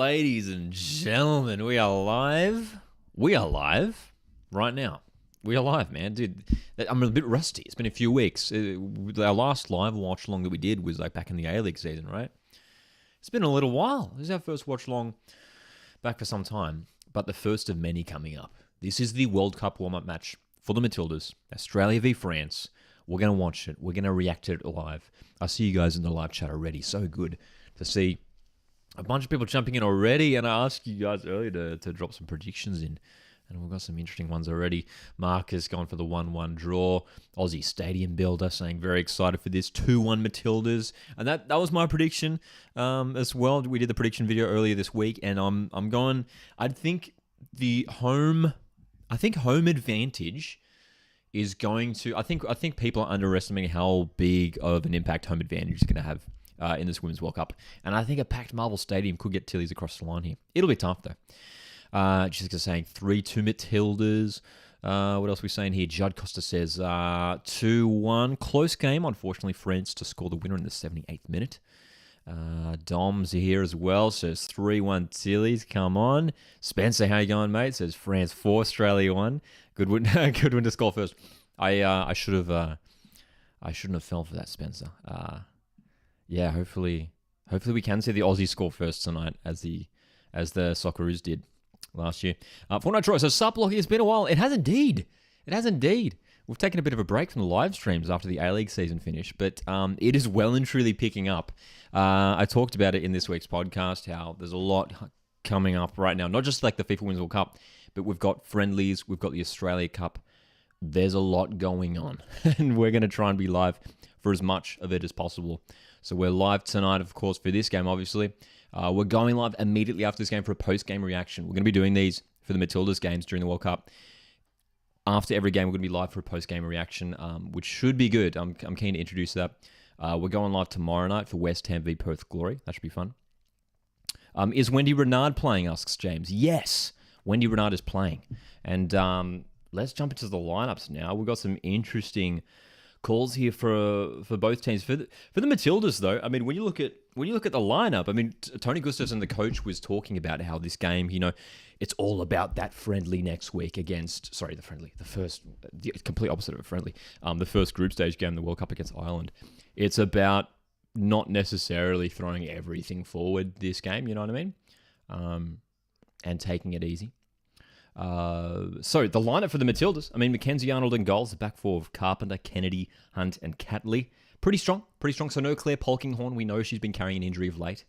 Ladies and gentlemen, we are live. We are live right now. We are live, man. Dude, I'm a bit rusty. It's been a few weeks. Our last live watch along that we did was like back in the A-League season, right? It's been a little while. This is our first watch along back for some time, but the first of many coming up. This is the World Cup warm-up match for the Matildas, Australia v France. We're going to watch it. We're going to react to it live. I see you guys in the live chat already. So good to see a bunch of people jumping in already, and I asked you guys earlier to drop some predictions in, and we've got some interesting ones already. Mark has gone for the 1-1 draw. Aussie Stadium Builder saying very excited for this 2-1 Matildas, and that was my prediction as well. We did the prediction video earlier this week, and I'm going. I think home advantage is going to. I think people are underestimating how big of an impact home advantage is going to have in this Women's World Cup. And I think a packed Marvel Stadium could get Tillies across the line here. It'll be tough, though. Jessica saying 3-2 Matildas. What else are we saying here? Judd Costa says 2-1. Close game, unfortunately, France to score the winner in the 78th minute. Dom's here as well, says 3-1 Tillies. Come on. Spencer, how you going, mate? Says France 4, Australia 1. Good win, good win to score first. I shouldn't have fell for that, Spencer. Yeah, hopefully we can see the Aussie score first tonight, as the Socceroos did last year. Fortnite Troy says, "Sup, Lockie? It's been a while." It has indeed. We've taken a bit of a break from the live streams after the A-League season finished, but it is well and truly picking up. I talked about it in this week's podcast, how there's a lot coming up right now. Not just like the FIFA Women's World Cup, but we've got friendlies, we've got the Australia Cup. There's a lot going on, and we're going to try and be live for as much of it as possible. So we're live tonight, of course, for this game, obviously. We're going live immediately after this game for a post-game reaction. We're going to be doing these for the Matildas games during the World Cup. After every game, we're going to be live for a post-game reaction, which should be good. I'm keen to introduce that. We're going live tomorrow night for West Ham v Perth Glory. That should be fun. Is Wendy Renard playing, asks James. Yes, Wendy Renard is playing. And let's jump into the lineups now. We've got some interesting calls here for both teams. For the Matildas, though, I mean, when you look at the lineup, I mean, Tony Gustafsson, the coach, was talking about how this game, it's all about that friendly next week against, the complete opposite of a friendly, the first group stage game, the World Cup against Ireland. It's about not necessarily throwing everything forward this game, you know what I mean? And taking it easy. So the lineup for the Matildas, I mean, Mackenzie Arnold in goals, the back four of Carpenter, Kennedy, Hunt, and Catley. Pretty strong. So no Claire Polkinghorn. We know she's been carrying an injury of late.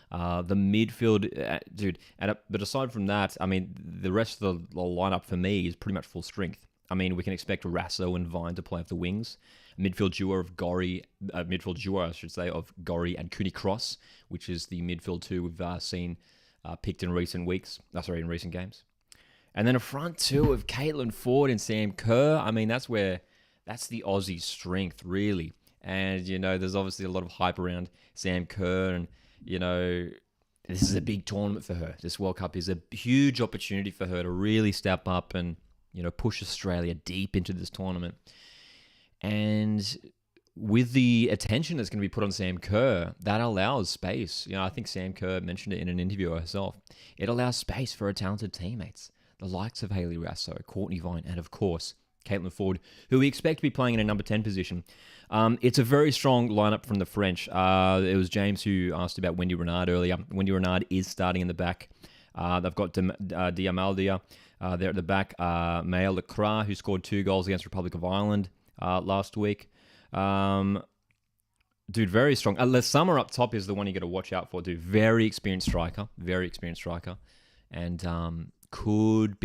The midfield, but aside from that, I mean, the rest of the lineup for me is pretty much full strength. I mean, we can expect Rasso and Vine to play off the wings. Midfield duo, of Gorry and Cooney Cross, which is the midfield two we've seen picked in recent games. And then a front two of Caitlin Ford and Sam Kerr. I mean, that's the Aussie strength, really. And, there's obviously a lot of hype around Sam Kerr. And, this is a big tournament for her. This World Cup is a huge opportunity for her to really step up and, push Australia deep into this tournament. And with the attention that's going to be put on Sam Kerr, that allows space. I think Sam Kerr mentioned it in an interview herself. It allows space for her talented teammates. The likes of Hayley Rasso, Courtney Vine, and of course, Caitlin Ford, who we expect to be playing in a number 10 position. It's a very strong lineup from the French. It was James who asked about Wendy Renard earlier. Wendy Renard is starting in the back. They've got Diamaldia there at the back. Maëlle Lecras, who scored 2 goals against Republic of Ireland last week. Dude, very strong. Les Summer up top is the one you got to watch out for, dude. Very experienced striker. And could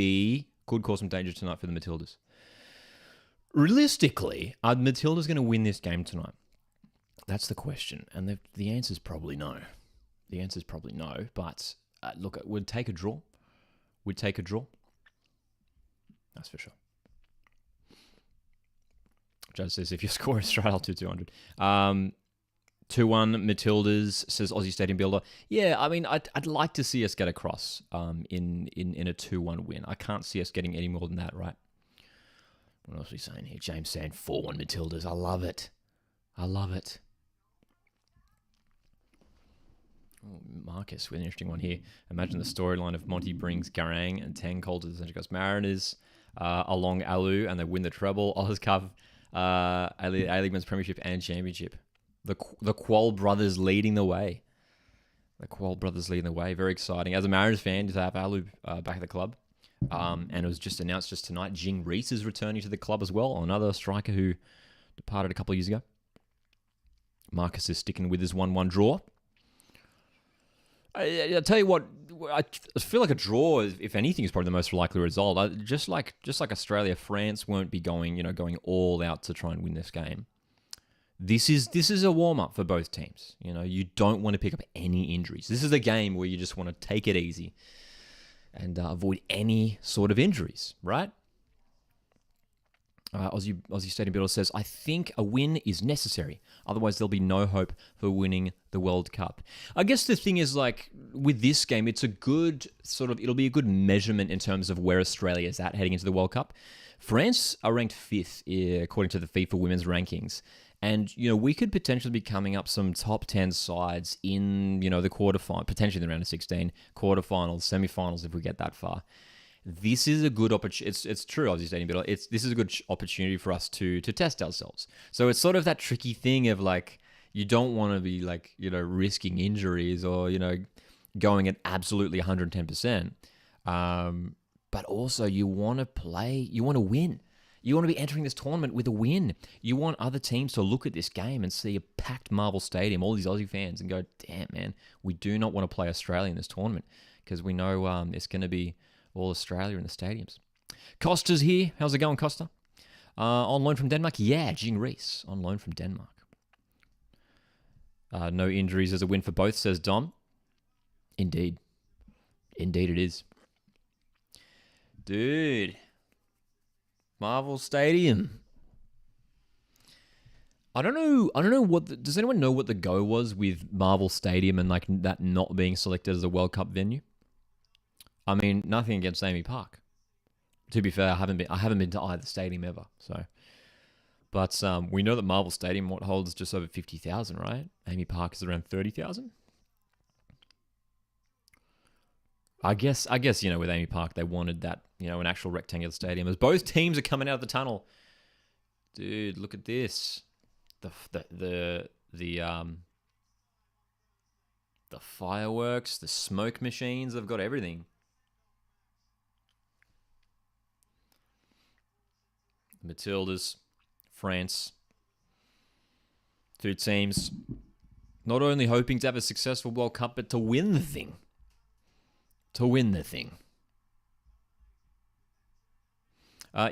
cause some danger tonight for the Matildas. Realistically, are the Matildas going to win this game tonight? That's the question. And the answer's probably no. But look, we'd take a draw. That's for sure. Judge says, if you score Australia, I'll do 200. 2-1 Matildas, says Aussie Stadium Builder. Yeah, I mean, I'd like to see us get across in a 2-1 win. I can't see us getting any more than that, right? What else are we saying here? James saying 4-1 Matildas. I love it. Oh, Marcus with an interesting one here. Imagine the storyline of Monty brings Garang and Tangkol to the Central Coast Mariners along Alu, and they win the treble, Oz Cup, A-League Men's Premiership and Championship. The Qual brothers leading the way. The Qual brothers leading the way. Very exciting. As a Mariners fan, to have Alu back at the club. And it was just announced just tonight, Jing Reese is returning to the club as well, another striker who departed a couple of years ago. Marcus is sticking with his 1-1 draw. I'll tell you what, I feel like a draw, if anything, is probably the most likely result. Just like Australia, France won't be going all out to try and win this game. This is a warm-up for both teams. You don't want to pick up any injuries. This is a game where you just want to take it easy and avoid any sort of injuries, right? Aussie Stadium Builder says, I think a win is necessary. Otherwise, there'll be no hope for winning the World Cup. I guess the thing is, like, with this game, it's a good it'll be a good measurement in terms of where Australia is at heading into the World Cup. France are ranked 5th, according to the FIFA Women's Rankings. And, we could potentially be coming up some top 10 sides in, the quarterfinal, potentially in the round of 16, quarterfinals, semifinals if we get that far. This is a good opportunity. It's true, Aussie Stadium Builder. This is a good opportunity for us to test ourselves. So it's sort of that tricky thing of like, you don't want to be like, risking injuries or, going at absolutely 110%. But also you want to play, you want to win. You want to be entering this tournament with a win. You want other teams to look at this game and see a packed Marvel Stadium, all these Aussie fans, and go, damn, man, we do not want to play Australia in this tournament because we know it's going to be all Australia in the stadiums. Costa's here. How's it going, Costa? On loan from Denmark? Yeah, Jing Reese on loan from Denmark. No injuries as a win for both, says Dom. Indeed. Indeed it is. Dude. Marvel Stadium. I don't know what does anyone know what the go was with Marvel Stadium and like that not being selected as a World Cup venue? I mean, nothing against Amy Park. To be fair, I haven't been to either stadium ever. So, but we know that Marvel Stadium holds just over 50,000, right? Amy Park is around 30,000. I guess with Amy Park they wanted that an actual rectangular stadium. As both teams are coming out of the tunnel, dude, look at this. The fireworks, the smoke machines, they've got everything. Matildas, France. Two teams not only hoping to have a successful World Cup, but to win the thing.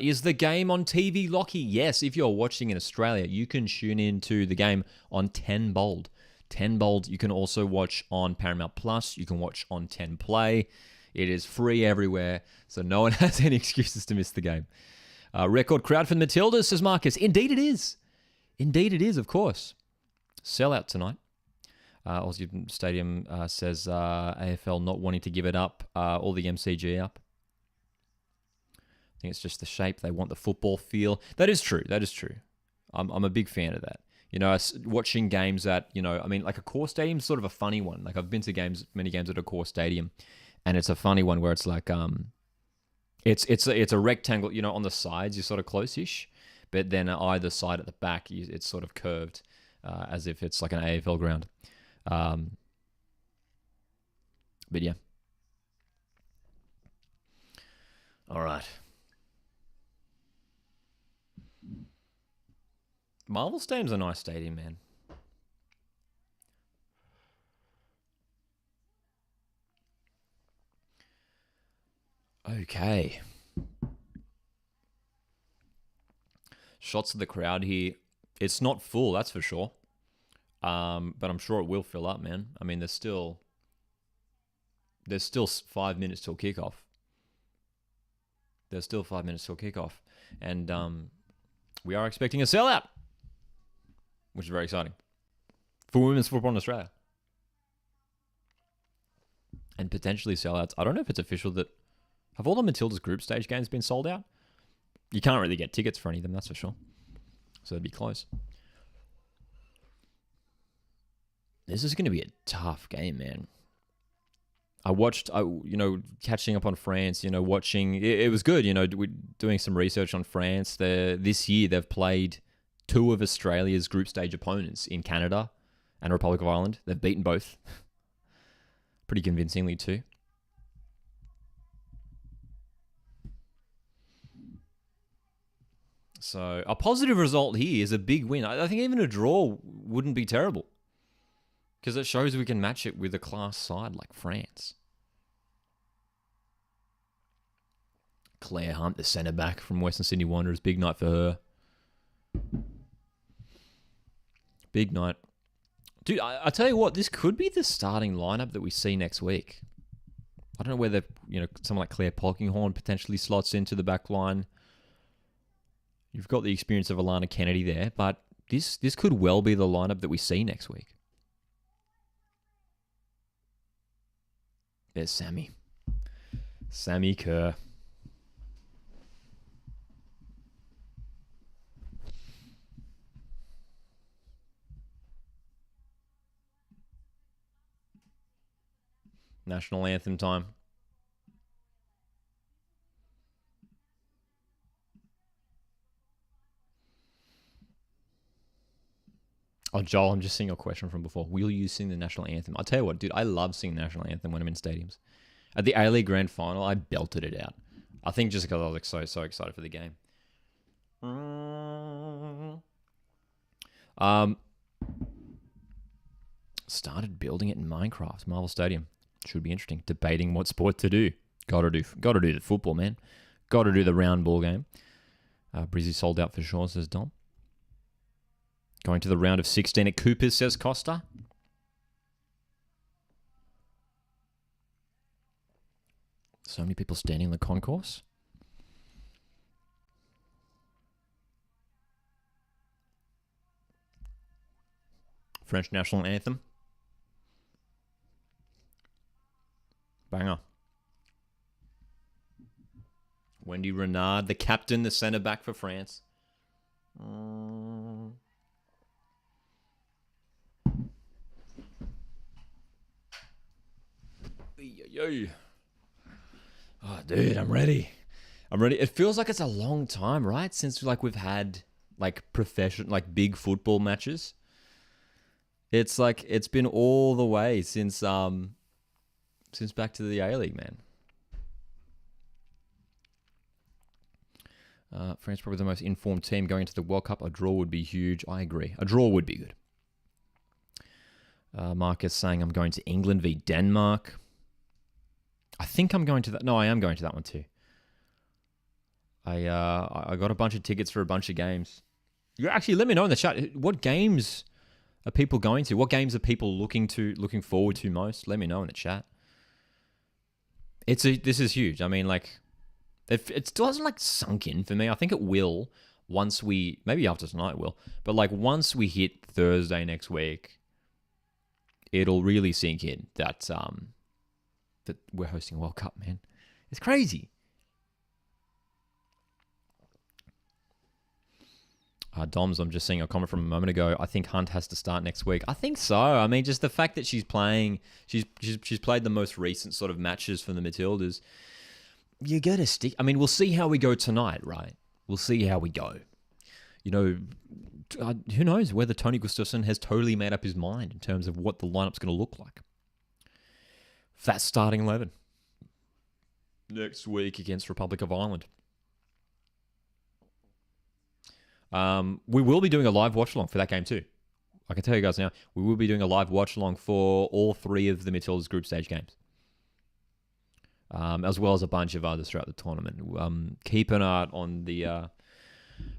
Is the game on TV, Lockie? Yes, if you're watching in Australia, you can tune into the game on 10 Bold. 10 Bold, you can also watch on Paramount Plus. You can watch on 10 Play. It is free everywhere, so no one has any excuses to miss the game. Record crowd for the Matildas, says Marcus. Indeed it is. Indeed it is, of course. Sellout tonight. Aussie Stadium says AFL not wanting to give it up, all the MCG up. I think it's just the shape. They want the football feel. That is true. I'm a big fan of that. Watching games at, like a core stadium is sort of a funny one. Like I've been to many games at a core stadium, and it's a funny one where it's like, it's a rectangle, on the sides you're sort of close-ish, but then either side at the back, it's sort of curved, as if it's like an AFL ground. But yeah. All right. Marvel Stadium's a nice stadium, man. Okay. Shots of the crowd here. It's not full, that's for sure. But I'm sure it will fill up, man. I mean, there's still 5 minutes till kickoff. And we are expecting a sellout, which is very exciting for women's football in Australia. And potentially sellouts. I don't know if it's official that... Have all the Matildas group stage games been sold out? You can't really get tickets for any of them, that's for sure. So it'd be close. This is going to be a tough game, man. Catching up on France, watching. It was good, we're doing some research on France. This year, they've played two of Australia's group stage opponents in Canada and Republic of Ireland. They've beaten both. Pretty convincingly, too. So a positive result here is a big win. I think even a draw wouldn't be terrible because it shows we can match it with a class side like France. Claire Hunt, the centre back from Western Sydney Wanderers. Big night for her. Big night. Dude, I tell you what, this could be the starting lineup that we see next week. I don't know whether, someone like Claire Polkinghorne potentially slots into the back line. You've got the experience of Alana Kennedy there, but this could well be the lineup that we see next week. There's Sammy. Sammy Kerr. National anthem time. Oh, Joel, I'm just seeing a question from before. Will you sing the national anthem? I'll tell you what, dude, I love singing the national anthem when I'm in stadiums. At the A-League Grand Final, I belted it out. I think just because I was so excited for the game. Started building it in Minecraft, Marvel Stadium. Should be interesting. Debating what sport to do. Got to do the football, man. Got to do the round ball game. Brizzy sold out for sure, says Dom. Going to the round of 16 at Coopers, says Costa. So many people standing in the concourse. French national anthem. Banger. Wendy Renard, the captain, the centre back for France. Oh, dude, I'm ready. It feels like it's a long time, right? Since we've had big football matches. It's like it's been all the way since back to the A-League, man. France probably the most informed team going into the World Cup. A draw would be huge. I agree. A draw would be good. Marcus saying I'm going to England v Denmark. I think I'm going to that. No, I am going to that one too. I got a bunch of tickets for a bunch of games. You actually let me know in the chat what games are people going to. What games are people looking forward to most? Let me know in the chat. This is huge. I mean, it still hasn't sunk in for me. I think it will once maybe after tonight it will, but once we hit Thursday next week, it'll really sink in that we're hosting a World Cup, man. It's crazy. Doms, I'm just seeing a comment from a moment ago. I think Hunt has to start next week. I think so. I mean, just the fact that she's playing, she's played the most recent sort of matches for the Matildas. You got to stick. I mean, we'll see how we go tonight, right? We'll see how we go. Who knows whether Tony Gustafsson has totally made up his mind in terms of what the lineup's going to look like. Fast starting 11 next week against Republic of Ireland. We will be doing a live watch-along for that game too. I can tell you guys now, we will be doing a live watch-along for all three of the Matildas group stage games. As well as a bunch of others throughout the tournament. Keep an eye on the...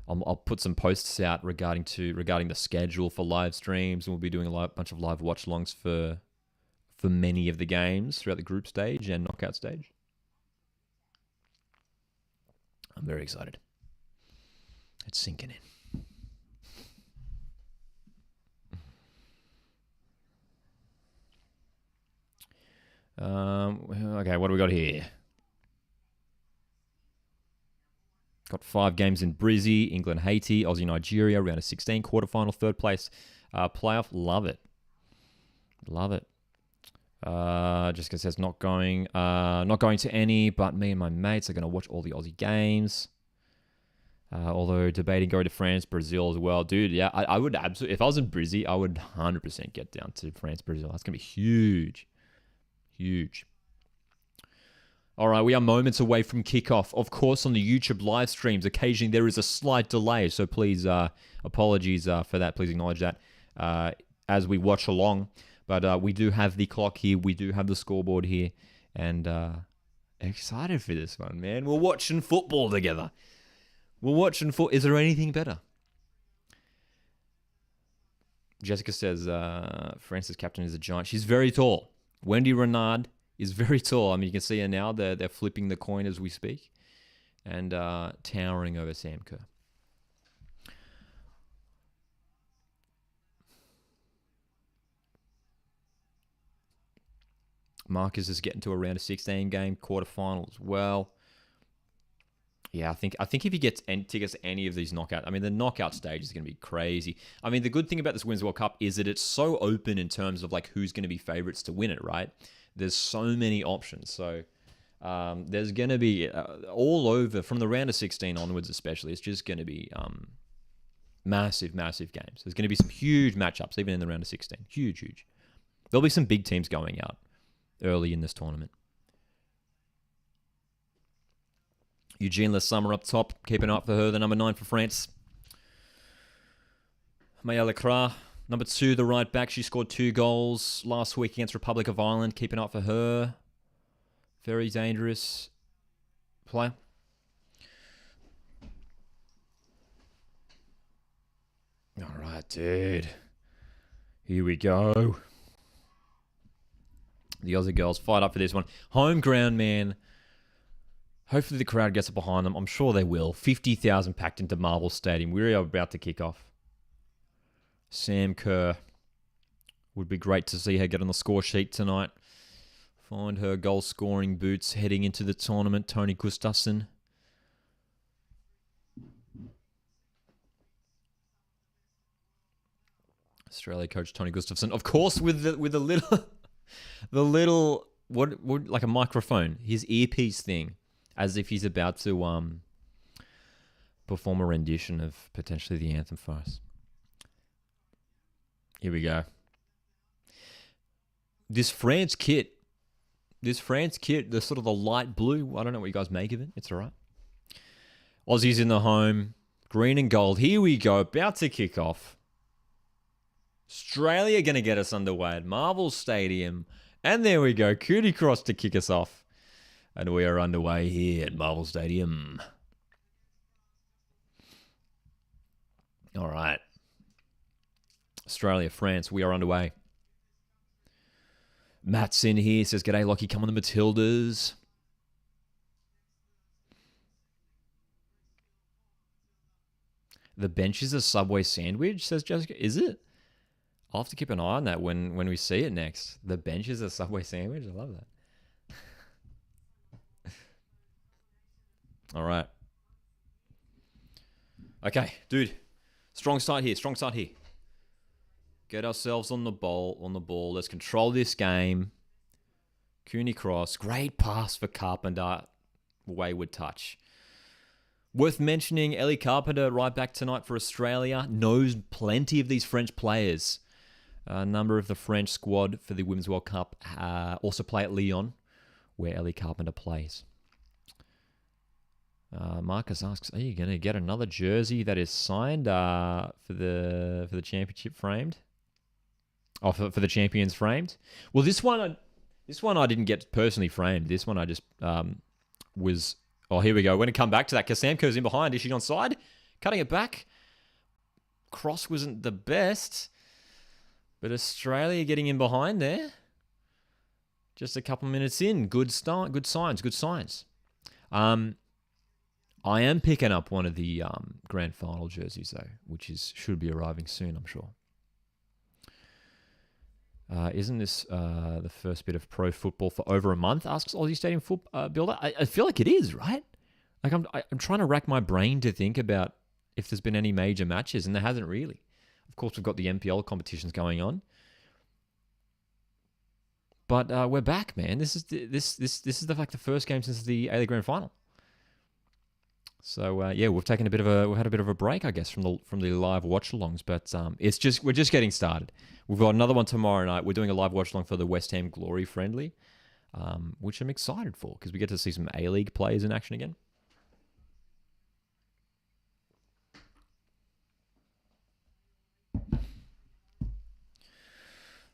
I'll put some posts out regarding the schedule for live streams, and we'll be doing a bunch of live watch-alongs for many of the games throughout the group stage and knockout stage. I'm very excited. It's sinking in. Okay, what do we got here? Got 5 games in Brizzy, England, Haiti, Aussie, Nigeria, round of 16, quarterfinal, third place, playoff. Love it. Love it. Jessica says not going to any, but me and my mates are going to watch all the Aussie games. Although debating going to France, Brazil as well. Dude, yeah, I would absolutely, if I was in Brizzy, I would 100% get down to France, Brazil. That's going to be huge. Huge. All right, we are moments away from kickoff. Of course, on the YouTube live streams, occasionally there is a slight delay. So please, apologies for that. Please acknowledge that as we watch along. But we do have the clock here. We do have the scoreboard here. And excited for this one, man. We're watching football together. We're watching football. Is there anything better? Jessica says France's captain is a giant. She's very tall. Wendy Renard is very tall. I mean, you can see her now. They're flipping the coin as we speak. And towering over Sam Kerr. Marcus is getting to a round of 16 game, quarterfinal as well. Yeah, I think if he gets tickets to any of these knockout, I mean, the knockout stage is going to be crazy. I mean, the good thing about this Women's World Cup is that it's so open in terms of like who's going to be favorites to win it, right? There's so many options. So there's going to be all over from the round of 16 onwards, especially. It's just going to be massive, massive games. There's going to be some huge matchups, even in the round of 16. Huge, huge. There'll be some big teams going out early in this tournament. Eugene Lesummer up top. Keep an eye out for her, the number 9 for France. Maya Lecras, number 2, the right back. She scored 2 goals last week against Republic of Ireland. Keep an eye out for her. Very dangerous player. All right, dude. Here we go. The Aussie girls fight up for this one. Home ground, man. Hopefully the crowd gets up behind them. I'm sure they will. 50,000 packed into Marvel Stadium. We're about to kick off. Sam Kerr. Would be great to see her get on the score sheet tonight. Find her goal-scoring boots heading into the tournament. Tony Gustafsson. Australia coach Tony Gustafsson. Of course, with the little... the little... What like a microphone. His earpiece thing. As if he's about to perform a rendition of potentially the anthem for us. Here we go. This France kit, the sort of the light blue, I don't know what you guys make of it. It's all right. Aussies in the home, green and gold. Here we go, about to kick off. Australia going to get us underway at Marvel Stadium. And there we go, Cootie Cross to kick us off. And we are underway here at Marvel Stadium. All right. Australia, France, we are underway. Matt's in here, says, "G'day, Lockie, come on the Matildas." The bench is a Subway sandwich, says Jessica. Is it? I'll have to keep an eye on that when we see it next. The bench is a Subway sandwich? I love that. All right. Okay, dude. Strong start here. Get ourselves on the ball. Let's control this game. Cooney cross. Great pass for Carpenter. Wayward touch. Worth mentioning, Ellie Carpenter, right back tonight for Australia, knows plenty of these French players. A number of the French squad for the Women's World Cup also play at Lyon, where Ellie Carpenter plays. Marcus asks, "Are you going to get another jersey that is signed for the championship framed? Oh, for the champions framed? Well, this one I didn't get personally framed. This one I just was. Oh, here we go. We're going to come back to that because Sam Kerr's in behind. Is she onside? Cutting it back. Cross wasn't the best, but Australia getting in behind there. Just a couple minutes in. Good start. Good signs. I am picking up one of the grand final jerseys, though, which should be arriving soon, I'm sure. Isn't this the first bit of pro football for over a month? Asks Aussie Stadium Builder. I feel like it is, right? Like I'm trying to rack my brain to think about if there's been any major matches, and there hasn't really. Of course, we've got the NPL competitions going on. But we're back, man. This is like the first game since the A-League Grand Final. So yeah, we've had a bit of a break, I guess, from the live watch-alongs. But we're just getting started. We've got another one tomorrow night. We're doing a live watch-along for the West Ham Glory friendly, which I'm excited for because we get to see some A-League players in action again.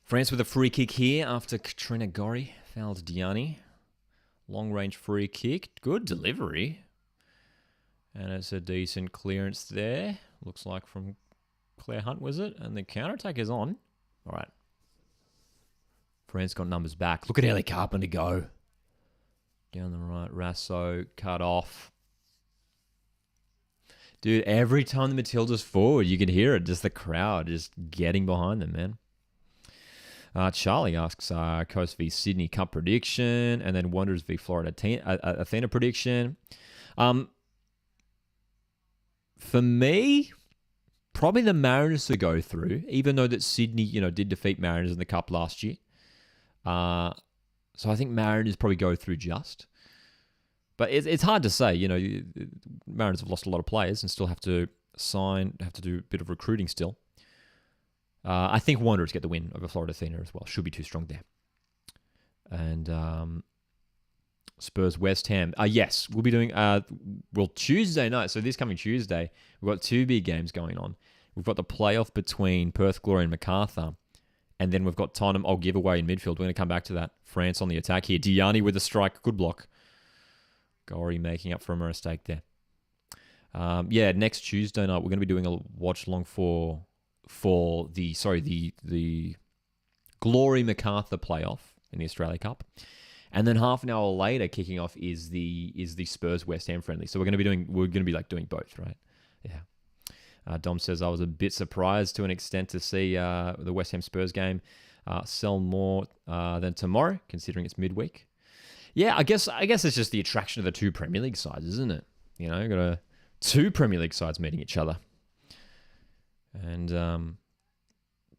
France with a free kick here after Katrina Gori fouled Diani. Long-range free kick. Good delivery. And it's a decent clearance there. Looks like from Claire Hunt, was it? And the counter-attack is on. All right. France got numbers back. Look at Ellie Carpenter go. Down the right. Rasso cut off. Dude, every time the Matildas forward, you can hear it. Just the crowd just getting behind them, man. Charlie asks Coast v Sydney Cup prediction, and then Wanderers v Florida Athena prediction. For me, probably the Mariners to go through, even though that Sydney, did defeat Mariners in the Cup last year. So I think Mariners probably go through just. But it's hard to say. Mariners have lost a lot of players and still have to do a bit of recruiting still. I think Wanderers get the win over Florida Athena as well. Should be too strong there. And Spurs West Ham. Yes, we'll be doing Tuesday night. So this coming Tuesday, we've got two big games going on. We've got the playoff between Perth Glory and MacArthur. And then we've got Tottenham, giveaway in midfield. We're going to come back to that. France on the attack here. Diani with a strike. Good block. Gori making up for a mistake there. Next Tuesday night, we're going to be doing a watch along for the Glory MacArthur playoff in the Australia Cup. And then half an hour later, kicking off is the Spurs West Ham friendly. So we're going to be doing both, right? Yeah. Dom says I was a bit surprised to an extent to see the West Ham Spurs game sell more than tomorrow, considering it's midweek. Yeah, I guess it's just the attraction of the two Premier League sides, isn't it? Got two Premier League sides meeting each other, and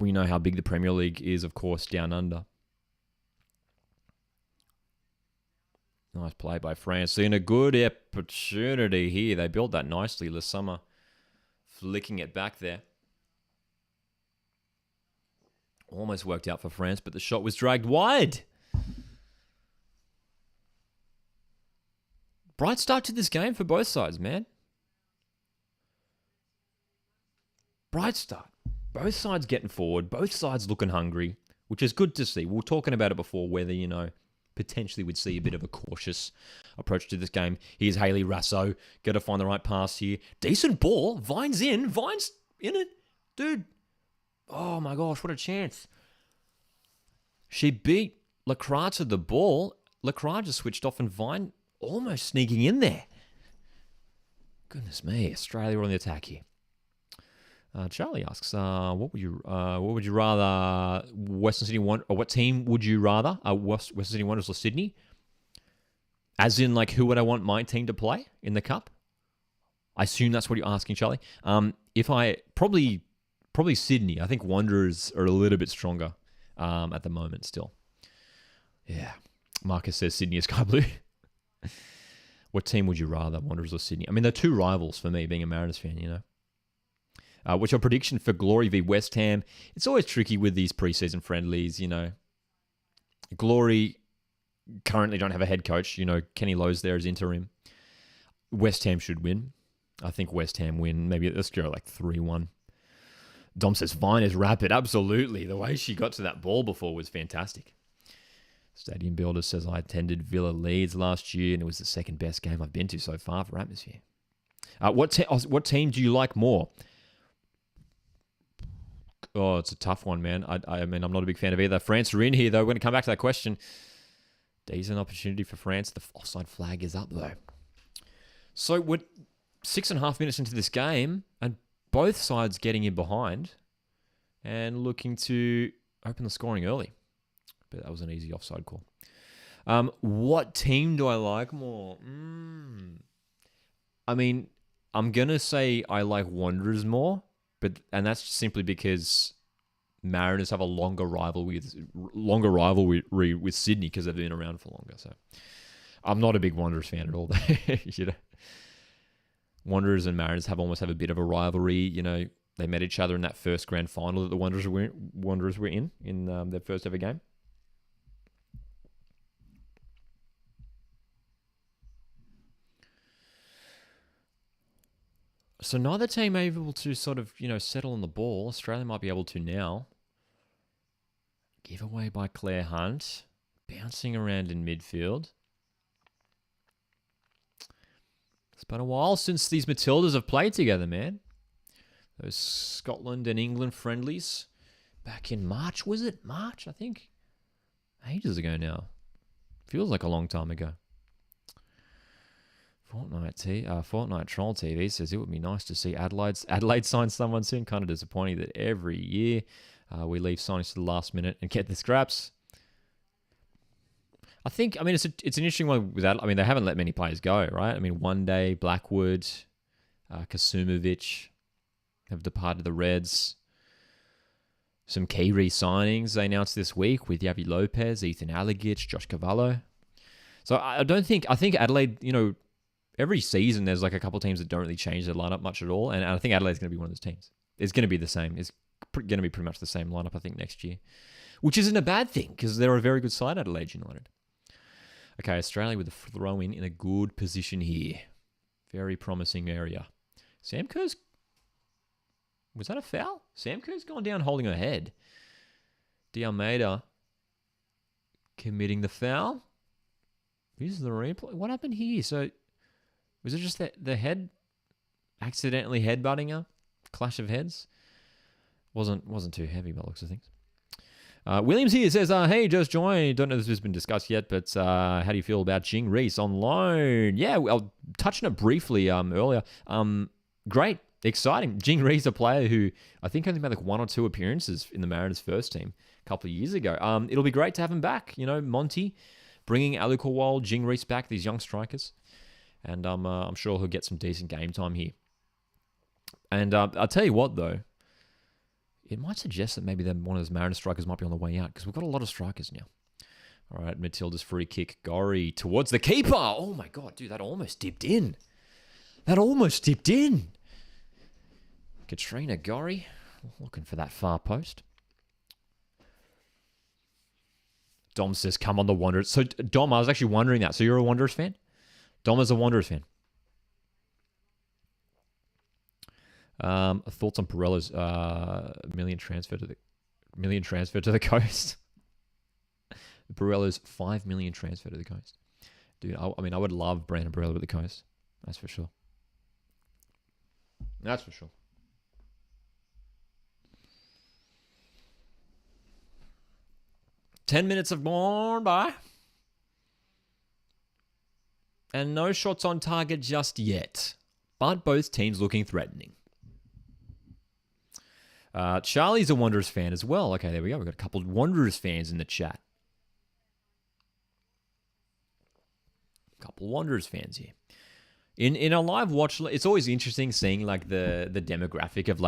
we know how big the Premier League is, of course, down under. Nice play by France. Seeing a good opportunity here. They built that nicely. Le Summer flicking it back there. Almost worked out for France, but the shot was dragged wide. Bright start to this game for both sides, man. Bright start. Both sides getting forward. Both sides looking hungry, which is good to see. We were talking about it before, whether, potentially would see a bit of a cautious approach to this game. Here's Hayley Rasso. Got to find the right pass here. Decent ball. Vine's in. Vine's in it. Dude. Oh my gosh, what a chance. She beat Lacroix to the ball. Lacroix just switched off and Vine almost sneaking in there. Goodness me. Australia on the attack here. Charlie asks, what would you rather Western Sydney want, or what team would you rather? Western Sydney Wanderers or Sydney? As in, who would I want my team to play in the cup? I assume that's what you're asking, Charlie. If I probably Sydney. I think Wanderers are a little bit stronger at the moment still. Yeah, Marcus says Sydney is Sky Blue. What team would you rather, Wanderers or Sydney? I mean, they're two rivals for me, being a Mariners fan. What's your prediction for Glory v West Ham? It's always tricky with these preseason friendlies, Glory currently don't have a head coach. Kenny Lowe's there as interim. West Ham should win. I think West Ham win. Maybe let's go 3-1. Dom says, Vine is rapid. Absolutely. The way she got to that ball before was fantastic. Stadium Builder says, I attended Villa Leeds last year, and it was the second best game I've been to so far for atmosphere. What team do you like more? Oh, it's a tough one, man. I mean, I'm not a big fan of either. France are in here, though. We're going to come back to that question. Decent opportunity for France. The offside flag is up, though. So we're 6.5 minutes into this game, and both sides getting in behind and looking to open the scoring early. But that was an easy offside call. What team do I like more? I mean, I'm going to say I like Wanderers more. And that's simply because Mariners have a longer rivalry with Sydney because they've been around for longer. So I'm not a big Wanderers fan at all. You know, Wanderers and Mariners almost have a bit of a rivalry. You know, they met each other in that first grand final that the Wanderers were in their first ever game. So neither team are able to sort of, settle on the ball. Australia might be able to now. Giveaway by Claire Hunt. Bouncing around in midfield. It's been a while since these Matildas have played together, man. Those Scotland and England friendlies. Back in March, was it? March, I think. Ages ago now. Feels like a long time ago. Fortnite Troll TV says it would be nice to see Adelaide sign someone soon. Kind of disappointing that every year we leave signings to the last minute and get the scraps. It's an interesting one with Adelaide. They haven't let many players go, right? One day Blackwood, Kasumovic have departed the Reds. Some key re-signings they announced this week with Yavi Lopez, Ethan Allegich, Josh Cavallo. So I think Adelaide, every season, there's like a couple of teams that don't really change their lineup much at all. And I think Adelaide's going to be one of those teams. It's going to be the same. It's going to be pretty much the same lineup, I think, next year. Which isn't a bad thing, because they're a very good side, Adelaide United. Okay, Australia with the throw-in a good position here. Very promising area. Sam Kerr's... Was that a foul? Sam Kerr's gone down holding her head. De Almeida committing the foul. Here's the replay. What happened here? So... Was it just that the head accidentally headbutting her? Clash of heads? Wasn't too heavy by the looks of things. Williams here says, hey, just joined. Don't know if this has been discussed yet, but how do you feel about Jing Reese on loan? Yeah, I'll touch on it briefly earlier. Great. Exciting. Jing Reese, a player who I think only made like 1 or 2 appearances in the Mariners first team a couple of years ago. It'll be great to have him back. Monty bringing Ali Kowal, Jing Reese back, these young strikers. And I'm sure he'll get some decent game time here. And I'll tell you what, though. It might suggest that maybe one of those Mariners strikers might be on the way out, because we've got a lot of strikers now. All right, Matilda's free kick. Gorry towards the keeper. Oh, my God, dude, that almost dipped in. Katrina Gorry looking for that far post. Dom says, come on the Wanderers. So, Dom, I was actually wondering that. So you're a Wanderers fan? Dom is a Wanderers fan. Thoughts on Perella's million transfer to the coast? Perella's 5 million transfer to the coast. Dude, I would love Brandon Perella at the coast. That's for sure. 10 minutes have gone by. And no shots on target just yet. But both teams looking threatening. Charlie's a Wanderers fan as well. Okay, there we go. We've got a couple of Wanderers fans in the chat. A couple of Wanderers fans here. In a live watch, it's always interesting seeing like the demographic of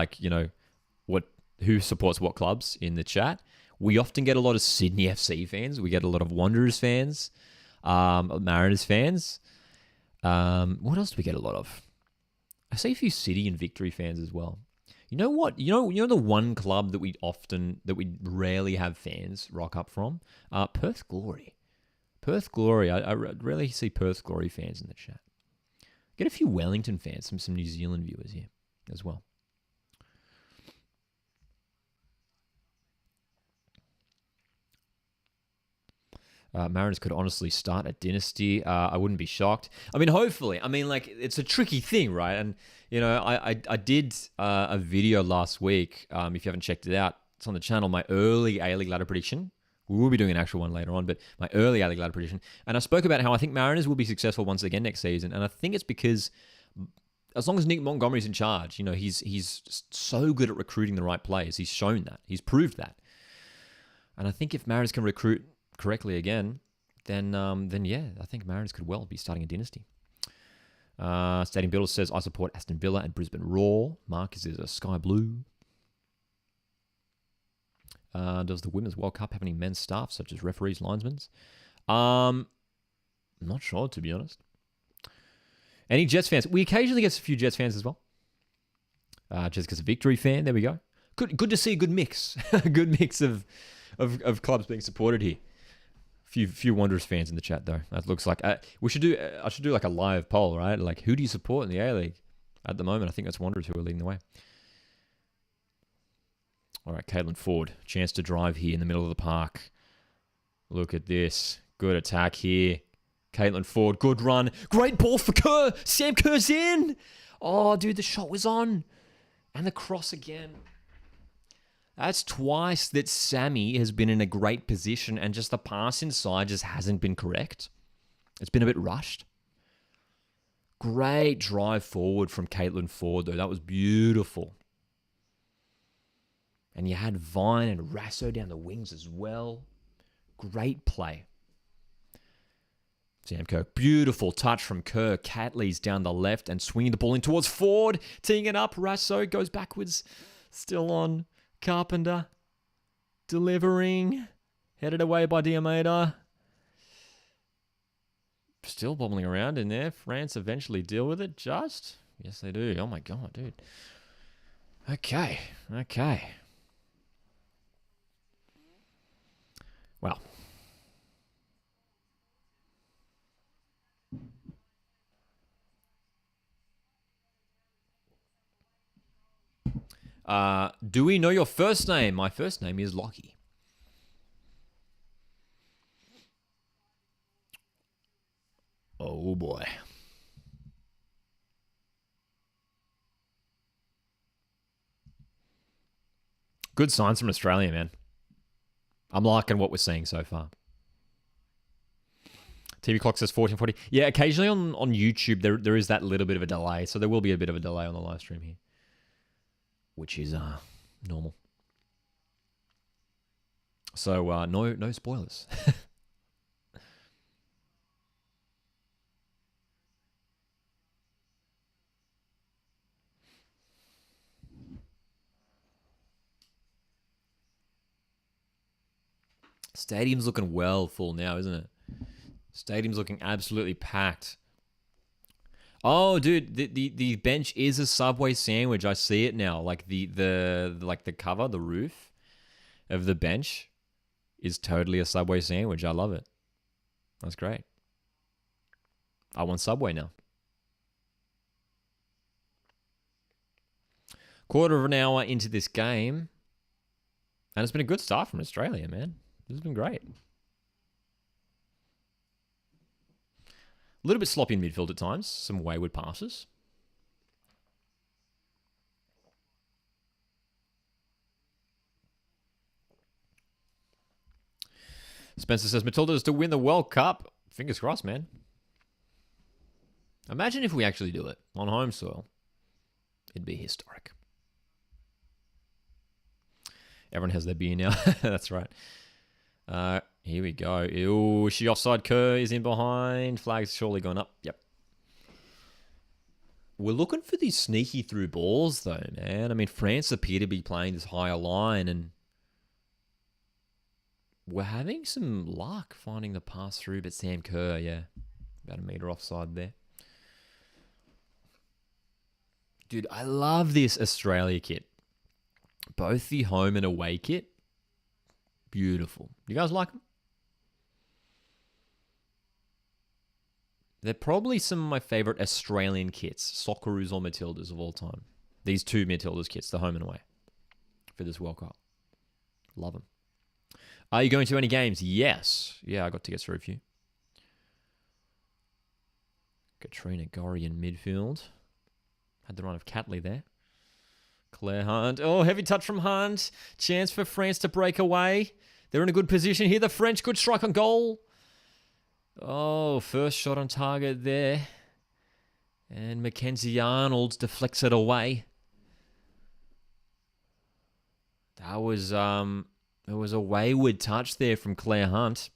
who supports what clubs in the chat. We often get a lot of Sydney FC fans. We get a lot of Wanderers fans, Mariners fans. What else do we get a lot of? I see a few City and Victory fans as well. You know what? You know the one club that we rarely have fans rock up from? Perth Glory. Perth Glory. I rarely see Perth Glory fans in the chat. Get a few Wellington fans, some New Zealand viewers here as well. Mariners could honestly start a dynasty. I wouldn't be shocked. Hopefully. It's a tricky thing, right? And, I did a video last week. If you haven't checked it out, it's on the channel, my early A-League ladder prediction. We will be doing an actual one later on, but my early A-League ladder prediction. And I spoke about how I think Mariners will be successful once again next season. And I think it's because as long as Nick Montgomery's in charge, he's just so good at recruiting the right players. He's shown that. He's proved that. And I think if Mariners can recruit correctly again, then yeah, I think Mariners could well be starting a dynasty. Stadium Builder says, I support Aston Villa and Brisbane Roar. Marcus is a Sky Blue. Does the Women's World Cup have any men's staff, such as referees, linesmen? I'm not sure, to be honest. Any Jets fans? We occasionally get a few Jets fans as well. Jessica's a Victory fan. There we go. Good to see a good mix. A good mix of clubs being supported here. Few Wanderers fans in the chat though. That looks like I should do like a live poll, right? Like, who do you support in the A-League at the moment? I think that's Wanderers who are leading the way. All right, Caitlin Ford, chance to drive here in the middle of the park. Look at this, good attack here. Caitlin Ford, good run, great ball for Kerr. Sam Kerr's in. Oh, dude, the shot was on, and the cross again. That's twice that Sammy has been in a great position and just the pass inside just hasn't been correct. It's been a bit rushed. Great drive forward from Caitlin Ford, though. That was beautiful. And you had Vine and Rasso down the wings as well. Great play. Sam Kerr, beautiful touch from Kerr. Catley's down the left and swinging the ball in towards Ford. Teeing it up. Rasso goes backwards. Still on. Carpenter delivering, headed away by Diomeda. Still bobbling around in there. France eventually deal with it. Just yes, they do. Oh my god, dude. Okay. Well, do we know your first name? My first name is Lockie. Oh boy. Good signs from Australia, man. I'm liking what we're seeing so far. TV clock says 14:40. Yeah, occasionally on YouTube there is that little bit of a delay, so there will be a bit of a delay on the live stream here, which is normal. So no spoilers. Stadium's looking well full now, isn't it? Stadium's looking absolutely packed. Oh, dude, the bench is a Subway sandwich. I see it now. Like the cover, the roof of the bench is totally a Subway sandwich. I love it. That's great. I want Subway now. Quarter of an hour into this game, and it's been a good start from Australia, man. This has been great. A little bit sloppy in midfield at times. Some wayward passes. Spencer says, Matildas to win the World Cup. Fingers crossed, man. Imagine if we actually do it on home soil. It'd be historic. Everyone has their beer now. That's right. Here we go. Ew, she offside. Kerr is in behind. Flag's surely gone up. Yep. We're looking for these sneaky through balls, though, man. I mean, France appear to be playing this higher line, and we're having some luck finding the pass through, but Sam Kerr, yeah, about a metre offside there. Dude, I love this Australia kit. Both the home and away kit. Beautiful. You guys like them? They're probably some of my favorite Australian kits, Socceroos or Matildas of all time. These two Matildas kits, the home and away, for this World Cup. Love them. Are you going to any games? Yes. Yeah, I got tickets for a few. Katrina Gorry in midfield. Had the run of Catley there. Claire Hunt. Oh, heavy touch from Hunt. Chance for France to break away. They're in a good position here. The French could strike on goal. Oh, first shot on target there. And Mackenzie Arnold deflects it away. That was there was a wayward touch there from Claire Hunt.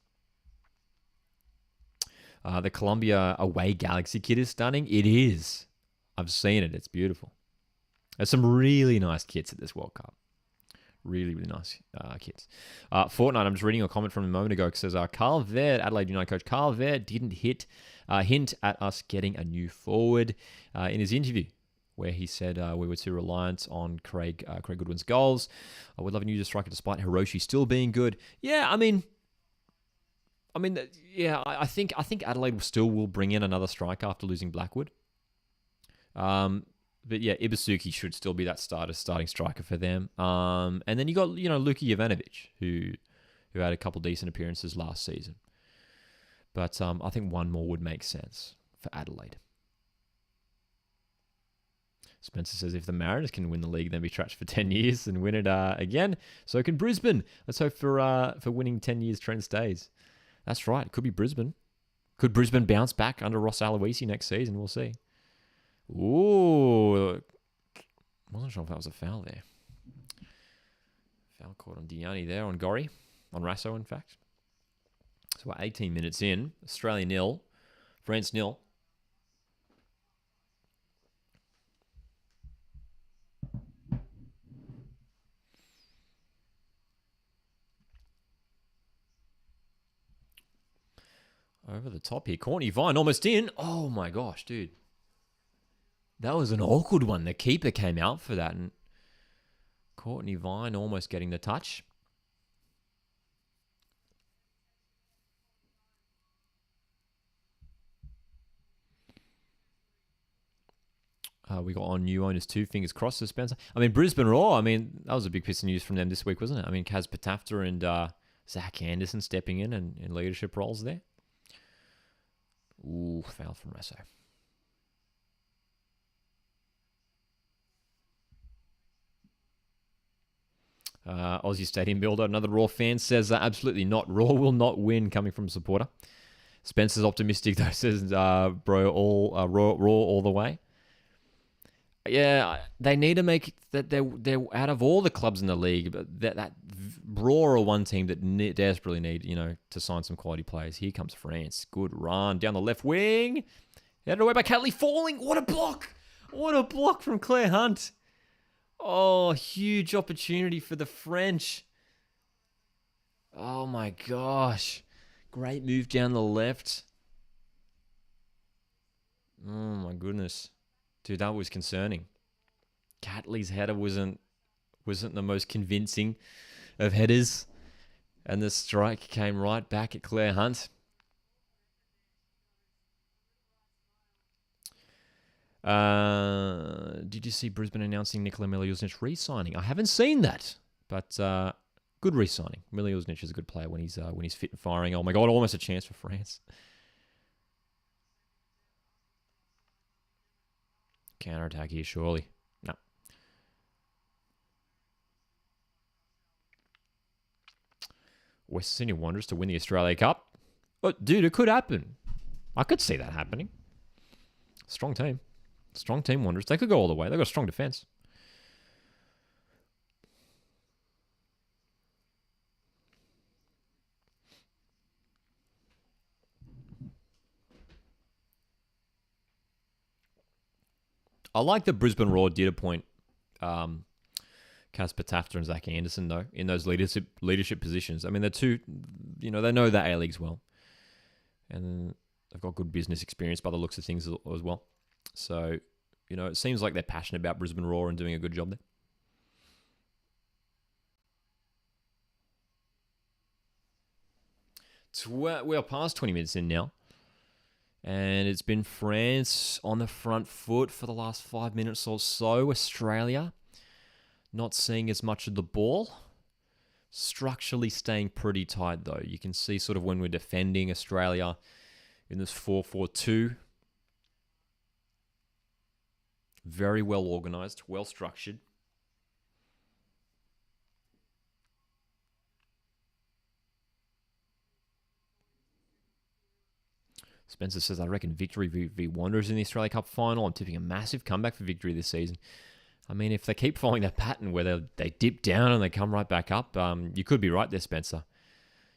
The Colombia away Galaxy kit is stunning. It is. I've seen it. It's beautiful. There's some really nice kits at this World Cup. Really, really nice kids. Fortnite, I'm just reading a comment from a moment ago. It says, Carl Verd, Adelaide United coach, Carl Verd didn't hint at us getting a new forward in his interview, where he said we were too reliant on Craig Goodwin's goals. I would love a new striker despite Hiroshi still being good. Yeah, I think Adelaide still will bring in another striker after losing Blackwood. But yeah, Ibasuki should still be that starting striker for them. And then you got Luka Jovanovic, who had a couple decent appearances last season. But I think one more would make sense for Adelaide. Spencer says, if the Mariners can win the league, then be trashed for 10 years and win it again, so can Brisbane. Let's hope for winning 10 years Trent stays. That's right. It could be Brisbane. Could Brisbane bounce back under Ross Aloisi next season? We'll see. Ooh. Wasn't sure if that was a foul there. Foul caught on Diani there, on Gorry. On Rasso, in fact. So we're 18 minutes in. Australia 0. France 0. Over the top here. Courtney Vine almost in. Oh my gosh, dude. That was an awkward one. The keeper came out for that. And Courtney Vine almost getting the touch. We got on new owners too. Fingers crossed, Spencer. Brisbane Roar. That was a big piece of news from them this week, wasn't it? Kaz Patafta and Zach Anderson stepping in and in leadership roles there. Ooh, foul from Rasso. Aussie Stadium Builder, another Raw fan, says absolutely not. Raw will not win, coming from a supporter. Spencer's optimistic though, says bro, Raw all the way. Yeah, they need to make that. They're out of all the clubs in the league, but that Raw are one team that desperately need to sign some quality players. Here comes France, good run down the left wing, headed away by Catley, falling. What a block! What a block from Claire Hunt. Oh, huge opportunity for the French. Oh my gosh, great move down the left. Oh my goodness. Dude, that was concerning. Catley's header wasn't the most convincing of headers. And the strike came right back at Claire Hunt. Did you see Brisbane announcing Nikola Miljuznic re-signing? I haven't seen that. But good re-signing. Miljuznic is a good player when he's fit and firing. Oh my God, almost a chance for France. Counter-attack here, surely. No. Western Sydney Wanderers to win the Australia Cup. Oh, dude, it could happen. I could see that happening. Strong team. Strong team, Wanderers. They could go all the way. They've got a strong defence. I like that Brisbane Roar did appoint Kaz Patafta and Zach Anderson, though, in those leadership positions. They're two, they know the A-Leagues well. And they've got good business experience by the looks of things as well. So, it seems like they're passionate about Brisbane Roar and doing a good job there. We're past 20 minutes in now. And it's been France on the front foot for the last 5 minutes or so. Australia not seeing as much of the ball. Structurally staying pretty tight, though. You can see sort of when we're defending Australia in this 4-4-2. Very well organised, well structured. Spencer says, I reckon victory v Wanderers in the Australia Cup final. I'm tipping a massive comeback for victory this season. If they keep following that pattern where they dip down and they come right back up, you could be right there, Spencer.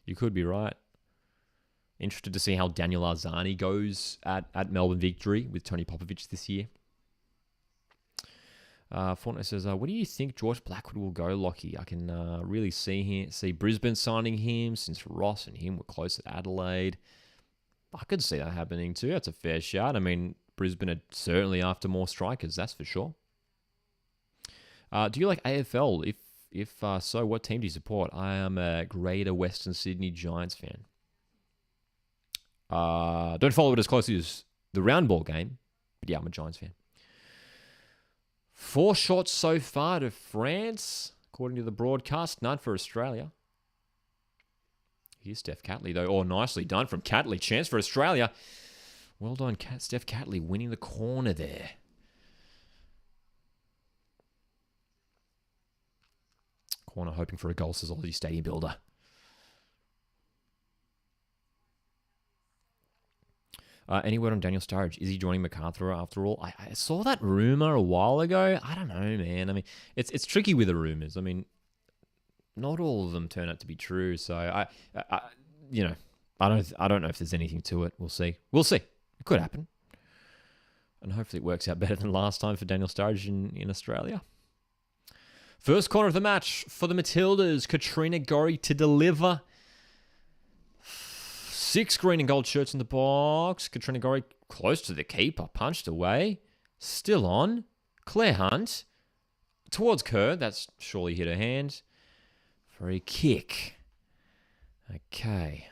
You could be right. Interested to see how Daniel Arzani goes at Melbourne Victory with Tony Popovich this year. Fortnite says, "What do you think George Blackwood will go, Lockie? I can really see Brisbane signing him since Ross and him were close at Adelaide. I could see that happening too. That's a fair shout. I mean, Brisbane are certainly after more strikers, that's for sure. Do you like AFL? If so, what team do you support? I am a Greater Western Sydney Giants fan. Don't follow it as closely as the round ball game, but yeah, I'm a Giants fan. 4 shots so far to France, according to the broadcast. None for Australia. Here's Steph Catley, though. Oh, nicely done from Catley. Chance for Australia. Well done, Steph Catley, winning the corner there. Corner hoping for a goal, says Aussie Stadium Builder. Any word on Daniel Sturridge? Is he joining MacArthur after all? I saw that rumor a while ago. I don't know, man. I mean, it's tricky with the rumors. I mean, not all of them turn out to be true. So I don't know if there's anything to it. We'll see. It could happen, and hopefully it works out better than last time for Daniel Sturridge in Australia. First corner of the match for the Matildas. Katrina Gorry to deliver. 6 green and gold shirts in the box. Katrina Gorry close to the keeper. Punched away. Still on. Claire Hunt. Towards Kerr. That's surely hit her hand. Free kick. Okay.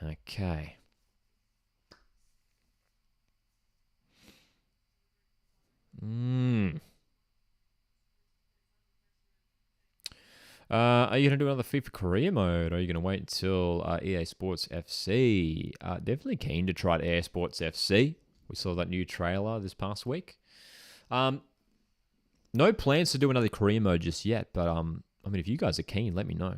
Are you going to do another FIFA career mode? Or are you going to wait until EA Sports FC? Definitely keen to try EA Sports FC. We saw that new trailer this past week. No plans to do another career mode just yet, but I mean, if you guys are keen, let me know.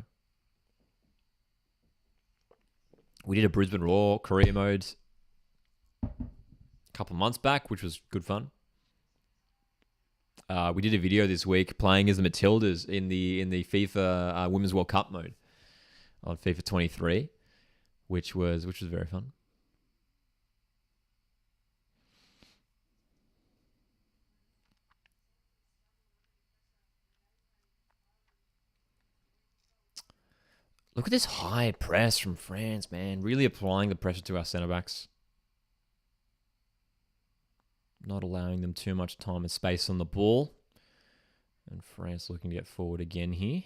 We did a Brisbane Roar career mode a couple months back, which was good fun. We did a video this week playing as the Matildas in the FIFA Women's World Cup mode on FIFA 23, which was very fun. Look at this high press from France, man. Really applying the pressure to our centre backs. Not allowing them too much time and space on the ball. And France looking to get forward again here.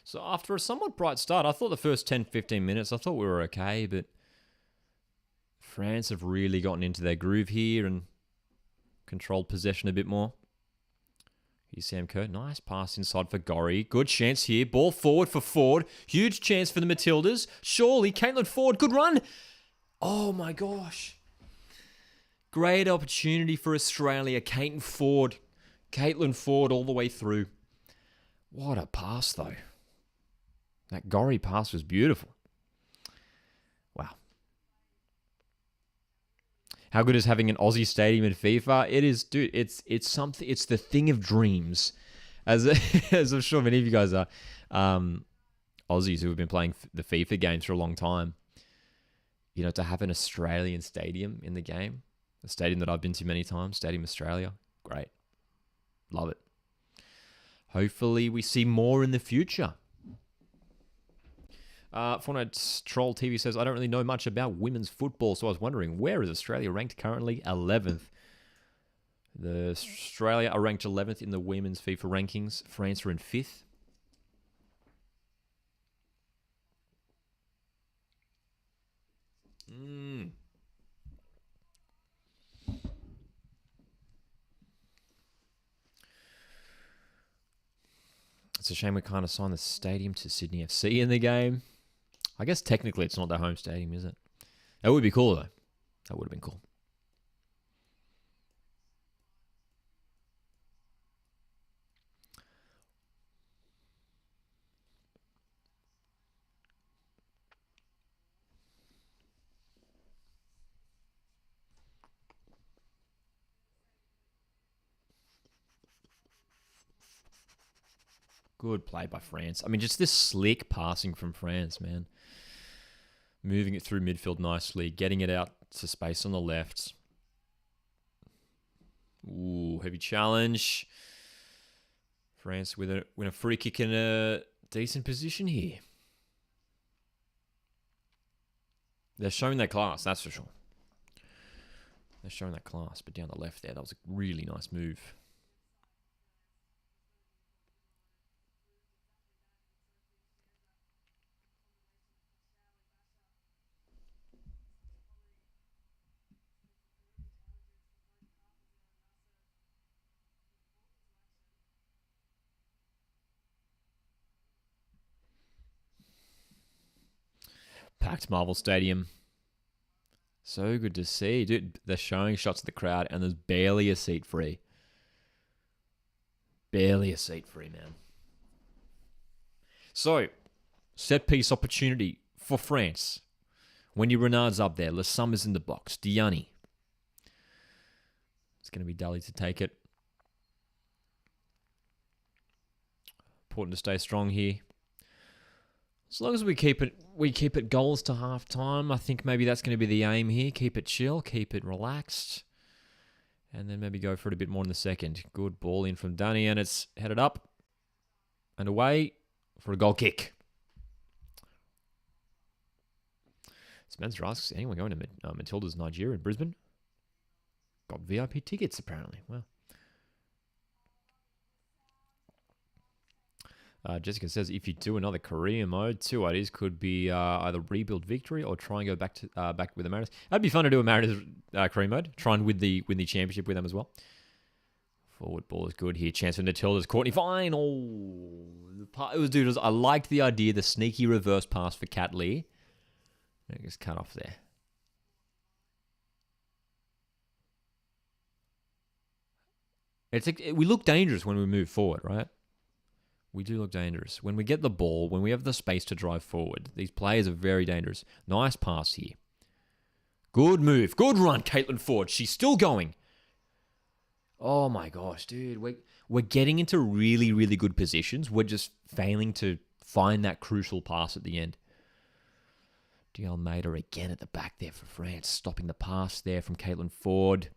So after a somewhat bright start, I thought the first 10-15 minutes, I thought we were okay, but France have really gotten into their groove here and controlled possession a bit more. Here's Sam Kerr. Nice pass inside for Gorry. Good chance here. Ball forward for Ford. Huge chance for the Matildas. Surely, Caitlin Ford. Good run. Oh, my gosh. Great opportunity for Australia. Caitlin Ford all the way through. What a pass, though. That Gorry pass was beautiful. Wow. How good is having an Aussie stadium in FIFA? It is, dude. It's something. It's the thing of dreams, as I'm sure many of you guys are, Aussies who have been playing the FIFA games for a long time. You know, to have an Australian stadium in the game, a stadium that I've been to many times, Stadium Australia, great, love it. Hopefully, we see more in the future. Fortnite Troll TV says, I don't really know much about women's football, so I was wondering, where is Australia ranked currently? 11th. The Australia are ranked 11th in the women's FIFA rankings. France are in 5th. It's a shame we can't assign the stadium to Sydney FC in the game. I guess technically it's not their home stadium, is it? That would be cool, though. That would have been cool. Good play by France. I mean, just this slick passing from France, man. moving it through midfield nicely, getting it out to space on the left. Ooh, heavy challenge. France with a free kick in a decent position here. They're showing their class, that's for sure. They're showing that class, but down the left there, that was a really nice move. Packed Marvel Stadium. So good to see. Dude, they're showing shots of the crowd and there's barely a seat free. Barely a seat free, man. So, set piece opportunity for France. When your Renard's up there, Le Sommer's in the box. Diani. It's going to be Daly to take it. Important to stay strong here. As long as we keep it goals to half time, I think maybe that's going to be the aim here. Keep it chill, keep it relaxed, and then maybe go for it a bit more in the second. Good ball in from Danny, and it's headed up and away for a goal kick. Spencer asks, anyone going to Matilda's Nigeria in Brisbane? Got VIP tickets, apparently. Well. Jessica says, if you do another career mode, 2 ideas could be either rebuild victory or try and go back with the Mariners. That'd be fun to do a Mariners career mode. Try and win the championship with them as well. Forward ball is good here. Chance for Matilda's. Courtney Fine. Oh, I liked the idea, the sneaky reverse pass for Cat Lee. It gets cut off there. We look dangerous when we move forward, right? We do look dangerous. When we get the ball, when we have the space to drive forward, these players are very dangerous. Nice pass here. Good move. Good run, Caitlin Ford. She's still going. Oh my gosh, dude. We're getting into really, really good positions. We're just failing to find that crucial pass at the end. D'Almeida again at the back there for France. Stopping the pass there from Caitlin Ford.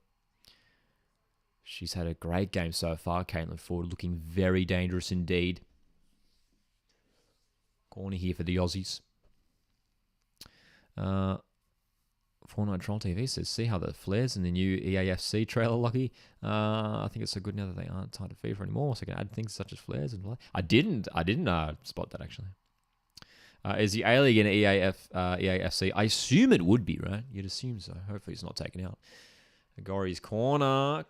She's had a great game so far. Caitlin Ford looking very dangerous indeed. Corner here for the Aussies. Fortnite Troll TV says, see how the flares in the new EAFC trailer, Lucky? I think it's so good now that they aren't tied to FIFA anymore, so I can add things such as flares and I didn't spot that, actually. Is the A-League in EAFC? I assume it would be, right? You'd assume so. Hopefully it's not taken out. Agori's corner.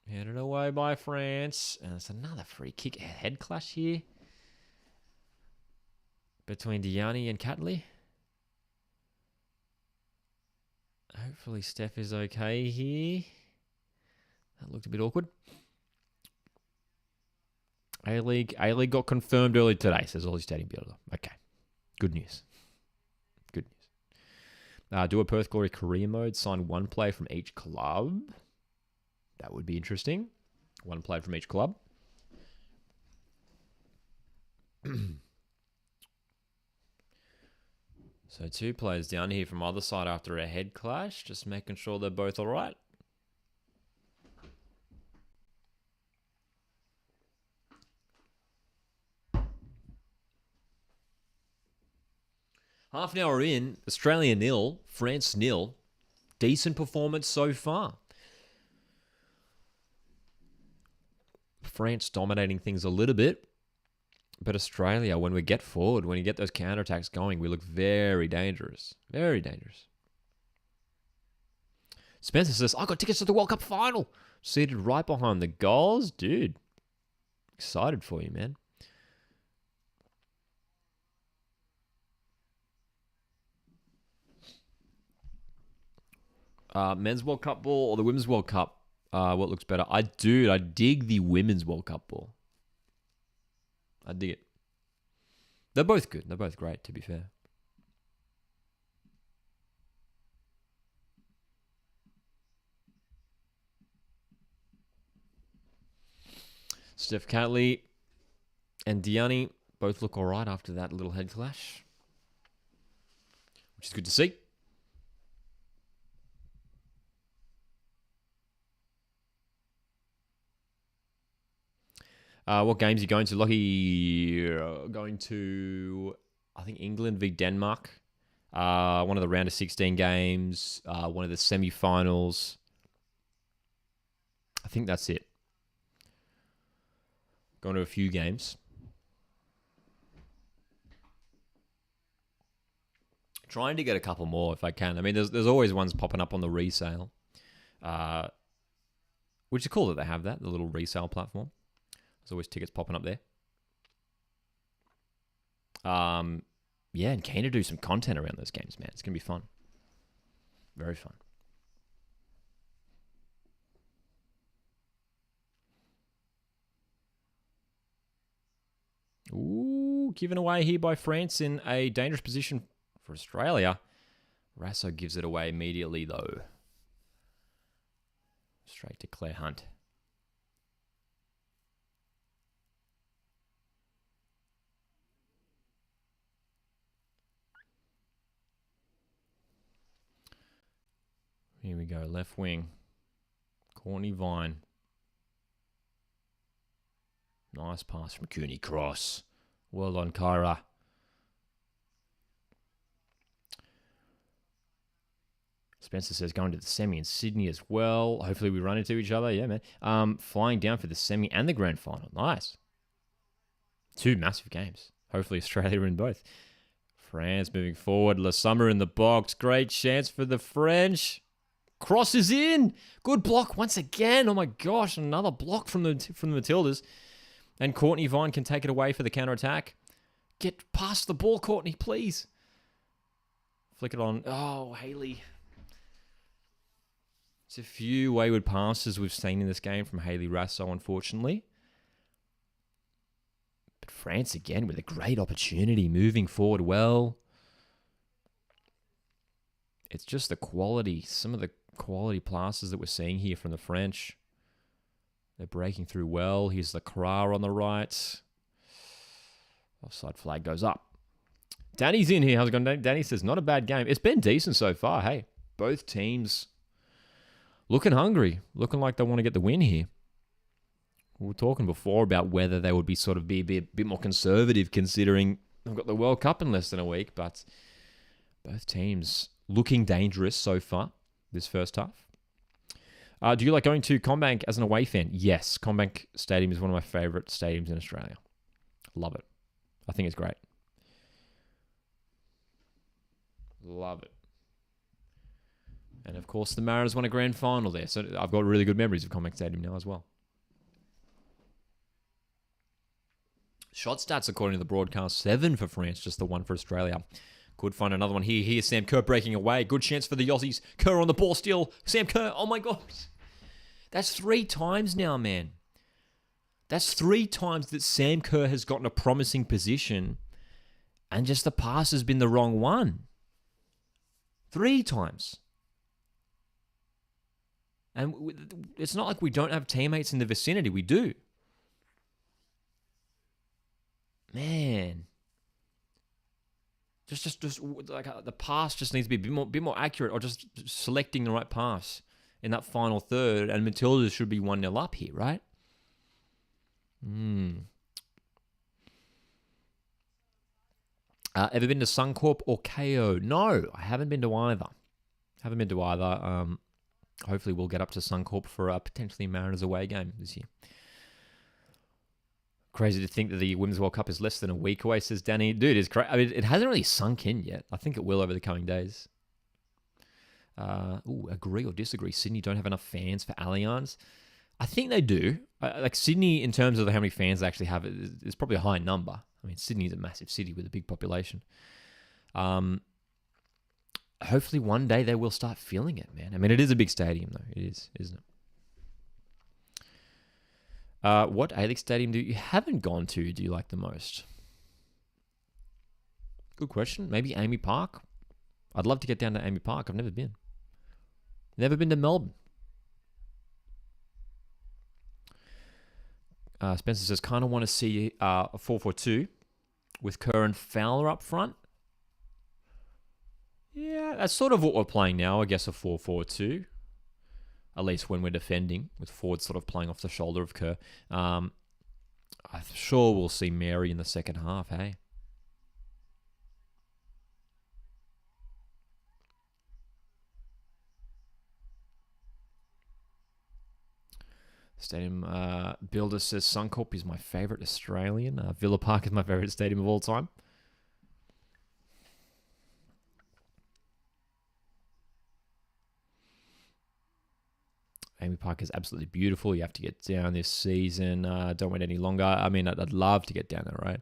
Headed away by France. And it's another free kick. Head clash here. Between Diani and Catley. Hopefully Steph is okay here. That looked a bit awkward. A-League got confirmed early today, says Aussie Stadium Builder. Okay. Good news. Good news. Do a Perth Glory career mode. Sign one player from each club. That would be interesting. One player from each club. So 2 players down here from either side after a head clash. Just making sure they're both all right. Half an hour in, Australia 0, France 0. Decent performance so far. France dominating things a little bit. But Australia, when we get forward, when you get those counterattacks going, we look very dangerous. Very dangerous. Spencer says, I got tickets to the World Cup final. Seated right behind the goals. Dude, excited for you, man. Men's World Cup ball or the Women's World Cup? What looks better? I dig the Women's World Cup ball. I dig it. They're both good. They're both great, to be fair. Steph Catley and Diani both look all right after that little head clash. which is good to see. What games are you going to? Lockie, going to, I think, England v Denmark. One of the round of 16 games. One of the semi-finals. I think that's it. Going to a few games. Trying to get a couple more if I can. I mean, there's always ones popping up on the resale. Which is cool that they have that, the little resale platform. There's always tickets popping up there. Yeah, and keen to do some content around those games, man. It's going to be fun. Very fun. Ooh, given away here by France in a dangerous position for Australia. Rasso gives it away immediately, though. Straight to Claire Hunt. Here we go, left wing. Courtney Vine. Nice pass from Cooney Cross. Well done, Kyra. Spencer says going to the semi in Sydney as well. Hopefully we run into each other. Yeah, man. Flying down for the semi and the grand final. Nice. 2 massive games. Hopefully Australia in both. France moving forward. La Summer in the box. Great chance for the French. Cross is in. Good block once again. Oh my gosh, another block from the Matildas. And Courtney Vine can take it away for the counter-attack. Get past the ball, Courtney, please. Flick it on. Oh, Haley. It's a few wayward passes we've seen in this game from Haley Rasso, unfortunately. But France again with a great opportunity, moving forward well. It's just the quality, some of the quality passes that we're seeing here from the French. They're breaking through well. Here's the Kra on the right. Offside flag goes up. Danny's in here. How's it going, Danny? Danny says, not a bad game. It's been decent so far. Hey, both teams looking hungry. Looking like they want to get the win here. We were talking before about whether they would be a bit more conservative considering they've got the World Cup in less than a week. But both teams looking dangerous so far this first half. Do you like going to CommBank as an away fan? Yes, CommBank Stadium is one of my favourite stadiums in Australia. Love it. I think it's great. Love it. And of course, the Mariners won a grand final there, so I've got really good memories of CommBank Stadium now as well. Shot stats, according to the broadcast, 7 for France, just the 1 for Australia. Could find another one here. Here's Sam Kerr breaking away. Good chance for the Aussies. Kerr on the ball still. Sam Kerr. Oh, my God. That's 3 times now, man. That's 3 times that Sam Kerr has gotten a promising position and just the pass has been the wrong one. 3 times. And it's not like we don't have teammates in the vicinity. We do. Man. Just like the pass just needs to be a bit more accurate, or just selecting the right pass in that final third. And Matildas should be 1-0 up here, right? Ever been to Suncorp or KO? No, I haven't been to either. Hopefully we'll get up to Suncorp for a potentially Mariners away game this year. Crazy to think that the Women's World Cup is less than a week away, says Danny. Dude, it's crazy. I mean, it hasn't really sunk in yet. I think it will over the coming days. Agree or disagree? Sydney don't have enough fans for Allianz. I think they do. Like Sydney, in terms of how many fans they actually have, is probably a high number. I mean, Sydney's a massive city with a big population. Hopefully one day they will start feeling it, man. I mean, it is a big stadium, though. It is, isn't it? What A-League stadium you haven't gone to do you like the most? Good question. Maybe Amy Park. I'd love to get down to Amy Park. I've never been. Never been to Melbourne. Spencer says, kind of want to see a 4-4-2 with Kerr and Fowler up front. Yeah, that's sort of what we're playing now. I guess a 4-4-2. At least when we're defending, with forwards sort of playing off the shoulder of Kerr. I'm sure we'll see Mary in the second half, hey? Stadium Builder says Suncorp is my favourite Australian. Villa Park is my favourite stadium of all time. Amy Park is absolutely beautiful. You have to get down this season. Don't wait any longer. I mean, I'd love to get down there, right?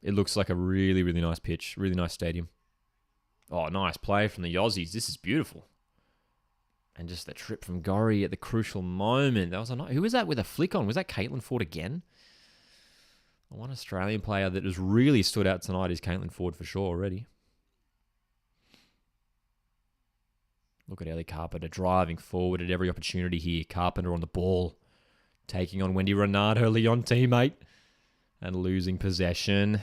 It looks like a really, really nice pitch. Really nice stadium. Oh, nice play from the Aussies. This is beautiful. And just the trip from Gorry at the crucial moment. That was a nice. Who was that with a flick on? Was that Caitlin Ford again? One Australian player that has really stood out tonight is Caitlin Ford for sure already. Look at Ellie Carpenter driving forward at every opportunity here. Carpenter on the ball. Taking on Wendy Renard, her Lyon teammate. And losing possession.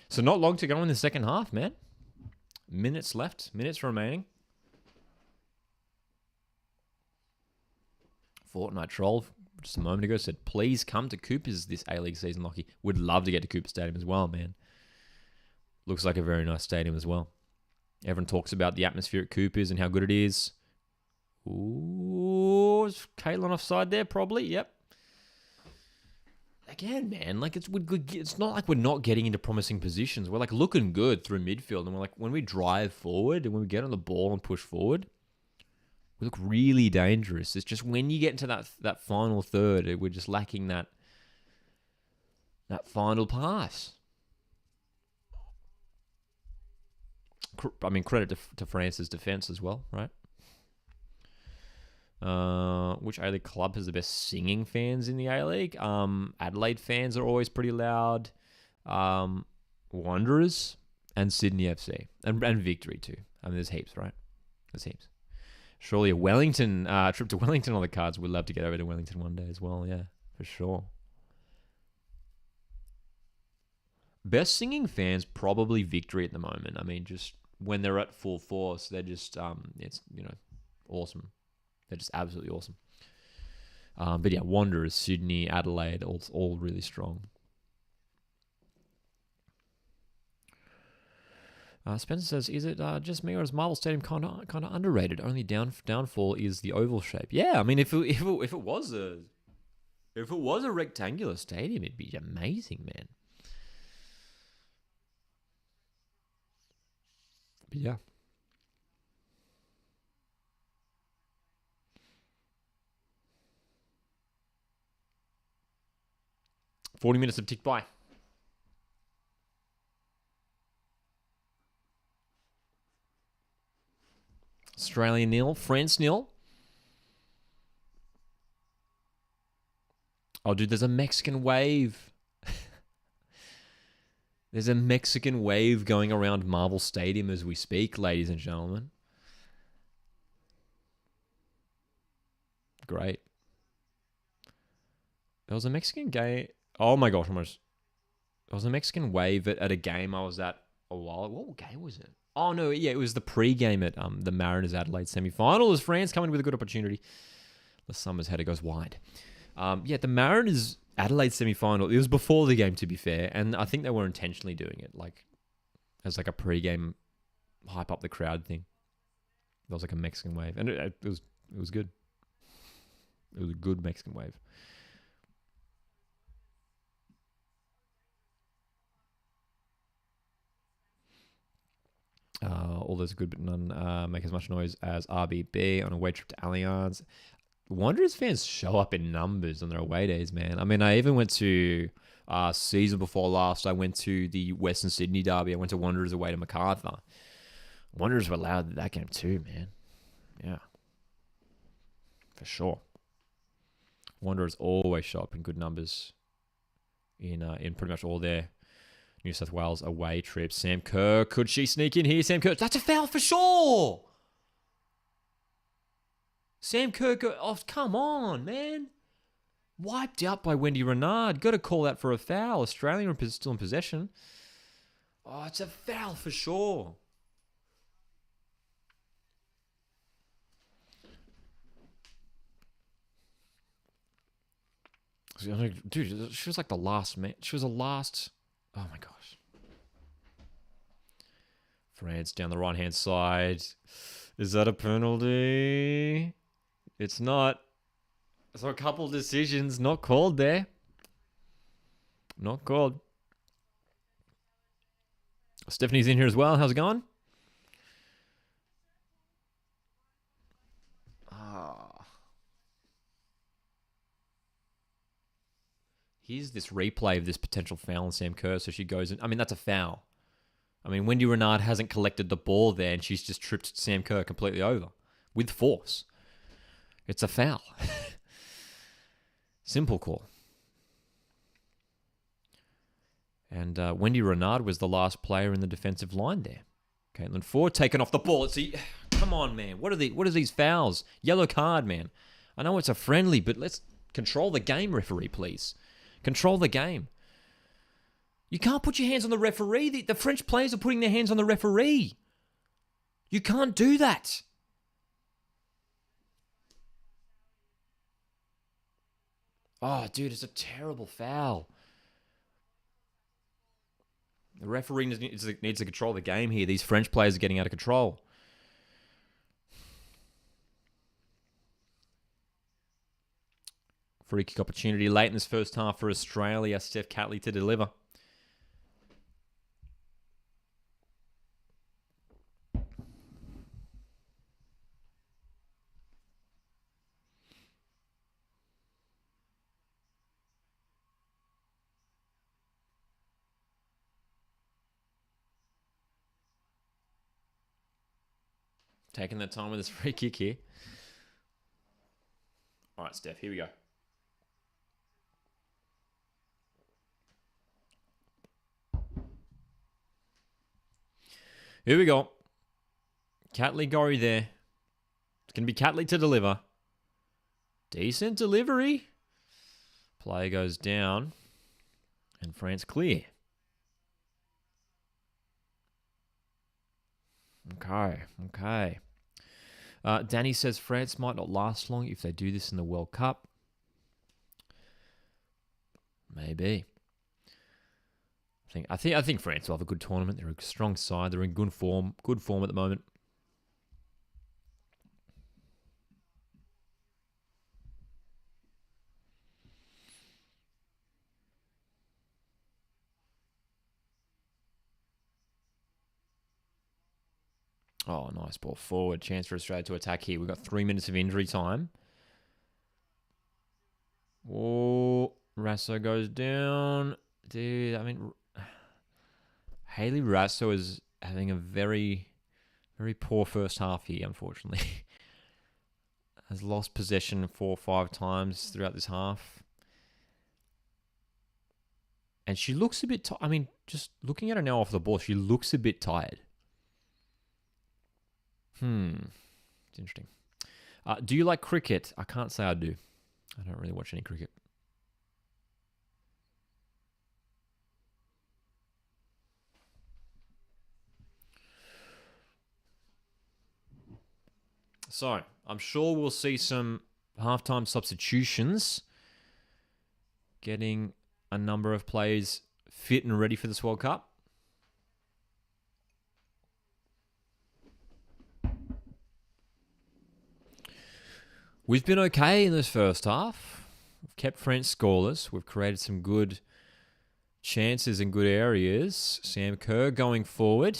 So not long to go in the second half, man. Minutes left. Minutes remaining. Fortnite Troll just a moment ago said, please come to Cooper's this A-League season, Lockie. Would love to get to Cooper Stadium as well, man. Looks like a very nice stadium as well. Everyone talks about the atmosphere at Cooper's and how good it is. Ooh, is Caitlin offside there? Probably, yep. Again, man, like it's not like we're not getting into promising positions. We're like looking good through midfield, and we're like when we drive forward and when we get on the ball and push forward, we look really dangerous. It's just when you get into that final third, we're just lacking that final pass. I mean, credit to France's defense as well, right? Which A-League club has the best singing fans in the A-League? Adelaide fans are always pretty loud. Wanderers and Sydney FC. And Victory too. I mean, there's heaps, right? There's heaps. Surely a Wellington trip to Wellington on the cards. We'd love to get over to Wellington one day as well. Yeah, for sure. Best singing fans, probably Victory at the moment. I mean, just when they're at full force, they're just, it's, awesome. They're just absolutely awesome. But yeah, Wanderers, Sydney, Adelaide, all really strong. Spencer says, is it just me or is Marvel Stadium kind of underrated? Only downfall is the oval shape. Yeah, I mean, if it was a rectangular stadium, it'd be amazing, man. But yeah. "40 minutes have ticked by. Australia nil, France nil. Oh, dude, there's a Mexican wave. There's a Mexican wave going around Marvel Stadium as we speak, ladies and gentlemen. Great. There was a Mexican game. Oh my gosh, almost. There was a Mexican wave at a game I was at a while. What game was it? Oh no, yeah, it was the pre-game at the Mariners Adelaide semi-final. As France coming with a good opportunity. The Summers header goes wide. Yeah, the Mariners Adelaide semi-final. It was before the game, to be fair, and I think they were intentionally doing it, like as like a pre-game hype up the crowd thing. There was like a Mexican wave, and it was good. It was a good Mexican wave. All those are good, but none make as much noise as RBB on a away trip to Allianz. Wanderers fans show up in numbers on their away days, man. I mean, I even went to season before last. I went to the Western Sydney derby. I went to Wanderers away to Macarthur. Wanderers were loud at that game too, man. Yeah, for sure. Wanderers always show up in good numbers in pretty much all their New South Wales away trips. Sam Kerr, could she sneak in here? Sam Kerr, that's a foul for sure. Sam Kerr, oh, come on, man. Wiped out by Wendy Renard. Got to call that for a foul. Australia still in possession. Oh, it's a foul for sure. Dude, she was like the last man. She was the last. Oh my gosh. France down the right-hand side. Is that a penalty? It's not. So a couple of decisions not called there. Not called. Stephanie's in here as well. How's it going? Here's this replay of this potential foul on Sam Kerr. So she goes in. I mean, that's a foul. I mean, Wendy Renard hasn't collected the ball there, and she's just tripped Sam Kerr completely over with force. It's a foul. Simple call. And Wendy Renard was the last player in the defensive line there. Caitlin Ford taken off the ball. Come on, man. What are these fouls? Yellow card, man. I know it's a friendly, but let's control the game, referee, please. Control the game. You can't put your hands on the referee. The French players are putting their hands on the referee. You can't do that. Oh, dude, it's a terrible foul. The referee needs to control the game here. These French players are getting out of control. Free kick opportunity late in this first half for Australia. Steph Catley to deliver. Taking their time with this free kick here. All right, Steph, here we go. Here we go. Catley Gorry there. It's going to be Catley to deliver. Decent delivery. Player goes down. And France clear. Okay. Danny says France might not last long if they do this in the World Cup. Maybe. I think France will have a good tournament. They're a strong side. They're in good form at the moment. Oh, nice ball forward. Chance for Australia to attack here. We've got 3 minutes of injury time. Oh, Rasso goes down. Dude, I mean, Hayley Rasso is having a very, very poor first half here, unfortunately. Has lost possession 4 or 5 times throughout this half. And she looks a bit I mean, just looking at her now off the ball, she looks a bit tired. It's interesting. Do you like cricket? I can't say I do. I don't really watch any cricket. So, I'm sure we'll see some halftime substitutions. Getting a number of players fit and ready for this World Cup. We've been okay in this first half. We've kept France scoreless. We've created some good chances in good areas. Sam Kerr going forward.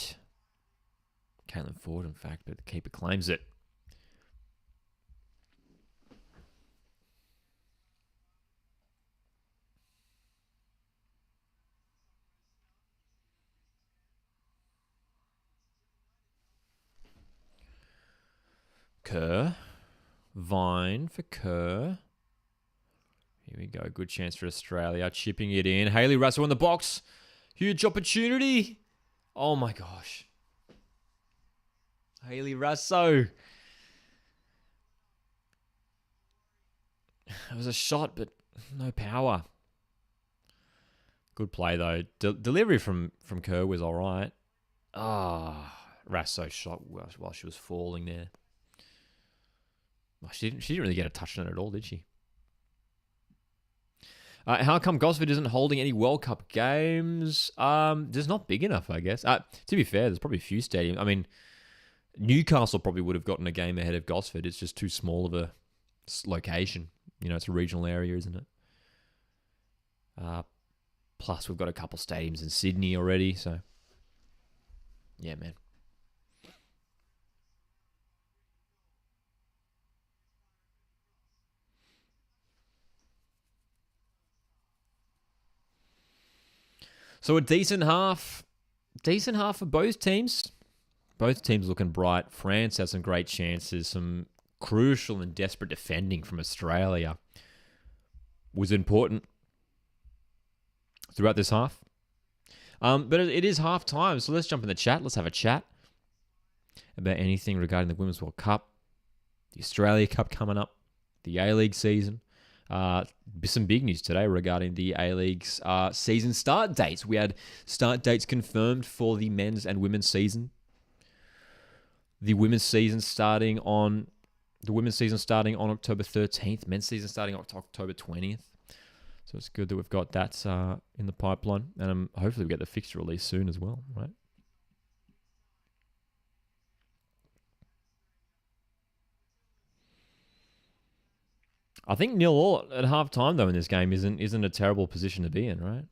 Caitlin Ford, in fact, but the keeper claims it. Kerr. Vine for Kerr. Here we go. Good chance for Australia. Chipping it in. Hayley Rasso in the box. Huge opportunity. Oh my gosh. Hayley Rasso. It was a shot, but no power. Good play, though. Delivery from Kerr was all right. Rasso shot while she was falling there. She didn't really get a touch on it at all, did she? How come Gosford isn't holding any World Cup games? Just not big enough, I guess. To be fair, there's probably a few stadiums. I mean, Newcastle probably would have gotten a game ahead of Gosford. It's just too small of a location. You know, it's a regional area, isn't it? Plus, we've got a couple stadiums in Sydney already, so yeah, man. So a decent half for both teams. Both teams looking bright. France has some great chances, some crucial and desperate defending from Australia was important throughout this half. But it is half time, so let's jump in the chat. Let's have a chat about anything regarding the Women's World Cup, the Australia Cup coming up, the A-League season. Some big news today regarding the A-League's season start dates. We had start dates confirmed for the men's and women's season. The women's season starting on October 13th. Men's season starting on October 20th. So it's good that we've got that in the pipeline, and hopefully we get the fixture release soon as well, right? I think 0-0 at half time though in this game isn't a terrible position to be in, right?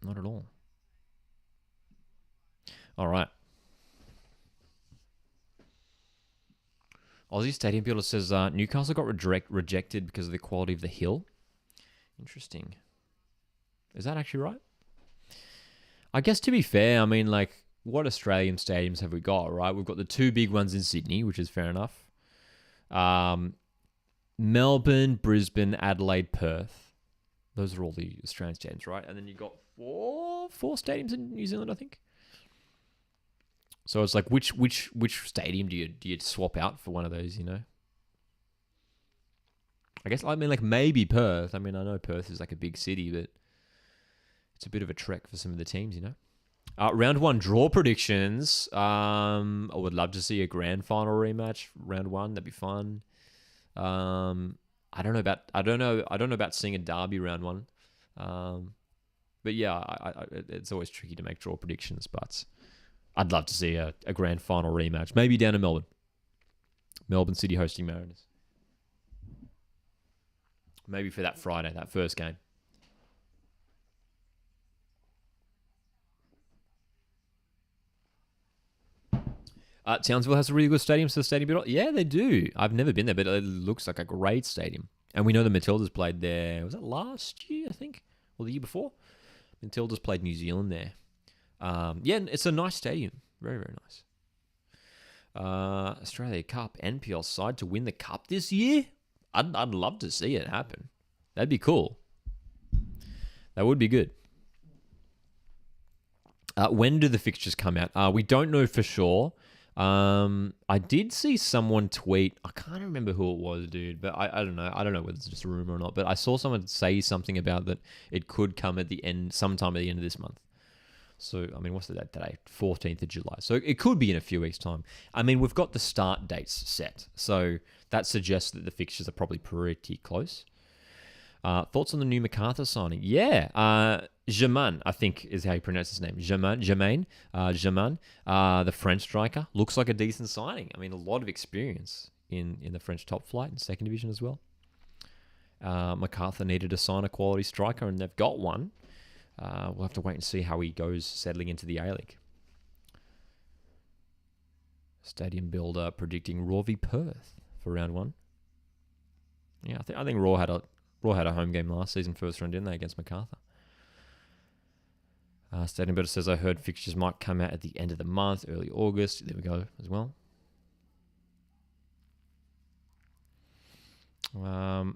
Not at all. All right. Aussie Stadium Builder says Newcastle got rejected because of the quality of the hill. Interesting. Is that actually right? I guess to be fair, I mean, like, what Australian stadiums have we got, right? We've got the two big ones in Sydney, which is fair enough. Melbourne, Brisbane, Adelaide, Perth. Those are all the Australian stadiums, right? And then you've got four stadiums in New Zealand, I think. So it's like, which stadium do you swap out for one of those, you know? I guess, I mean, like, maybe Perth. I mean, I know Perth is like a big city, but it's a bit of a trek for some of the teams, you know? Round one draw predictions. I would love to see a grand final rematch. Round one, that'd be fun. I don't know about seeing a derby round one. But yeah, it's always tricky to make draw predictions, but I'd love to see a grand final rematch. Maybe down in Melbourne. Melbourne City hosting Mariners. Maybe for that Friday, that first game. Townsville has a really good stadium, so the stadium built. Yeah, they do. I've never been there, but it looks like a great stadium. And we know the Matildas played there. Was it last year, I think? Or the year before? Matildas played New Zealand there. Yeah, it's a nice stadium. Very, very nice. Australia Cup, NPL side to win the Cup this year? I'd love to see it happen. That'd be cool. That would be good. When do the fixtures come out? We don't know for sure. I did see someone tweet. I can't remember who it was, dude. But I don't know. I don't know whether it's just a rumor or not. But I saw someone say something about that it could come at the end, sometime at the end of this month. So, I mean, what's the date today? 14th of July. So it could be in a few weeks' time. I mean, we've got the start dates set. So that suggests that the fixtures are probably pretty close. Thoughts on the new MacArthur signing? Yeah. Germain, I think is how you pronounce his name. Germain, the French striker. Looks like a decent signing. I mean, a lot of experience in the French top flight and second division as well. MacArthur needed to sign a quality striker, and they've got one. We'll have to wait and see how he goes settling into the A-League. Stadium Builder predicting Raw v Perth for round one. Yeah, I think Raw had a home game last season, first round, didn't they, against MacArthur? Stadium Builder says, I heard fixtures might come out at the end of the month, early August. There we go as well. Western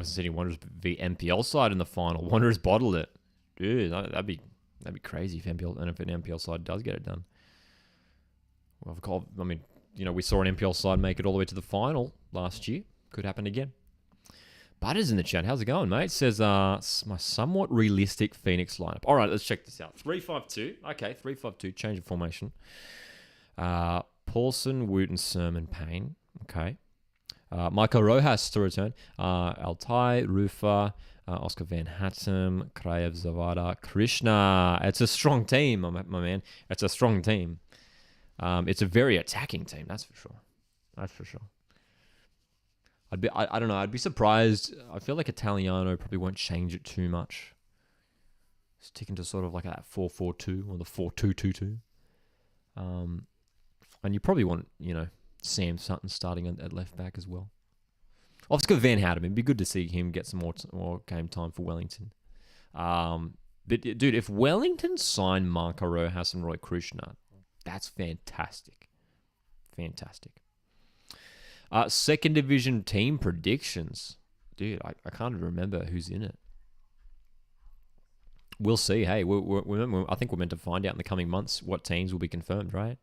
Sydney Wanderers v MPL side in the final. Wanderers bottled it. Dude, that'd be crazy if an MPL side does get it done. Well, I mean, you know, we saw an MPL side make it all the way to the final last year. Could happen again. Butters in the chat. How's it going, mate? Says my somewhat realistic Phoenix lineup. All right, let's check this out. 3-5-2. Okay, 3-5-2. Change of formation. Paulson, Wooten, Sermon, Payne. Okay. Michael Rojas to return. Altai, Rufa, Oscar Van Hattem, Krayev, Zavada, Krishna. It's a strong team, my man. It's a strong team. It's a very attacking team, that's for sure. That's for sure. I don't know. I'd be surprised. I feel like Italiano probably won't change it too much. Sticking to sort of like that 4-4-2 or the 4-2-2-2. And you probably want, Sam Sutton starting at left back as well. Oscar Van Hattem. It'd be good to see him get some more game time for Wellington. But dude, if Wellington signed Marco Rojas and Roy Krishna, that's fantastic. Fantastic. Second division team predictions. Dude, I can't even remember who's in it. We'll see. Hey, I think we're meant to find out in the coming months what teams will be confirmed, right?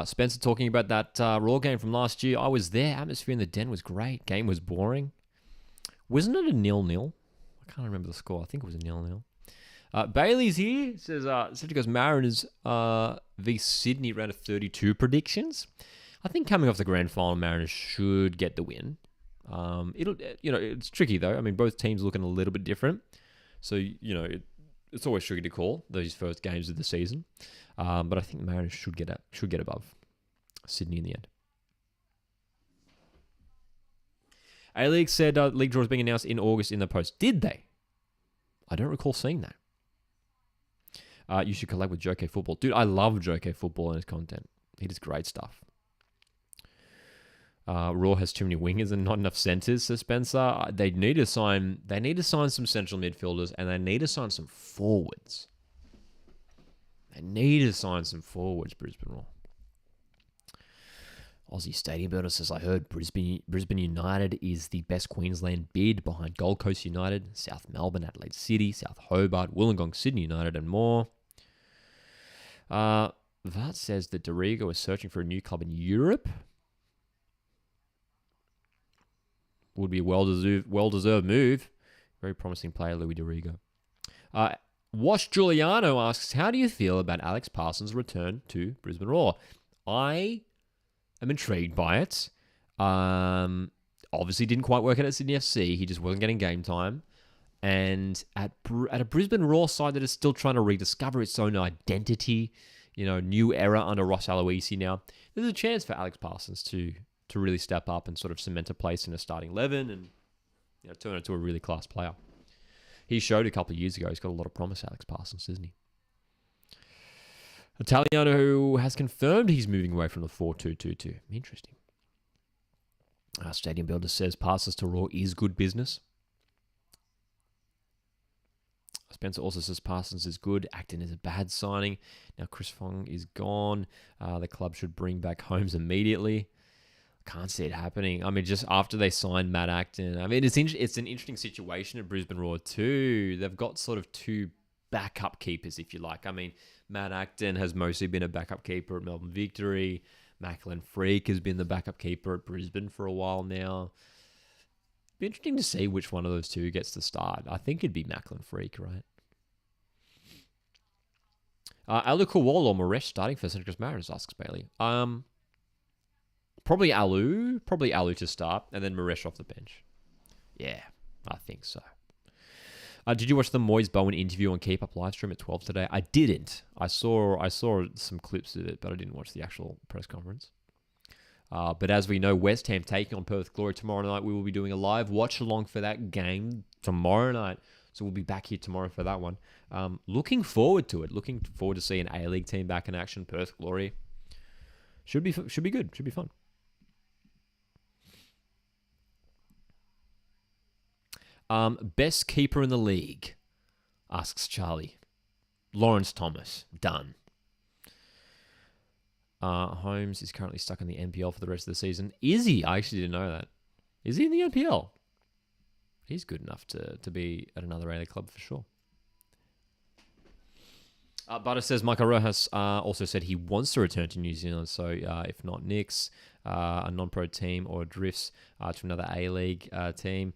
Spencer talking about that Raw game from last year. I was there. Atmosphere in the den was great. Game was boring. Wasn't it a 0-0? I can't remember the score. I think it was a 0-0. Bailey's here. Says, goes Mariners v Sydney round of 32 predictions. I think coming off the grand final, Mariners should get the win. It's tricky though. I mean, both teams looking a little bit different. So, it's always tricky to call those first games of the season. But I think the Mariners should get above Sydney in the end. A-League said league draws being announced in August in the post. Did they? I don't recall seeing that. You should collab with Joke Football. Dude, I love Joke Football and his content. He does great stuff. Raw has too many wingers and not enough centers, says Spencer. They need to sign some central midfielders and they need to sign some forwards. Brisbane Raw. Aussie Stadium Builder says, I heard Brisbane United is the best Queensland bid behind Gold Coast United, South Melbourne, Adelaide City, South Hobart, Wollongong, Sydney United, and more. That says that Dorigo is searching for a new club in Europe. Would be a well-deserved move. Very promising player, Louis Dorigo. Wash Giuliano asks, how do you feel about Alex Parsons' return to Brisbane Roar? I am intrigued by it. Obviously didn't quite work out at Sydney FC. He just wasn't getting game time. And at a Brisbane Roar side that is still trying to rediscover its own identity, new era under Ross Aloisi now, there's a chance for Alex Parsons to really step up and sort of cement a place in a starting 11 and turn into a really class player. He showed a couple of years ago. He's got a lot of promise, Alex Parsons, isn't he? Italiano, who has confirmed he's moving away from the 4-2-2-2. Interesting. Stadium Builder says Parsons to Raw is good business. Spencer also says Parsons is good. Acton is a bad signing. Now Chris Fong is gone. The club should bring back Holmes immediately. Can't see it happening. I mean, just after they signed Matt Acton. I mean, it's an interesting situation at Brisbane Roar too. They've got sort of two backup keepers, if you like. I mean, Matt Acton has mostly been a backup keeper at Melbourne Victory. Macklin Freak has been the backup keeper at Brisbane for a while now. Be interesting to see which one of those two gets to start. I think it'd be Macklin Freak, right? Alu Kowal or Moresh starting for Central Coast Mariners, asks Bailey. Probably Alu to start, and then Moresh off the bench. Yeah, I think so. Did you watch the Moyes Bowen interview on Keep Up livestream at 12 today? I didn't. I saw some clips of it, but I didn't watch the actual press conference. But as we know, West Ham taking on Perth Glory tomorrow night. We will be doing a live watch along for that game tomorrow night. So we'll be back here tomorrow for that one. Looking forward to it. Looking forward to seeing an A-League team back in action. Perth Glory. Should be good. Should be fun. Best keeper in the league, asks Charlie. Lawrence Thomas. Done. Holmes is currently stuck in the NPL for the rest of the season. Is he? I actually didn't know that. Is he in the NPL? He's good enough to be at another A-League club for sure. Butter says Michael Rojas also said he wants to return to New Zealand. So if not Knicks, a non-pro team, or drifts to another A-League team,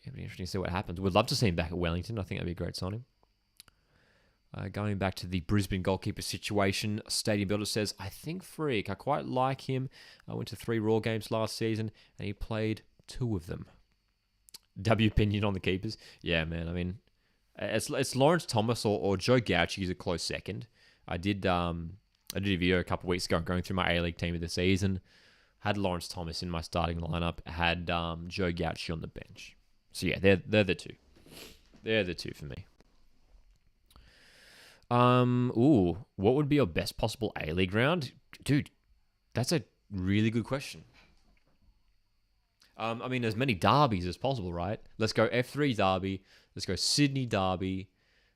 it'd be interesting to see what happens. We'd love to see him back at Wellington. I think that'd be a great signing. Going back to the Brisbane goalkeeper situation, Stadium Builder says, I think Freak. I quite like him. I went to 3 Raw games last season, and he played 2 of them. W opinion on the keepers? Yeah, man. I mean, it's Lawrence Thomas or Joe Gauchi is a close second. I did a video a couple of weeks ago going through my A-League team of the season. Had Lawrence Thomas in my starting lineup. Had Joe Gauchi on the bench. So yeah, they're the 2. They're the 2 for me. What would be your best possible A-League round? Dude, that's a really good question. I mean, as many derbies as possible, right? Let's go F3 derby. Let's go Sydney derby,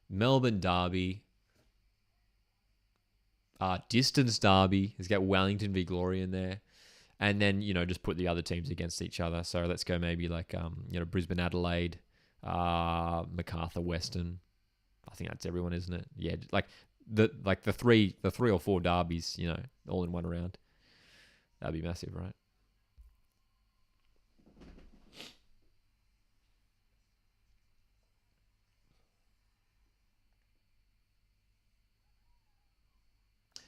Melbourne derby, distance derby. Let's get Wellington v Glory in there. And then, just put the other teams against each other. So let's go maybe like, Brisbane Adelaide, Macarthur Western. I think that's everyone, isn't it? Yeah, like the 3 or 4 derbies, all in one round. That'd be massive, right?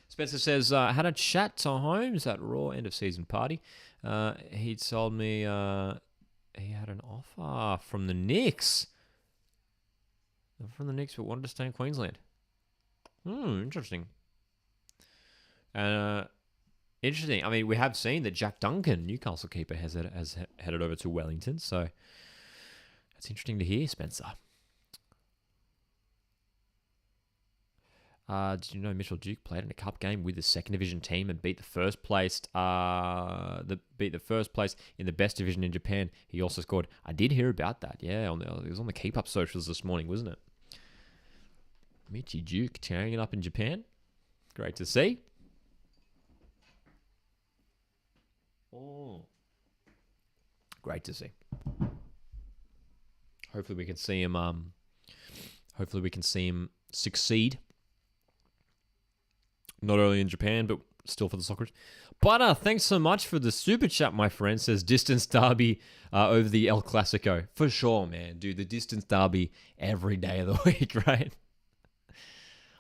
Spencer says, had a chat to Holmes at Raw end of season party. He told me he had an offer from the Knicks. From the Knicks, but wanted to stay in Queensland. Interesting. Interesting. I mean, we have seen that Jack Duncan, Newcastle keeper, has headed over to Wellington. So that's interesting to hear, Spencer. Did you know Mitchell Duke played in a cup game with the second division team and beat the first place? Beat the first place in the best division in Japan. He also scored. I did hear about that. Yeah, it was on the Keep Up socials this morning, wasn't it? Mitchy Duke tearing it up in Japan. Great to see. Oh, great to see. Hopefully we can see him. Hopefully we can see him succeed. Not only in Japan, but still for the Socceroos. But thanks so much for the super chat, my friend. Says distance derby over the El Clasico. For sure, man. Dude, the distance derby every day of the week, right?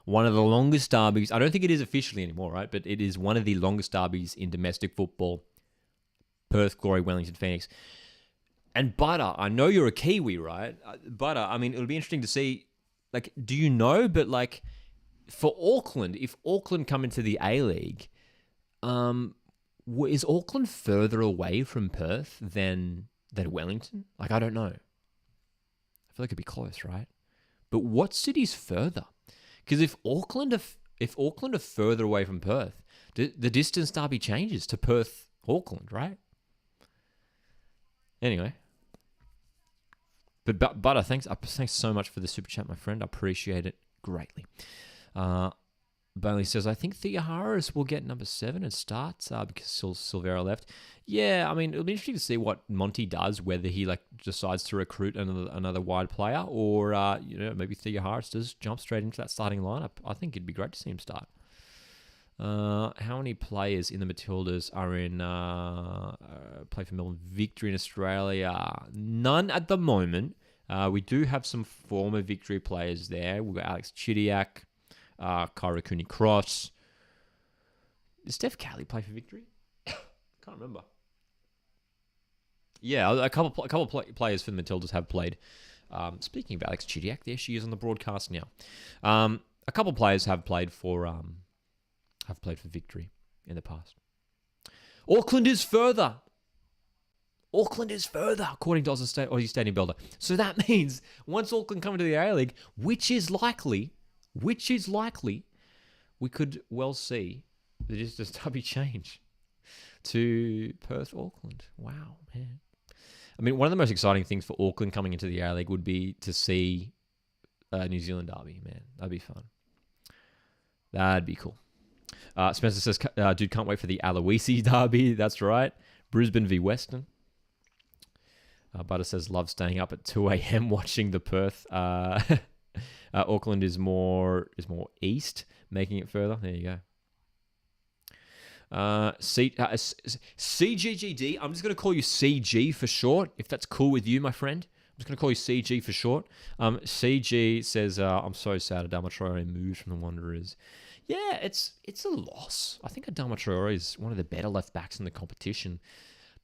One of the longest derbies. I don't think it is officially anymore, right? But it is one of the longest derbies in domestic football. Perth, Glory, Wellington, Phoenix. And Butter, I know you're a Kiwi, right? Butter, I mean, it'll be interesting to see, like, do you know, but like, for Auckland, if Auckland come into the A-League, is Auckland further away from Perth than Wellington? Like, I don't know. I feel like it'd be close, right? But what city's further? Because if Auckland are further away from Perth, the distance derby changes to Perth, Auckland, right? Anyway. But Butter, thanks so much for the super chat, my friend. I appreciate it greatly. Bailey says, I think Thea Harris will get number 7 and start because Silvera left. Yeah, I mean, it'll be interesting to see what Monty does, whether he decides to recruit another wide player or, maybe Thea Harris does jump straight into that starting lineup. I think it'd be great to see him start. How many players in the Matildas are in play for Melbourne Victory in Australia? None at the moment. We do have some former Victory players there. We've got Alex Chidiak, Kyra Cooney-Cross. Does Steph Cowley play for Victory? Can't remember. Yeah, a couple players for the Matildas have played. Speaking of Alex Chidiak, there she is on the broadcast now. A couple players have played for Victory in the past. Auckland is further. According to Aussie Stadium Builder. So that means once Auckland come into the A-League, which is likely, we could well see the distance derby change to Perth, Auckland. Wow, man. I mean, one of the most exciting things for Auckland coming into the A-League would be to see New Zealand derby, man. That'd be fun. That'd be cool. Spencer says, dude, can't wait for the Aloisi derby. That's right. Brisbane v Western. Butter says, love staying up at 2 a.m. watching the Perth Auckland is more east, making it further. There you go. CGGD. I'm just going to call you CG for short, if that's cool with you, my friend. I'm just going to call you CG for short. CG says, I'm so sad Adama Traore moved from the Wanderers. Yeah, it's a loss. I think Adama Traore is one of the better left backs in the competition.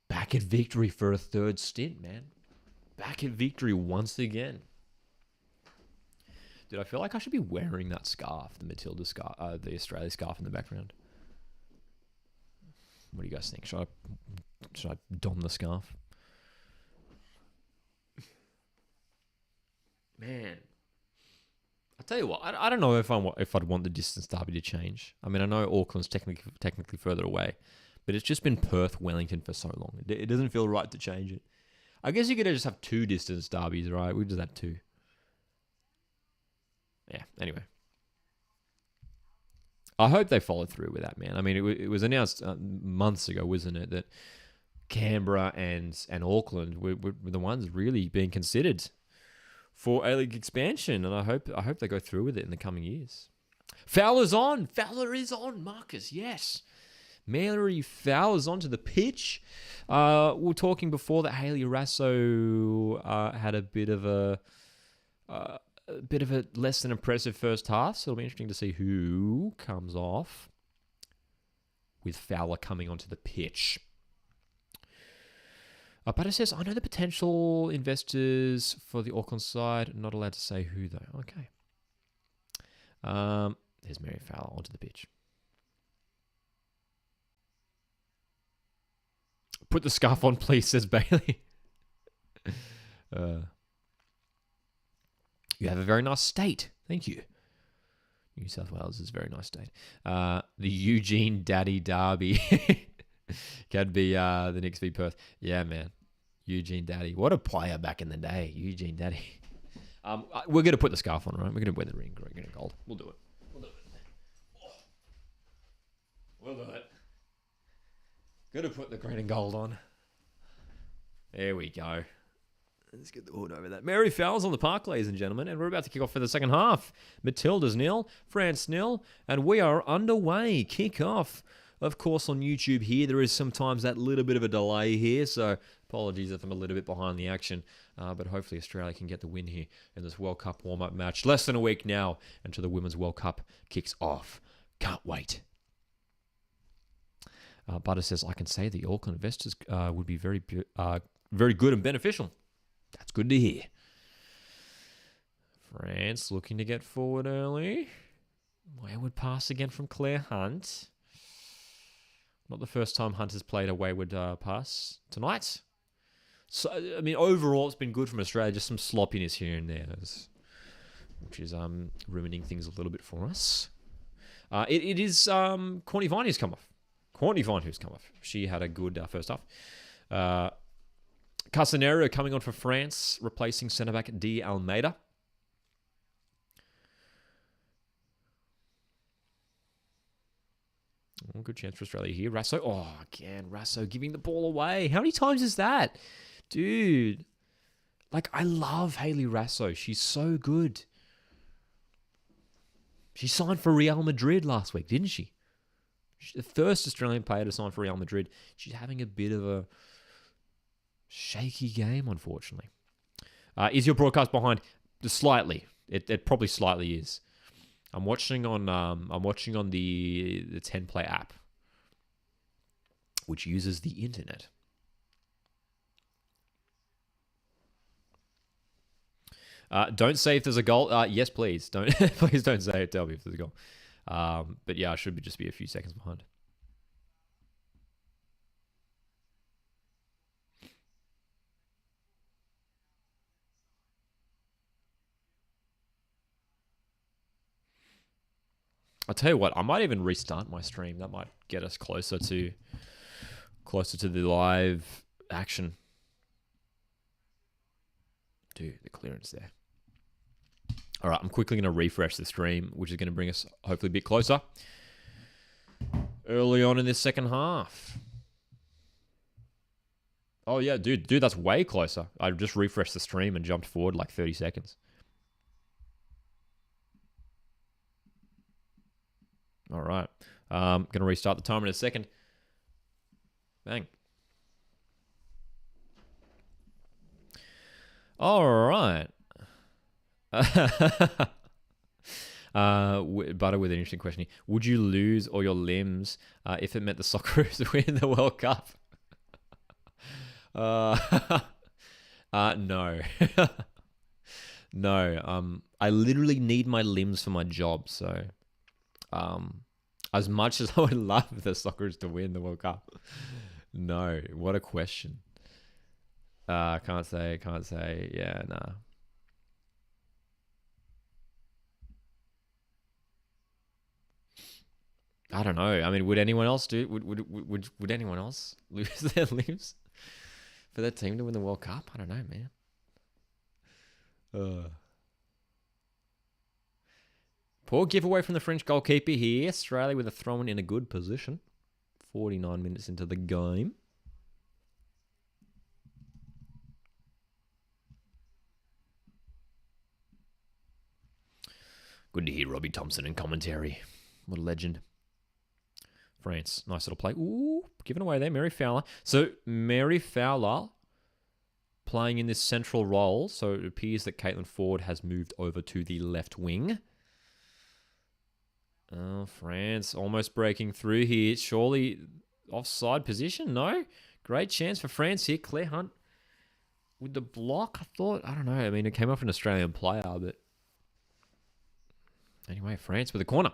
Back at victory for a third stint, man. Back at victory once again. Dude, I feel like I should be wearing that scarf, the Matilda scarf, the Australia scarf in the background. What do you guys think? Should I don the scarf? Man, I'll tell you what. I don't know if I'd want the distance derby to change. I mean, I know Auckland's technically further away, but it's just been Perth, Wellington for so long. It doesn't feel right to change it. I guess you could just have 2 distance derbies, right? We just have 2. Yeah. Anyway, I hope they followed through with that, man. I mean, it was announced months ago, wasn't it, that Canberra and Auckland were the ones really being considered for A-League expansion, and I hope they go through with it in the coming years. Fowler's on. Fowler is on, Marcus. Yes. Mary Fowler's onto the pitch. We were talking before that Hayley Rasso had a bit of a less than impressive first half, so it'll be interesting to see who comes off with Fowler coming onto the pitch. But it says, I know the potential investors for the Auckland side. Not allowed to say who, though. Okay. There's Mary Fowler onto the pitch. Put the scarf on, please, says Bailey. You have a very nice state. Thank you. New South Wales is a very nice state. The Eugene Daddy Derby. Could be the Knicks v Perth. Yeah, man. Eugene Daddy. What a player back in the day. Eugene Daddy. We're going to put the scarf on, right? We're going to wear the ring. We're going to gold. We'll do it. We'll do it. Going to put the green and gold on. There we go. Let's get the hood over that. Mary Fowler's on the park, ladies and gentlemen, and we're about to kick off for the second half. Matildas 0, France 0, and we are underway. Kick off, of course, on YouTube here. There is sometimes that little bit of a delay here, so apologies if I'm a little bit behind the action, but hopefully Australia can get the win here in this World Cup warm-up match. Less than a week now until the Women's World Cup kicks off. Can't wait. Butter says, I can say the Auckland investors would be very good and beneficial. That's good to hear. France looking to get forward early. Wayward pass again from Claire Hunt. Not the first time Hunt has played a wayward pass tonight. So, I mean, overall, it's been good from Australia. Just some sloppiness here and there, which is ruining things a little bit for us. It is Courtney Vine who's come off. She had a good first half. Casanero coming on for France, replacing centre-back D. Almeida. Oh, good chance for Australia here. Rasso. Oh, again, Rasso giving the ball away. How many times is that? Dude. Like, I love Hayley Rasso. She's so good. She signed for Real Madrid last week, didn't she? She's the first Australian player to sign for Real Madrid. She's having a bit of a shaky game, unfortunately. Is your broadcast behind? Slightly. It probably slightly is. I'm watching on the 10Play app, which uses the internet. Don't say if there's a goal. Yes, please. Please don't say it. Tell me if there's a goal. But yeah, I should just be a few seconds behind. I'll tell you what, I might even restart my stream. That might get us closer to the live action. Dude, the clearance there. All right, I'm quickly going to refresh the stream, which is going to bring us hopefully a bit closer early on in this second half. Oh, yeah, dude, that's way closer. I just refreshed the stream and jumped forward like 30 seconds. All right. Going to restart the timer in a second. Bang. All right. Butter with an interesting question here. Would you lose all your limbs if it meant the Socceroos win the World Cup? No. No. I literally need my limbs for my job, so as much as I would love the Socceroos to win the World Cup, no. What a question. Can't say. Yeah, nah. I don't know. I mean, would anyone else do? Would anyone else lose their limbs for their team to win the World Cup? I don't know, man. Poor giveaway from the French goalkeeper here. Australia with a throw-in in a good position. 49 minutes into the game. Good to hear Robbie Thompson in commentary. What a legend. France, nice little play. Ooh, given away there, Mary Fowler. So Mary Fowler playing in this central role. So it appears that Caitlin Ford has moved over to the left wing. Oh, France almost breaking through here. Surely offside position? No? Great chance for France here. Claire Hunt with the block. I don't know. I mean, it came off an Australian player, but anyway, France with a corner.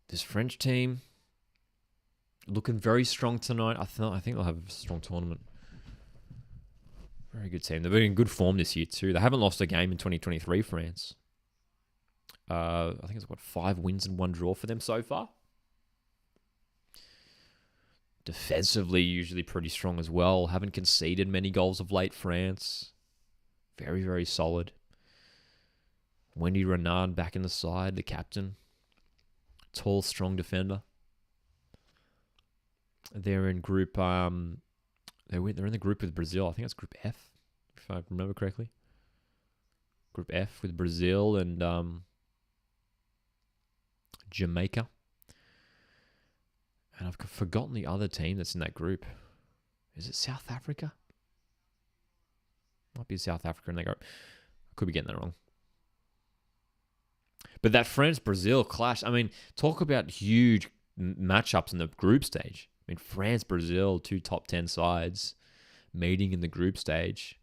This French team looking very strong tonight. I think they'll have a strong tournament. Very good team. They've been in good form this year too. They haven't lost a game in 2023, France. I think it's 5 wins and 1 draw for them so far. Defensively, usually pretty strong as well. Haven't conceded many goals of late, France. Very, very solid. Wendy Renard back in the side, the captain. Tall, strong defender. They're in group. They're in the group with Brazil. I think it's Group F, if I remember correctly. Group F with Brazil and Jamaica. And I've forgotten the other team that's in that group. Is it South Africa? Might be South Africa in that group. I could be getting that wrong. But that France-Brazil clash, I mean, talk about huge matchups in the group stage. I mean, France-Brazil, 2 top 10 sides meeting in the group stage.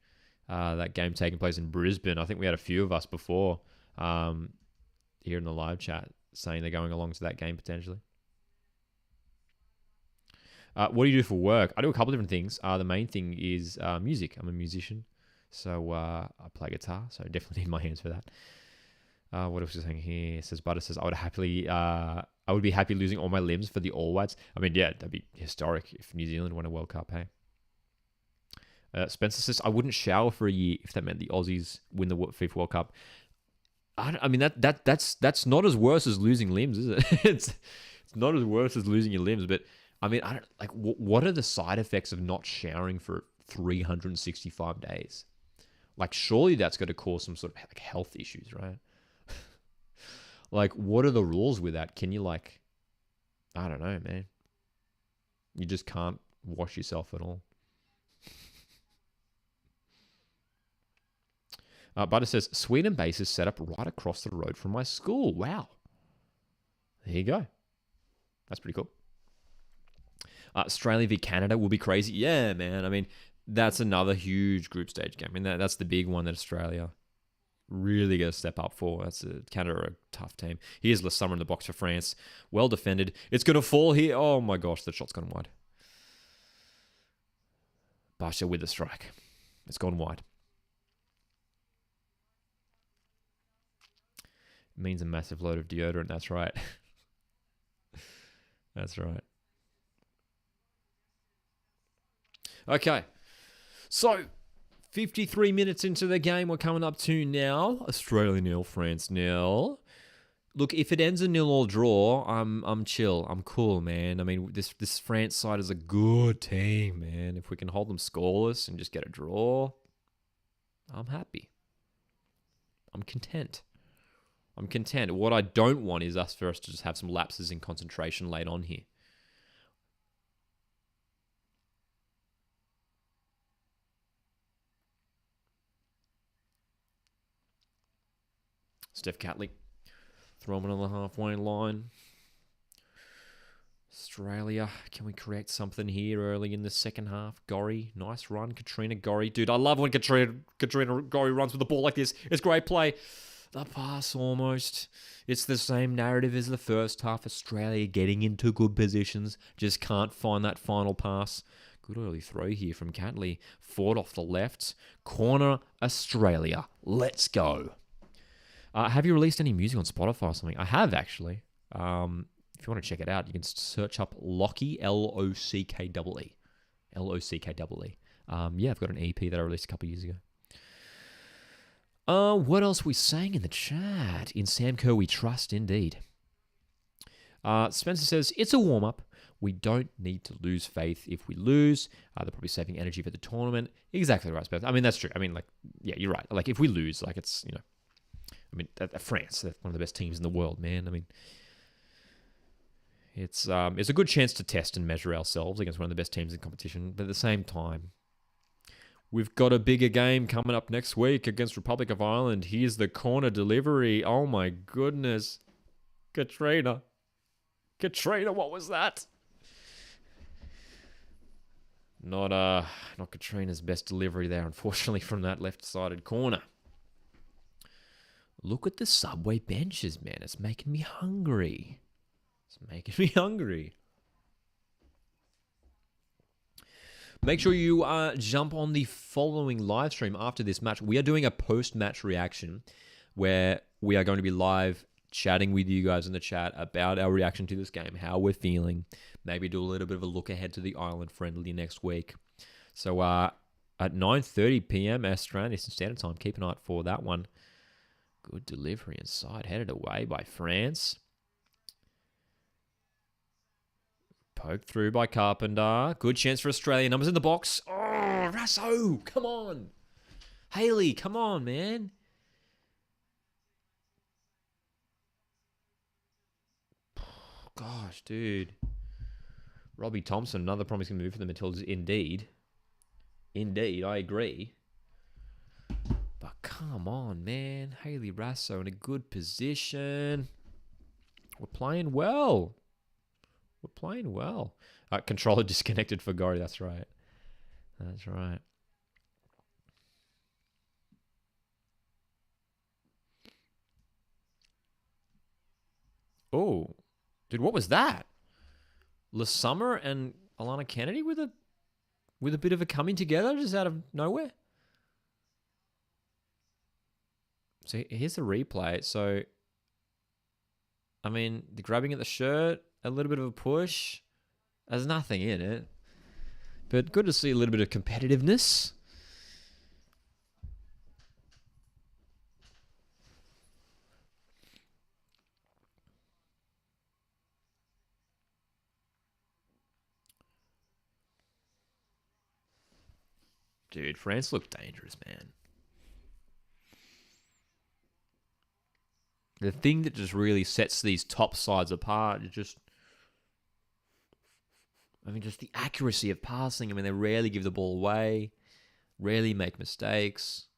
That game taking place in Brisbane. I think we had a few of us before here in the live chat saying they're going along to that game potentially. What do you do for work? I do a couple different things. The main thing is music. I'm a musician, so I play guitar, so I definitely need my hands for that. What else is saying here? It says Butter says I would be happy losing all my limbs for the All Whites. I mean, yeah, that'd be historic if New Zealand won a World Cup. Hey, Spencer says I wouldn't shower for a year if that meant the Aussies win the FIFA World Cup. I mean that's not as worse as losing limbs, is it? It's not as worse as losing your limbs, but I mean, I don't like. What are the side effects of not showering for 365 days? Like, surely that's going to cause some sort of like health issues, right? Like, what are the rules with that? Can you I don't know, man. You just can't wash yourself at all. Butter says, Sweden base is set up right across the road from my school. Wow. There you go. That's pretty cool. Australia v Canada will be crazy. Yeah, man. I mean, that's another huge group stage game. I mean, that's the big one that Australia really going to step up for. Canada are a tough team. Here's Le Summer in the box for France. Well defended. It's going to fall here. Oh my gosh, the shot's gone wide. Basha with the strike. It's gone wide. It means a massive load of deodorant. That's right. That's right. Okay. So, 53 minutes into the game, we're coming up to now. Australia nil, France nil. Look, if it ends a 0-0 draw, I'm chill. I'm cool, man. I mean, this France side is a good team, man. If we can hold them scoreless and just get a draw, I'm happy. I'm content. What I don't want is for us to just have some lapses in concentration late on here. Steph Catley. Throw him on the halfway line. Australia, can we create something here early in the second half? Gorry, nice run. Katrina Gorry. Dude, I love when Katrina Gorry runs with the ball like this. It's great play. The pass almost. It's the same narrative as the first half. Australia getting into good positions. Just can't find that final pass. Good early throw here from Catley. Ford off the left. Corner, Australia. Let's go. Have you released any music on Spotify or something? I have, actually. If you want to check it out, you can search up Lockie, L-O-C-K-E-E. L-O-C-K-E-E. Yeah, I've got an EP that I released a couple years ago. What else we saying in the chat? In Sam Kerr we trust, indeed. Spencer says, it's a warm-up. We don't need to lose faith if we lose. They're probably saving energy for the tournament. Exactly right, Spencer. I mean, that's true. I mean, like, yeah, you're right. Like, if we lose, like, it's, you know, I mean, France, they're one of the best teams in the world, man. I mean, it's a good chance to test and measure ourselves against one of the best teams in competition. But at the same time, we've got a bigger game coming up next week against Republic of Ireland. Here's the corner delivery. Oh, my goodness. Katrina, what was that? Not Katrina's best delivery there, unfortunately, from that left-sided corner. Look at the Subway benches, man. It's making me hungry. Make sure you jump on the following live stream after this match. We are doing a post-match reaction where we are going to be live chatting with you guys in the chat about our reaction to this game, how we're feeling, maybe do a little bit of a look ahead to the Ireland friendly next week. So at 9:30 p.m. Australian Eastern Standard Time, keep an eye out for that one. Good delivery inside, headed away by France. Poked through by Carpenter. Good chance for Australia. Numbers in the box. Oh, Rasso, come on. Haley, come on, man. Gosh, dude. Robbie Thompson, another promising move for the Matildas, indeed. Indeed, I agree. But come on, man. Haley Rasso in a good position. We're playing well. Controller disconnected for Gorry. That's right. Oh, dude, what was that? LaSummer and Alana Kennedy with a bit of a coming together just out of nowhere. So here's the replay. So, I mean, the grabbing at the shirt, a little bit of a push. There's nothing in it. But good to see a little bit of competitiveness. Dude, France looked dangerous, man. The thing that just really sets these top sides apart is just the accuracy of passing. I mean, they rarely give the ball away, rarely make mistakes.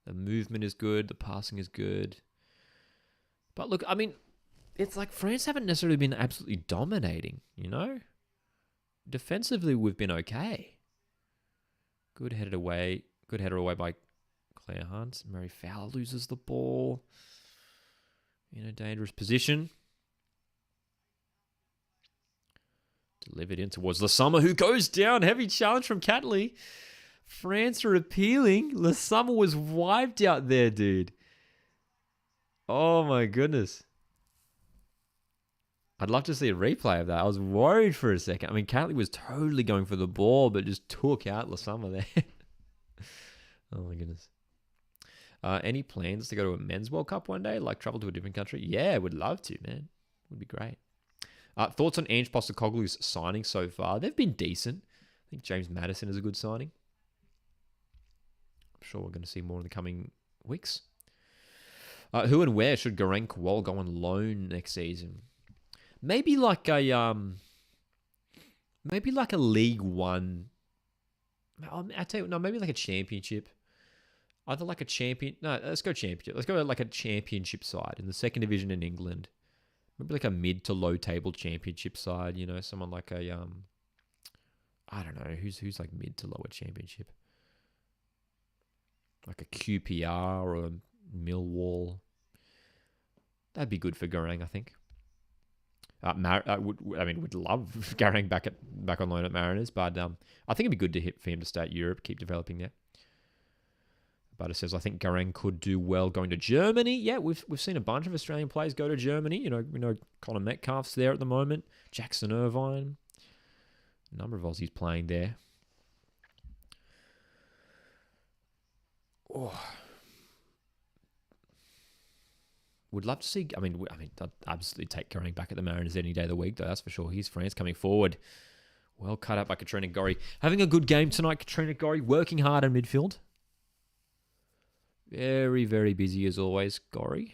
The movement is good, the passing is good. But look, I mean, it's like France haven't necessarily been absolutely dominating, you know? Defensively, we've been okay. Good header away by Claire Hunt. Mary Fowler loses the ball in a dangerous position. Delivered in towards LaSummer, who goes down. Heavy challenge from Catley. France are appealing. LaSummer was wiped out there, dude. Oh, my goodness. I'd love to see a replay of that. I was worried for a second. I mean, Catley was totally going for the ball, but just took out LaSummer there. Oh, my goodness. Any plans to go to a men's World Cup one day? Like travel to a different country? Yeah, would love to, man. Would be great. Thoughts on Ange Postecoglou's signing so far? They've been decent. I think James Maddison is a good signing. I'm sure we're going to see more in the coming weeks. Who and where should Garang Kuol go on loan next season? Maybe like a League One. I tell you, no, maybe like a championship. Either like a champion. No, let's go championship. Let's go like a championship side in the second division in England. Maybe like a mid to low table championship side. You know, someone like a I don't know who's like mid to lower championship. Like a QPR or a Millwall. That'd be good for Garang, I think. Would love Garang back on loan at Mariners, but I think it'd be good for him to stay at Europe, keep developing there. But it says I think Garang could do well going to Germany. Yeah, we've seen a bunch of Australian players go to Germany. You know, we know Connor Metcalf's there at the moment, Jackson Irvine, a number of Aussies playing there. Oh. Would love to see. I'd absolutely take Garang back at the Mariners any day of the week, though. That's for sure. Here's France coming forward. Well cut up by Katrina Gorry. Having a good game tonight, Katrina Gorry. Working hard in midfield. Very, very busy as always, Gorry.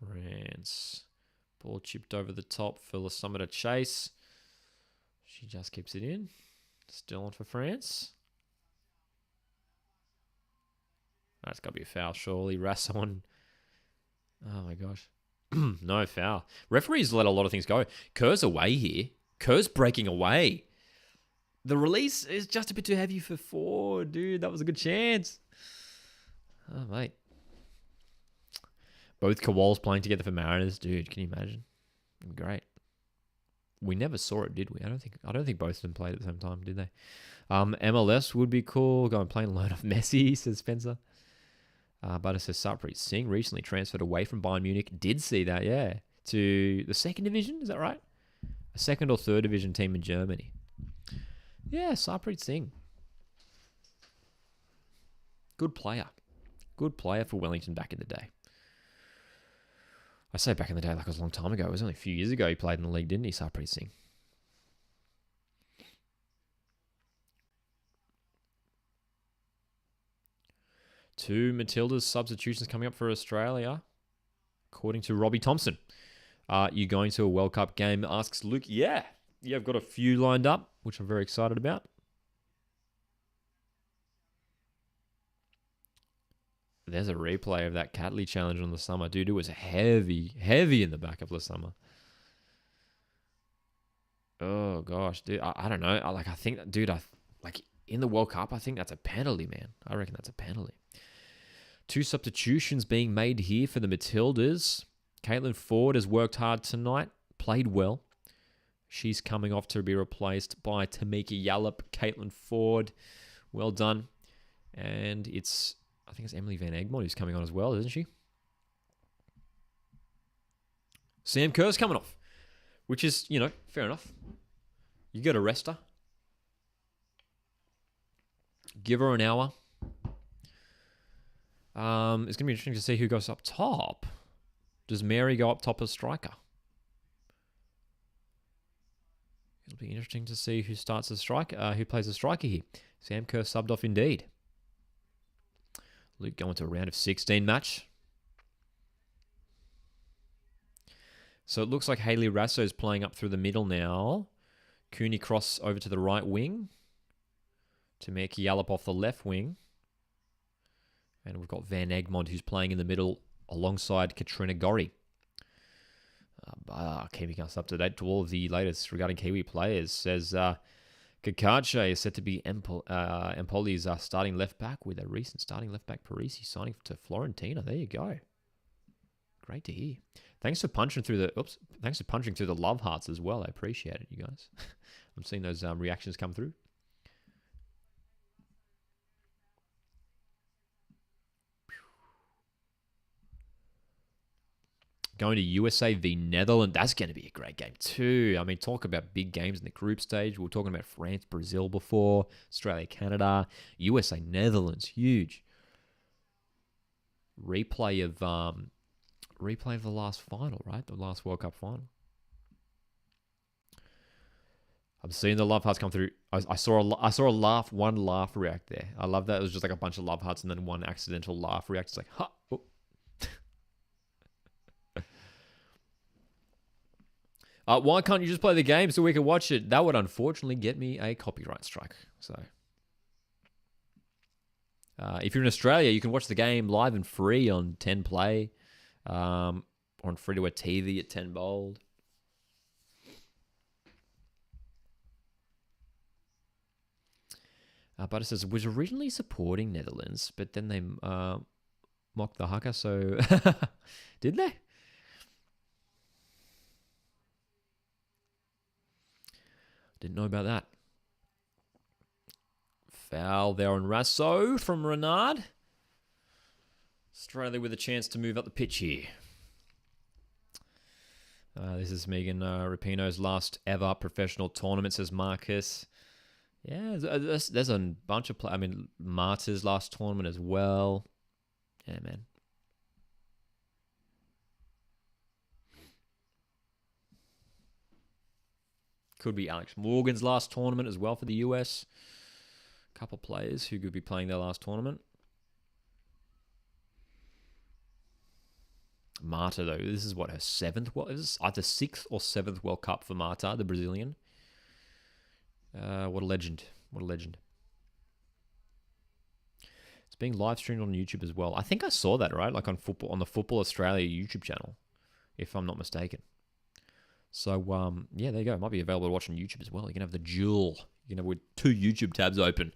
France. Ball chipped over the top for Lasoma to chase. She just keeps it in. Still on for France. That's got to be a foul, surely. Rasson. Oh, my gosh. No foul. Referees let a lot of things go. Kerr's away here. Kerr's breaking away. The release is just a bit too heavy for four. Dude, that was a good chance. Oh, mate. Both Kowals playing together for Mariners. Dude, can you imagine? Great. We never saw it, did we? I don't think both of them played at the same time, did they? MLS would be cool. Go and play a load of Messi, says Spencer. But it says Sarpreet Singh recently transferred away from Bayern Munich. Did see that, yeah. To the second division, is that right? A second or third division team in Germany. Yeah, Sarpreet Singh. Good player. Good player for Wellington back in the day. I say back in the day like it was a long time ago. It was only a few years ago he played in the league, didn't he, Sarpreet Singh? Two Matildas substitutions coming up for Australia, according to Robbie Thompson. Are you going to a World Cup game? Asks Luke. Yeah, I've got a few lined up, which I'm very excited about. There's a replay of that Catley challenge on the summer. Dude, it was heavy in the back of the summer. Oh, gosh. Dude, I don't know. I think, dude, in the World Cup, I think that's a penalty, man. I reckon that's a penalty. Two substitutions being made here for the Matildas. Caitlin Ford has worked hard tonight, played well. She's coming off to be replaced by Tamika Yallop. Caitlin Ford, well done. And I think it's Emily Van Egmond who's coming on as well, isn't she? Sam Kerr's coming off, which is, fair enough. You got to rest her. Give her an hour. It's going to be interesting to see who goes up top. Does Mary go up top as striker? It'll be interesting to see who starts as striker, who plays as striker here. Sam Kerr subbed off indeed. Luke going to a round of 16 match. So it looks like Hayley Rasso is playing up through the middle now. Cooney cross over to the right wing. Tamika Yallop off the left wing. And we've got Van Egmond who's playing in the middle alongside Katrina Gorry. Keeping us up to date to all of the latest regarding Kiwi players. Says Kakache is set to be Empoli's starting left back with a recent starting left back Parisi signing to Florentina. There you go. Great to hear. Thanks for punching through the love hearts as well. I appreciate it, you guys. I'm seeing those reactions come through. Going to USA v Netherlands. That's going to be a great game too. I mean, talk about big games in the group stage. We were talking about France, Brazil before. Australia, Canada. USA, Netherlands. Huge. Replay of the last final, right? The last World Cup final. I'm seeing the love hearts come through. I saw one laugh react there. I love that. It was just like a bunch of love hearts and then one accidental laugh react. It's like, ha. Oh. Why can't you just play the game so we can watch it? That would unfortunately get me a copyright strike. So, if you're in Australia, you can watch the game live and free on 10 Play, or on free-to-air TV at 10 Bold. But it says, was originally supporting Netherlands, but then they mocked the haka, so... Did they? Didn't know about that. Foul there on Rasso from Renard. Australia with a chance to move up the pitch here. This is Megan Rapinoe's last ever professional tournament, says Marcus. Yeah, there's a bunch of I mean, Marta's last tournament as well. Yeah, man. Could be Alex Morgan's last tournament as well for the US. A couple of players who could be playing their last tournament. Marta, though, this is what, her seventh? Well, this is either 6th or 7th World Cup for Marta, the Brazilian. What a legend. What a legend. It's being live streamed on YouTube as well. I think I saw that, right? Like on the Football Australia YouTube channel, if I'm not mistaken. So, yeah, there you go. It might be available to watch on YouTube as well. You can have the dual. You can have with 2 YouTube tabs open.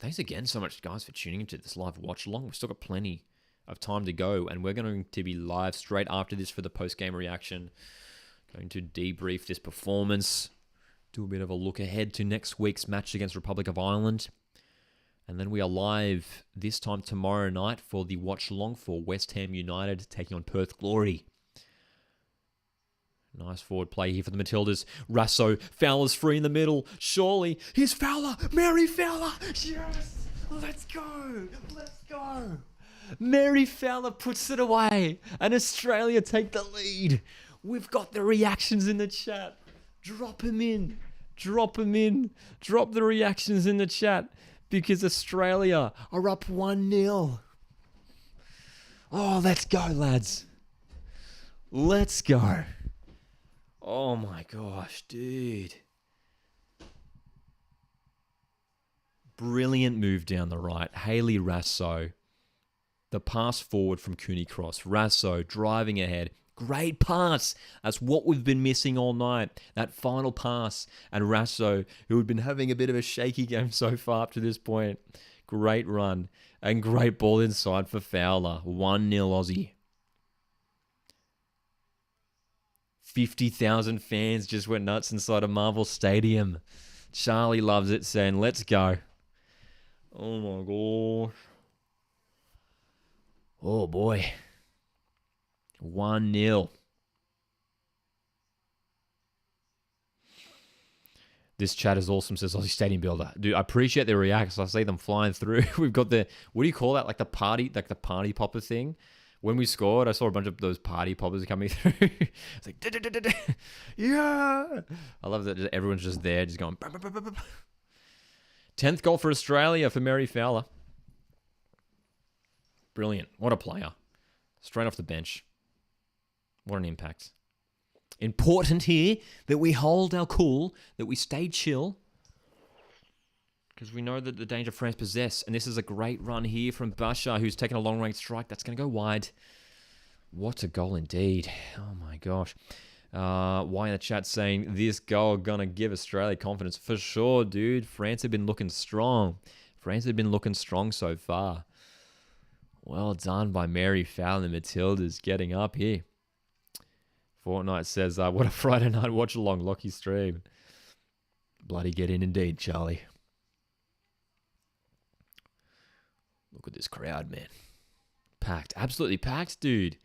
Thanks again so much, guys, for tuning into this live watch along. We've still got plenty of time to go, and we're going to be live straight after this for the post-game reaction. Going to debrief this performance, do a bit of a look ahead to next week's match against Republic of Ireland. And then we are live this time tomorrow night for the watch along for West Ham United taking on Perth Glory. Nice forward play here for the Matildas. Rasso, Fowler's free in the middle. Surely, here's Fowler. Mary Fowler. Yes. Let's go. Let's go. Mary Fowler puts it away. And Australia take the lead. We've got the reactions in the chat. Drop them in. Drop them in. Drop the reactions in the chat. Because Australia are up 1-0. Oh, let's go, lads. Let's go. Oh my gosh, dude. Brilliant move down the right. Haley Rasso. The pass forward from Cooney Cross. Rasso driving ahead. Great pass. That's what we've been missing all night. That final pass. And Rasso, who had been having a bit of a shaky game so far up to this point. Great run. And great ball inside for Fowler. 1-0 Aussie. 50,000 fans just went nuts inside a Marvel Stadium. Charlie loves it, saying, let's go. Oh my gosh. Oh boy. 1-0. This chat is awesome, says Aussie Stadium Builder. Dude, I appreciate their reacts. I see them flying through. We've got the, what do you call that? Like the party popper thing. When we scored, I saw a bunch of those party poppers coming through. It's like, yeah. I love that everyone's just there, just going. 10th goal for Australia for Mary Fowler. Brilliant. What a player. Straight off the bench. What an impact. Important here that we hold our cool, that we stay chill. Because we know that the danger France possess. And this is a great run here from Basha, who's taken a long-range strike. That's going to go wide. What a goal indeed. Oh, my gosh. Why in the chat saying this goal going to give Australia confidence? For sure, dude. France have been looking strong. France have been looking strong so far. Well done by Mary Fowler and the Matildas getting up here. Fortnite says, what a Friday night watch-along, Lockie stream. Bloody get in indeed, Charlie. Look at this crowd, man. packed. Absolutely packed, dude.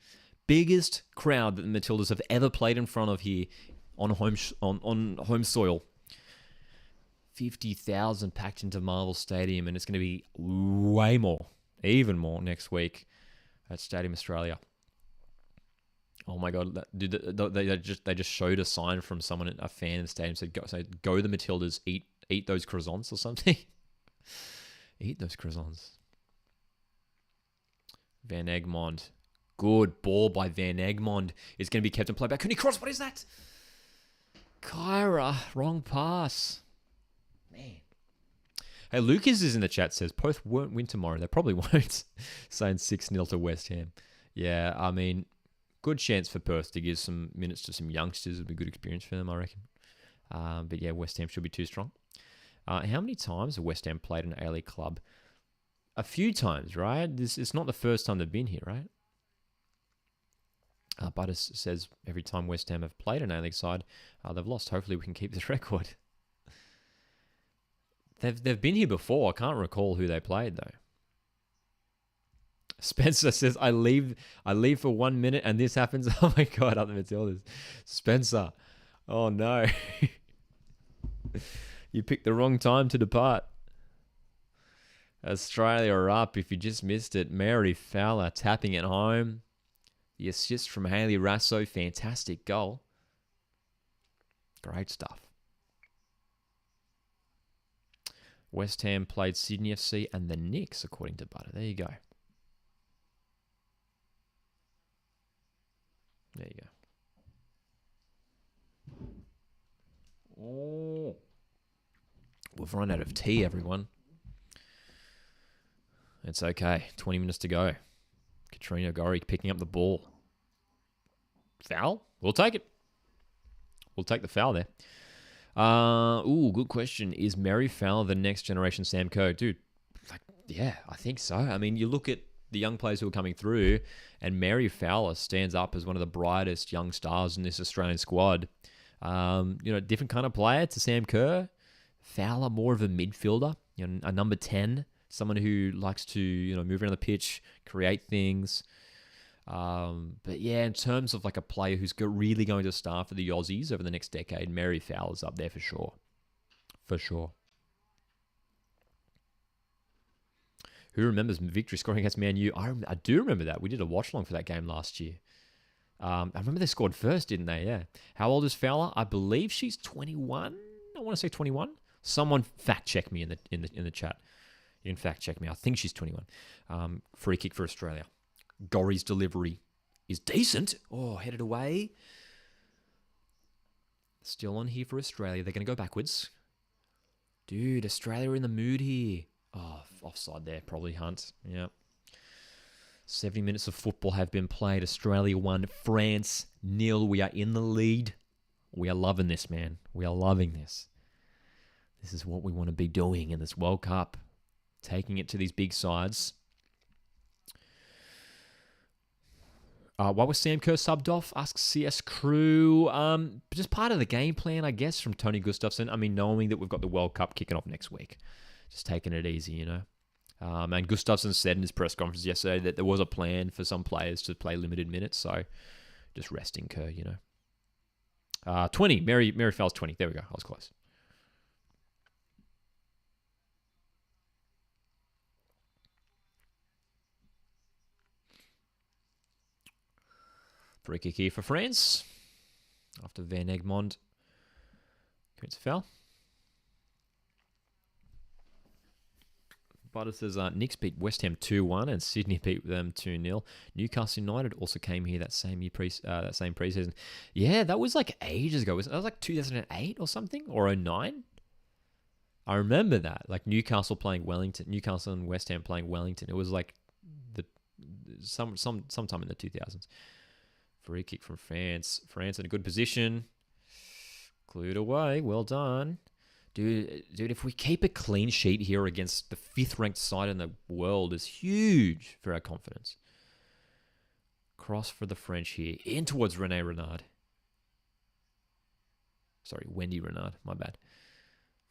Biggest crowd that the Matildas have ever played in front of here on home soil. 50,000 packed into Marvel Stadium, and it's going to be way more, even more next week at Stadium Australia. Oh my god, dude! They just showed a sign from someone, a fan in the stadium, said "Go the Matildas, eat those croissants" or something. Eat those croissants. Van Egmond, good ball by Van Egmond. Is going to be kept in play back. Cooney Cross, what is that? Kyra, wrong pass. Man. Hey, Lucas is in the chat, says Perth won't win tomorrow. They probably won't. Saying 6-0 to West Ham. Yeah, I mean, good chance for Perth to give some minutes to some youngsters. It'll be a good experience for them, I reckon. But yeah, West Ham should be too strong. How many times have West Ham played an A-League club? A few times, right? It's not the first time they've been here, right? Butters says every time West Ham have played an A-League side, they've lost. Hopefully we can keep this record. They've been here before. I can't recall who they played, though. Spencer says, I leave for 1 minute and this happens. Oh my God, up the Matildas. Spencer. Oh no. You picked the wrong time to depart. Australia are up. If you just missed it, Mary Fowler tapping it home. The assist from Hayley Rasso. Fantastic goal. Great stuff. West Ham played Sydney FC and the Knicks, according to Butter. There you go. There you go. Oh. We've run out of tea, everyone. It's okay. 20 minutes to go. Katrina Gorry picking up the ball. Foul? We'll take it. We'll take the foul there. Good question. Is Mary Fowler the next generation Sam Kerr? Dude, yeah, I think so. I mean, you look at the young players who are coming through, and Mary Fowler stands up as one of the brightest young stars in this Australian squad. Different kind of player to Sam Kerr. Fowler, more of a midfielder, a number 10, someone who likes to, move around the pitch, create things. But yeah, in terms of like a player who's really going to star for the Aussies over the next decade, Mary Fowler's up there for sure. For sure. Who remembers victory scoring against Man U? I do remember that. We did a watch-along for that game last year. I remember they scored first, didn't they? Yeah. How old is Fowler? I believe she's 21. I want to say 21. Someone fact check me in the chat. You can fact check me. I think she's 21. Free kick for Australia. Gorry's delivery is decent. Oh, headed away. Still on here for Australia. They're going to go backwards. Dude, Australia are in the mood here. Oh, offside there. Probably Hunt. Yeah. 70 minutes of football have been played. Australia 1, France 0. We are in the lead. We are loving this, man. We are loving this. This is what we want to be doing in this World Cup. Taking it to these big sides. Why was Sam Kerr subbed off? Asks CS Crew. Just part of the game plan, I guess, from Tony Gustafsson. I mean, knowing that we've got the World Cup kicking off next week. Just taking it easy, And Gustafsson said in his press conference yesterday that there was a plan for some players to play limited minutes. So just resting Kerr, 20. Mary Fowler's 20. There we go. I was close. Free kick here for France. After Van Egmond commits a foul. Butter says Knicks beat West Ham 2-1 and Sydney beat them 2-0. Newcastle United also came here that same year, that same preseason. Yeah, that was like ages ago. That was like 2008 or something, or 09. I remember that. Like Newcastle playing Wellington, Newcastle and West Ham playing Wellington. It was like sometime in the 2000s. Free kick from France. France in a good position. Glued away. Well done. Dude, if we keep a clean sheet here against the 5th ranked side in the world is huge for our confidence. Cross for the French here. In towards René Renard. Sorry, Wendy Renard. My bad.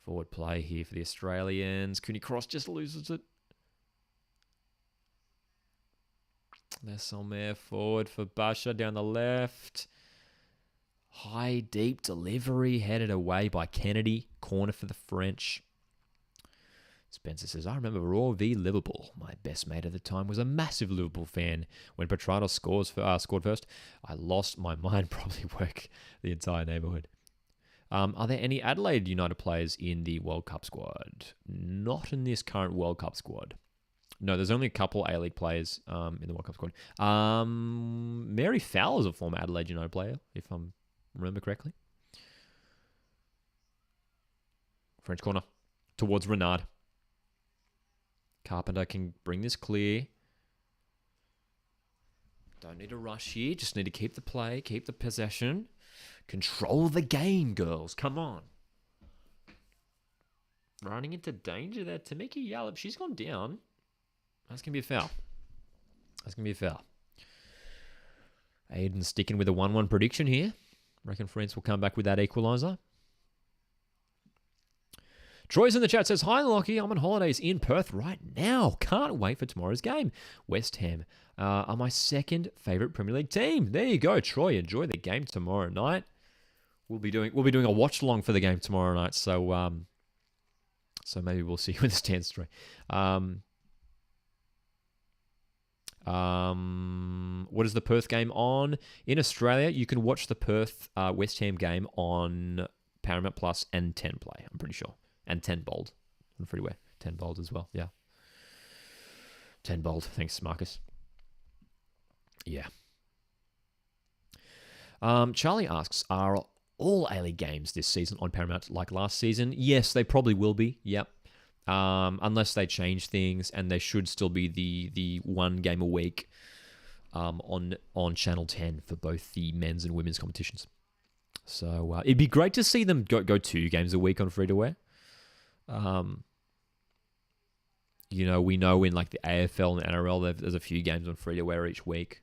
Forward play here for the Australians. Cooney Cross just loses it. Lesomere forward for Basha down the left. High, deep delivery headed away by Kennedy. Corner for the French. Spencer says, I remember Raw v Liverpool. My best mate at the time was a massive Liverpool fan. When Petratos scored first, I lost my mind. Probably woke the entire neighbourhood. Are there any Adelaide United players in the World Cup squad? Not in this current World Cup squad. No, there's only a couple A-League players in the World Cup squad. Mary Fowler's a former Adelaide United player, if I remember correctly. French corner towards Renard. Carpenter can bring this clear. Don't need to rush here. Just need to keep the play, keep the possession. Control the game, girls. Come on. Running into danger there. Tamika Yallop, she's gone down. That's going to be a foul. That's going to be a foul. Aiden sticking with a 1-1 prediction here. Reckon France will come back with that equaliser. Troy's in the chat says, hi, Lockie. I'm on holidays in Perth right now. Can't wait for tomorrow's game. West Ham are my second favourite Premier League team. There you go, Troy. Enjoy the game tomorrow night. We'll be doing a watch along for the game tomorrow night. So maybe we'll see you in the stands, Troy. What is the Perth game on? In Australia, you can watch the Perth West Ham game on Paramount Plus and 10 Play, I'm pretty sure. And 10 Bold on Freeware. 10 Bold as well, yeah. 10 Bold, thanks, Marcus. Yeah. Charlie asks, are all A-League games this season on Paramount like last season? Yes, they probably will be, yep. Unless they change things, and they should still be the one game a week on Channel 10 for both the men's and women's competitions. So it'd be great to see them go 2 games a week on free-to-air. We know in like the AFL and NRL, there's a few games on free-to-air each week.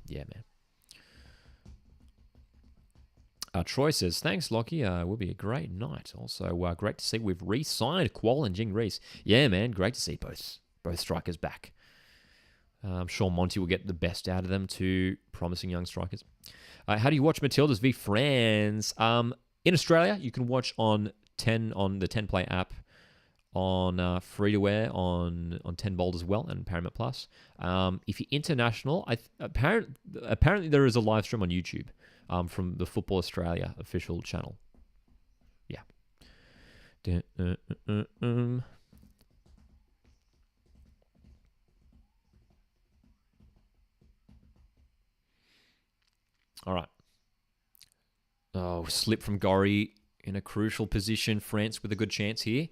Yeah, man. Troy says, thanks, Lockie. Will be a great night. Also, great to see we've re-signed Qual and Jing Reese. Yeah, man, great to see both strikers back. I'm sure Monty will get the best out of them, 2 promising young strikers. How do you watch Matildas v France? In Australia, you can watch on the 10 Play app, on free-to-air, on 10 Bold as well, and Paramount Plus. If you're international, apparently there is a live stream on YouTube. From the Football Australia official channel. Yeah. All right. Oh, slip from Gorry in a crucial position. France with a good chance here.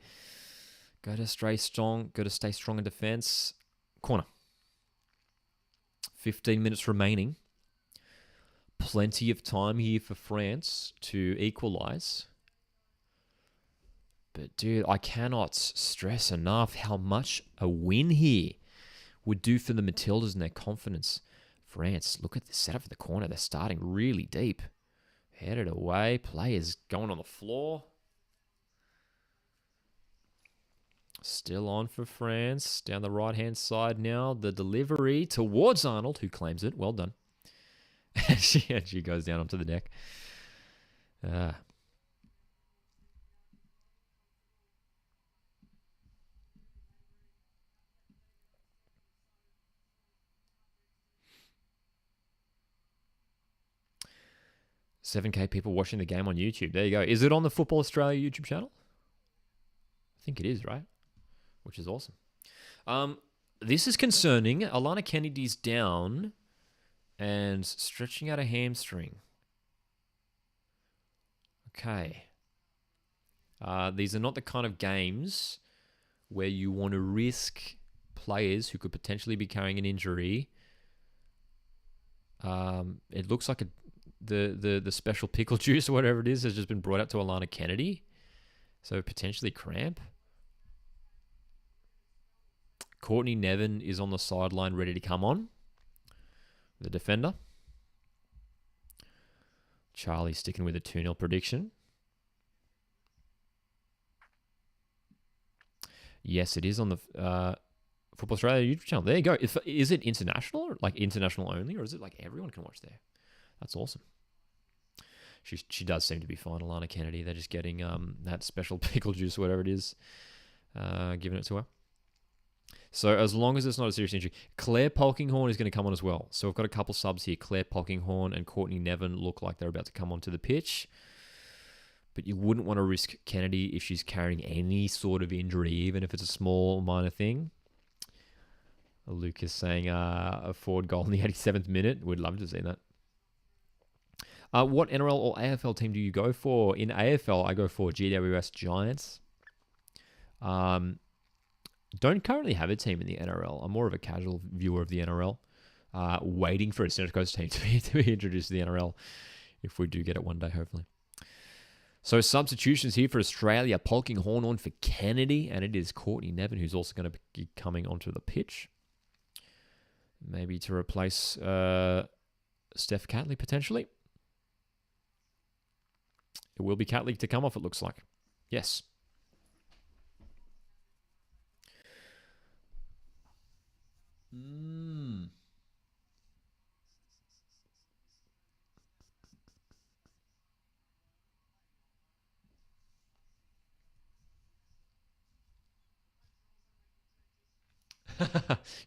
Got to stay strong in defence. Corner. 15 minutes remaining. Plenty of time here for France to equalise. But, dude, I cannot stress enough how much a win here would do for the Matildas and their confidence. France, look at the setup for the corner. They're starting really deep. Headed away. Players going on the floor. Still on for France. Down the right-hand side now. The delivery towards Arnold, who claims it. Well done. she goes down onto the deck. 7K people watching the game on YouTube. There you go. Is it on the Football Australia YouTube channel? I think it is, right? Which is awesome. This is concerning. Alana Kennedy's down and stretching out a hamstring. Okay. These are not the kind of games where you want to risk players who could potentially be carrying an injury. It looks like the special pickle juice or whatever it is has just been brought out to Alana Kennedy. So potentially cramp. Courtney Nevin is on the sideline ready to come on. The defender. Charlie sticking with a 2-0 prediction. Yes, it is on the... Football Australia YouTube channel. There you go. Is it international, or like international only, or is it like everyone can watch there? That's awesome. She does seem to be fine, Alana Kennedy. They're just getting that special pickle juice, whatever it is, giving it to her. So as long as it's not a serious injury, Claire Polkinghorne is going to come on as well. So we've got a couple subs here. Claire Polkinghorne and Courtney Nevin look like they're about to come onto the pitch. But you wouldn't want to risk Kennedy if she's carrying any sort of injury, even if it's a small, minor thing. Lucas saying a forward goal in the 87th minute. We'd love to see that. What NRL or AFL team do you go for? In AFL, I go for GWS Giants. Don't currently have a team in the NRL. I'm more of a casual viewer of the NRL, waiting for a Central Coast team to be introduced to the NRL, if we do get it one day, hopefully. So substitutions here for Australia. Polkinghorne on for Kennedy, and it is Courtney Nevin who's also going to be coming onto the pitch. Maybe to replace Steph Catley, potentially. It will be Catley to come off, it looks like. Yes.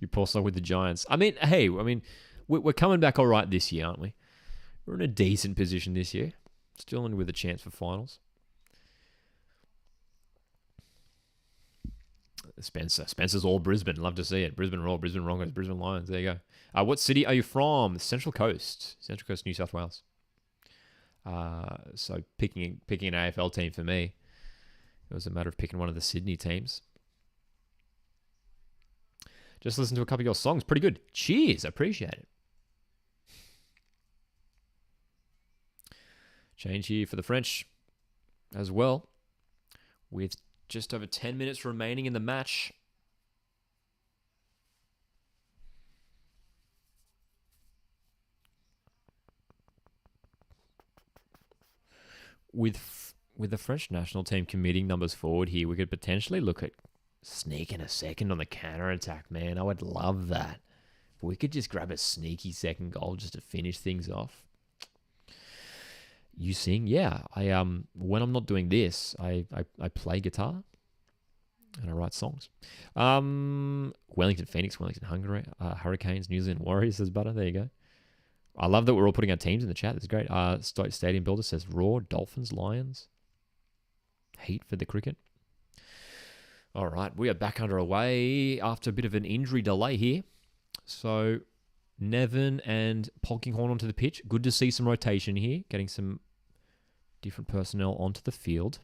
You poor soul with the Giants. I mean, hey, we're coming back all right this year, aren't we? We're in a decent position this year. Still in with a chance for finals. Spencer's all Brisbane. Love to see it. Brisbane Roar, Brisbane Broncos, Brisbane Lions. There you go. What city are you from? Central Coast. Central Coast, New South Wales. So picking an AFL team for me, it was a matter of picking one of the Sydney teams. Just listen to a couple of your songs. Pretty good. Cheers. Appreciate it. Change here for the French as well, with just over 10 minutes remaining in the match. With the French national team committing numbers forward here, we could potentially look at sneaking a second on the counter-attack, man. I would love that. If we could just grab a sneaky second goal just to finish things off. You sing? Yeah. When I'm not doing this, I play guitar and I write songs. Wellington Phoenix, Wellington Hurricanes, New Zealand Warriors says Butter. There you go. I love that we're all putting our teams in the chat. That's great. Stadium Builder says Raw, Dolphins, Lions. Heat for the cricket. All right, we are back underway after a bit of an injury delay here. So Nevin and Polkinghorne onto the pitch. Good to see some rotation here, getting some different personnel onto the field.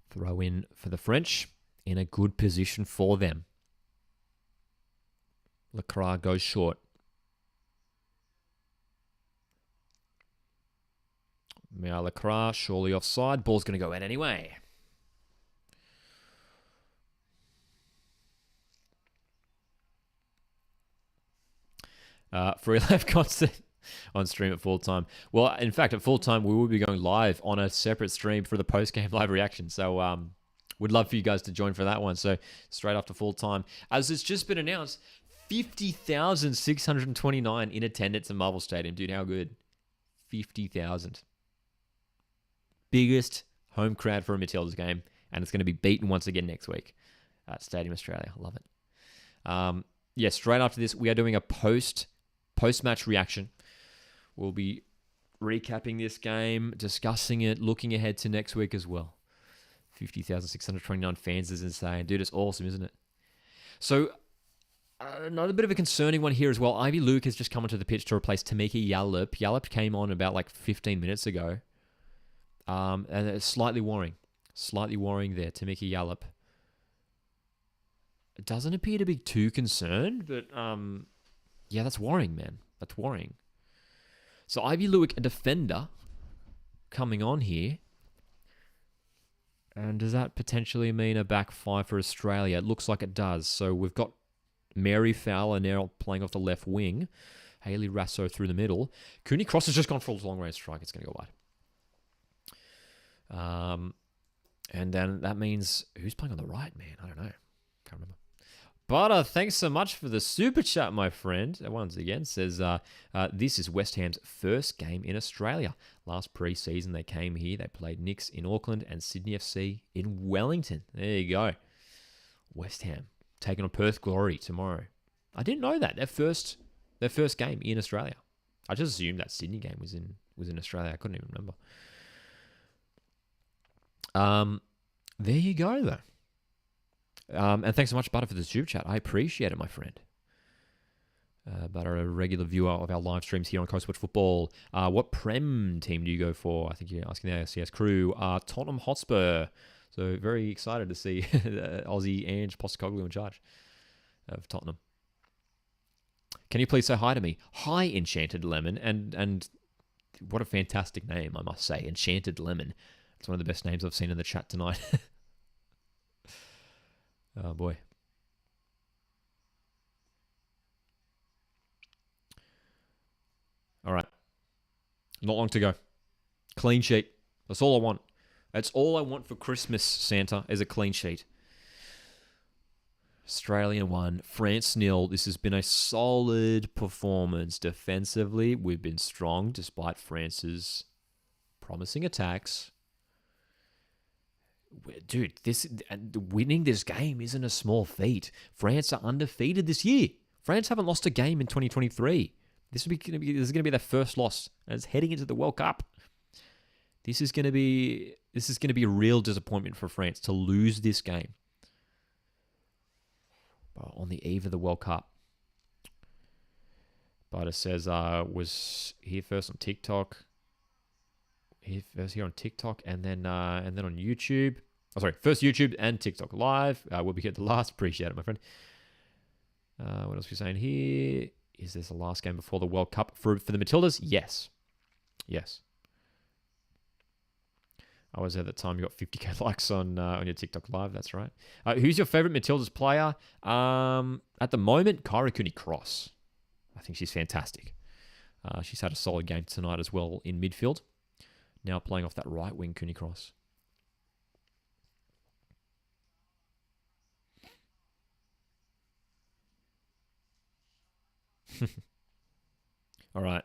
Throw in for the French in a good position for them. Lacroix goes short. Now Lacroix surely offside. Ball's going to go out anyway. Free live concert on stream at full time. Well, in fact, at full time, we will be going live on a separate stream for the post-game live reaction. So we'd love for you guys to join for that one. So straight after full time. As it's just been announced, 50,629 in attendance at Marvel Stadium. Dude, how good? 50,000. Biggest home crowd for a Matildas game. And it's going to be beaten once again next week at Stadium Australia. I love it. Yeah, straight after this, we are doing a post-match reaction. We'll be recapping this game, discussing it, looking ahead to next week as well. 50,629 fans is insane. Dude, it's awesome, isn't it? So, another bit of a concerning one here as well. Ivy Luke has just come onto the pitch to replace Tamika Yallop. Yallop came on about like 15 minutes ago. And it's slightly worrying. Slightly worrying there, Tamika Yallop. It doesn't appear to be too concerned, but yeah, that's worrying, man. That's worrying. So Ivy Luke, a defender, coming on here. And does that potentially mean a back five for Australia? It looks like it does. So we've got Mary Fowler now playing off the left wing. Hayley Rasso through the middle. Cooney Cross has just gone for a long range strike. It's going to go wide. And then that means who's playing on the right, man? I don't know. Can't remember. But thanks so much for the super chat, my friend. Once again, says this is West Ham's first game in Australia. Last pre-season, they came here. They played Knicks in Auckland and Sydney FC in Wellington. There you go. West Ham taking on Perth Glory tomorrow. I didn't know that. Their first game in Australia. I just assumed that Sydney game was in Australia. I couldn't even remember. There you go, though. And thanks so much, Butter, for the super chat. I appreciate it, my friend. Butter, a regular viewer of our live streams here on Coast Watch Football. What Prem team do you go for? I think you're asking the ACS crew. Tottenham Hotspur. So very excited to see Aussie Ange Postecoglou in charge of Tottenham. Can you please say hi to me? Hi, Enchanted Lemon. And what a fantastic name, I must say. Enchanted Lemon. It's one of the best names I've seen in the chat tonight. Oh, boy. All right. Not long to go. Clean sheet. That's all I want. That's all I want for Christmas, Santa, is a clean sheet. Australia 1, France 0. This has been a solid performance. Defensively, we've been strong despite France's promising attacks. Dude, winning this game isn't a small feat. France are undefeated this year. France haven't lost a game in 2023. This is going to be their first loss, and it's heading into the World Cup. This is going to be a real disappointment for France to lose this game on the eve of the World Cup. But it says was here first on TikTok. Here on TikTok and then on YouTube. Oh, sorry, first YouTube and TikTok live. We'll be here at the last. Appreciate it, my friend. What else are we saying here? Is this the last game before the World Cup for the Matildas? Yes. I was there at the time. You got 50k likes on your TikTok live. That's right. Who's your favorite Matildas player? At the moment, Kyra Cooney-Cross. I think she's fantastic. She's had a solid game tonight as well in midfield. Now playing off that right wing, Cooney-Cross. All right.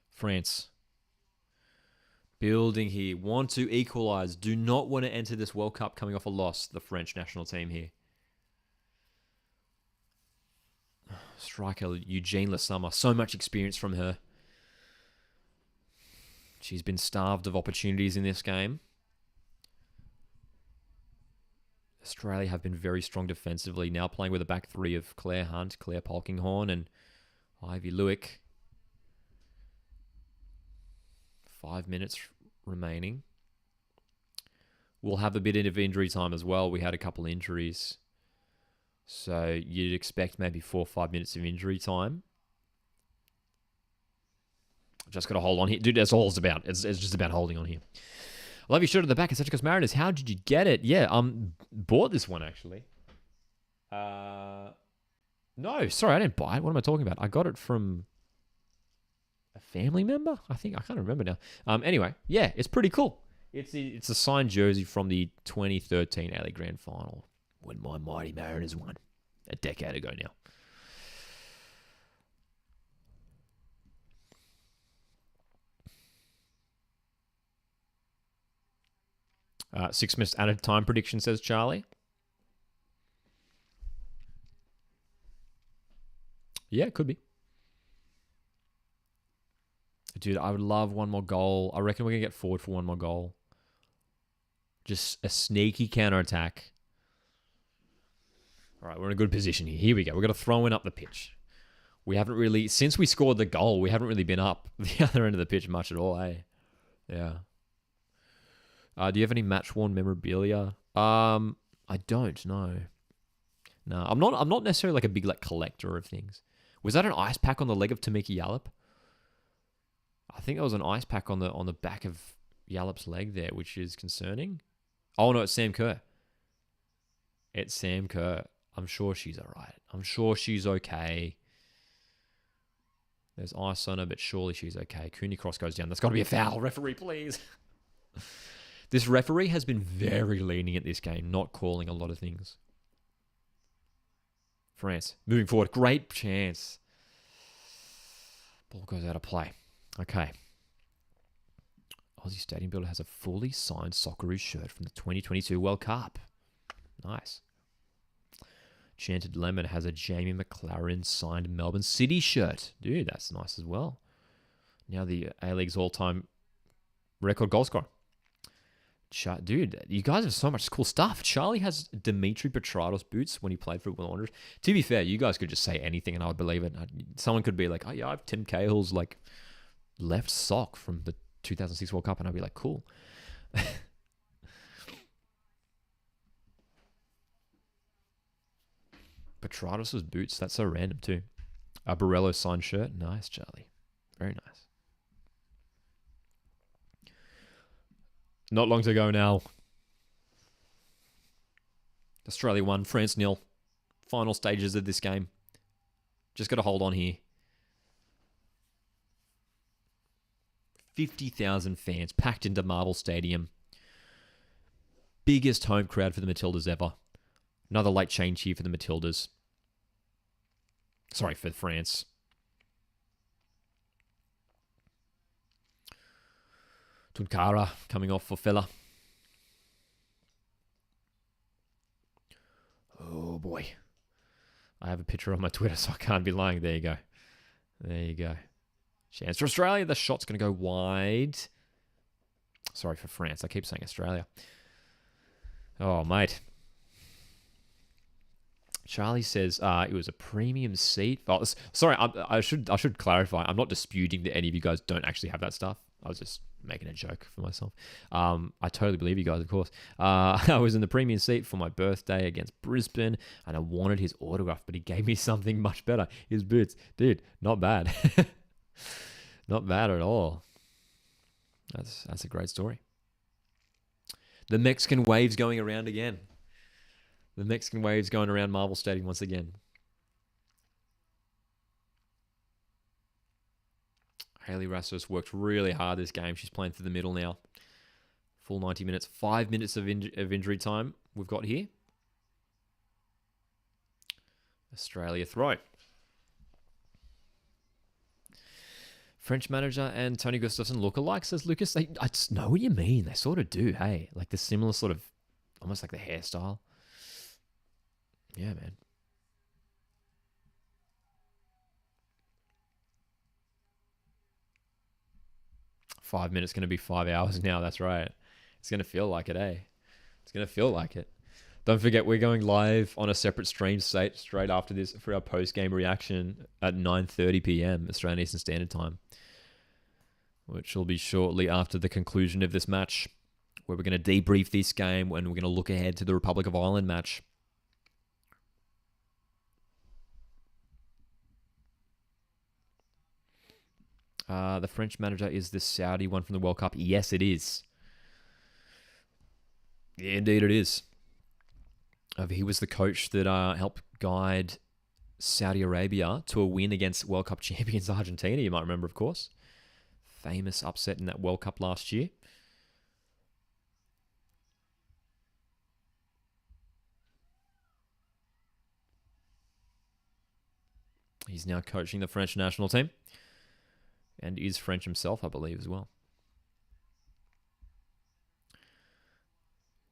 France. Building here. Want to equalise. Do not want to enter this World Cup coming off a loss. The French national team here. Striker Eugene Le Sommer. So much experience from her. She's been starved of opportunities in this game. Australia have been very strong defensively. Now playing with a back three of Claire Hunt, Claire Polkinghorne, and Ivy Lewick. 5 minutes remaining. We'll have a bit of injury time as well. We had a couple injuries. So you'd expect maybe 4 or 5 minutes of injury time. Just got to hold on here. Dude, that's all it's about. It's just about holding on here. I love your shirt at the back. It's Coast Mariners. How did you get it? Yeah, bought this one, actually. No, sorry, I didn't buy it. What am I talking about? I got it from a family member? I can't remember now. Anyway, yeah, it's pretty cool. It's a signed jersey from the 2013 A-League Grand Final when my mighty Mariners won a decade ago now. 6 minutes at a time prediction, says Charlie. Yeah, it could be. Dude, I would love one more goal. I reckon we're going to get forward for one more goal. Just a sneaky counter-attack. All right, we're in a good position here. Here we go. We're going to throw in up the pitch. We haven't really, since we scored the goal, we haven't really been up the other end of the pitch much at all, eh? Yeah. Do you have any match-worn memorabilia? I don't know. No, I'm not necessarily like a big collector of things. Was that an ice pack on the leg of Tamika Yallop? I think that was an ice pack on the back of Yallop's leg there, which is concerning. Oh no, it's Sam Kerr. It's Sam Kerr. I'm sure she's all right. I'm sure she's okay. There's ice on her, but surely she's okay. Cooney Cross goes down. That's got to be a foul. Referee, please. This referee has been very lenient at this game, not calling a lot of things. France moving forward. Great chance. Ball goes out of play. Okay. Aussie Stadium Builder has a fully signed Socceroos shirt from the 2022 World Cup. Nice. Chanted Lemon has a Jamie McLaren signed Melbourne City shirt. Dude, that's nice as well. Now the A-League's all-time record goal scorer. Dude, you guys have so much cool stuff. Charlie has Dimitri Petrados boots when he played for the Wanderers. To be fair, you guys could just say anything and I would believe it. Someone could be like, oh yeah, I have Tim Cahill's like left sock from the 2006 World Cup, and I'd be like, cool. Petrados' boots, that's so random too. A Borrello signed shirt. Nice, Charlie. Very nice. Not long to go now. Australia 1, France 0. Final stages of this game. Just got to hold on here. 50,000 fans packed into Marvel Stadium. Biggest home crowd for the Matildas ever. Another late change here for the Matildas. Sorry, for France. Tunkara coming off for Fella. Oh boy. I have a picture on my Twitter, so I can't be lying. There you go. There you go. Chance for Australia. The shot's going to go wide. Sorry, for France. I keep saying Australia. Oh, mate. Charlie says it was a premium seat. Oh, sorry, I should clarify. I'm not disputing that any of you guys don't actually have that stuff. I was just making a joke for myself. I totally believe you guys, of course. I was in the premium seat for my birthday against Brisbane, and I wanted his autograph, but he gave me something much better. His boots. Dude, not bad. Not bad at all. That's a great story. The Mexican wave's going around again. The Mexican wave's going around Marvel Stadium once again. Hayley Rassos worked really hard this game. She's playing through the middle now. Full 90 minutes. 5 minutes of injury time we've got here. Australia throw. French manager and Tony Gustafsson look alike, says Lucas. I just know what you mean. They sort of do, hey? Like the similar sort of, almost like the hairstyle. Yeah, man. Five minutes going to be 5 hours now. That's right. It's going to feel like it, eh? It's going to feel like it. Don't forget, we're going live on a separate stream straight after this for our post-game reaction at 9:30 p.m. Australian Eastern Standard Time, which will be shortly after the conclusion of this match, where we're going to debrief this game and we're going to look ahead to the Republic of Ireland match. The French manager is the Saudi one from the World Cup. Yes, it is. Yeah, indeed it is. He was the coach that helped guide Saudi Arabia to a win against World Cup champions Argentina, you might remember, of course. Famous upset in that World Cup last year. He's now coaching the French national team. And is French himself, I believe, as well.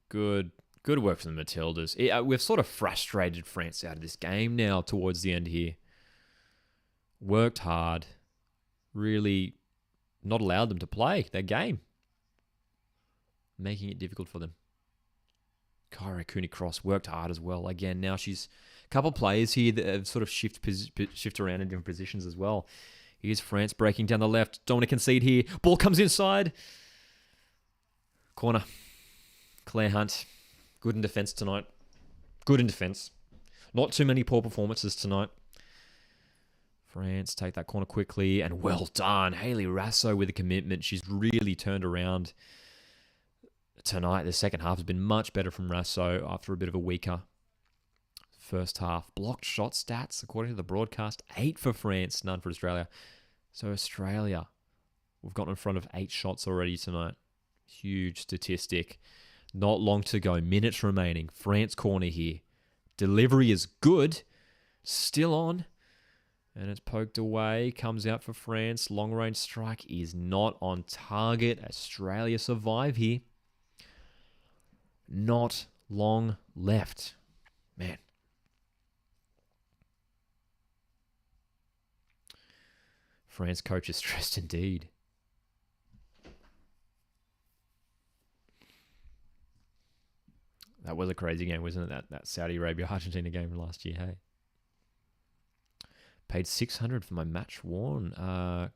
Good work from the Matildas. We've sort of frustrated France out of this game now towards the end here. Worked hard. Really not allowed them to play their game. Making it difficult for them. Kyra Cooney-Cross worked hard as well. Again, now she's a couple of players here that have sort of shift around in different positions as well. Here's France breaking down the left. Don't want to concede here. Ball comes inside. Corner. Claire Hunt. Good in defence tonight. Good in defence. Not too many poor performances tonight. France take that corner quickly. And well done. Hayley Rasso with a commitment. She's really turned around tonight. The second half has been much better from Rasso after a bit of a weaker first half. Blocked shot stats, according to the broadcast, 8 for France, none for Australia. So Australia, we've gotten in front of 8 shots already tonight. Huge statistic. Not long to go. Minutes remaining. France corner here. Delivery is good. Still on. And it's poked away. Comes out for France. Long range strike is not on target. Australia survive here. Not long left. Man. France coach is stressed indeed. That was a crazy game, wasn't it? That Saudi Arabia-Argentina game last year, hey? Paid $600 for my match worn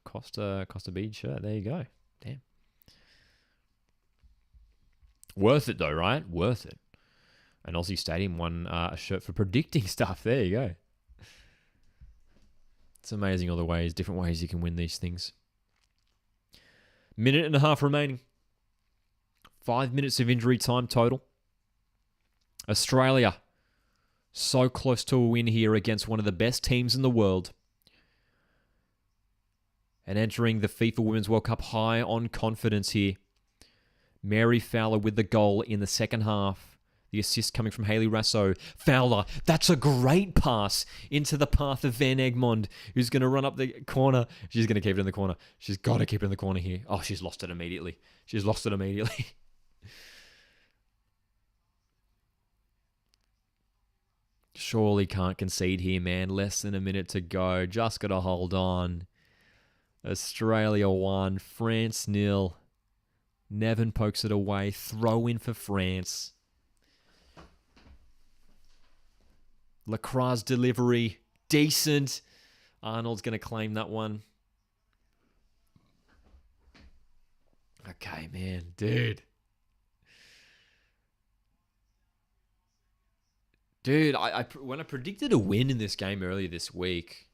Costa Bead shirt. There you go. Damn. Worth it though, right? Worth it. And Aussie Stadium won a shirt for predicting stuff. There you go. It's amazing all the ways, different ways you can win these things. Minute and a half remaining. 5 minutes of injury time total. Australia, so close to a win here against one of the best teams in the world. And entering the FIFA Women's World Cup high on confidence here. Mary Fowler with the goal in the second half. The assist coming from Hayley Raso. Fowler, that's a great pass into the path of Van Egmond, who's going to run up the corner. She's going to keep it in the corner. She's got to keep it in the corner here. Oh, she's lost it immediately. Surely can't concede here, man. Less than a minute to go. Just got to hold on. Australia 1, France 0. Nevin pokes it away. Throw in for France. Lacroix's delivery. Decent. Arnold's going to claim that one. Okay, man. Dude, I when I predicted a win in this game earlier this week,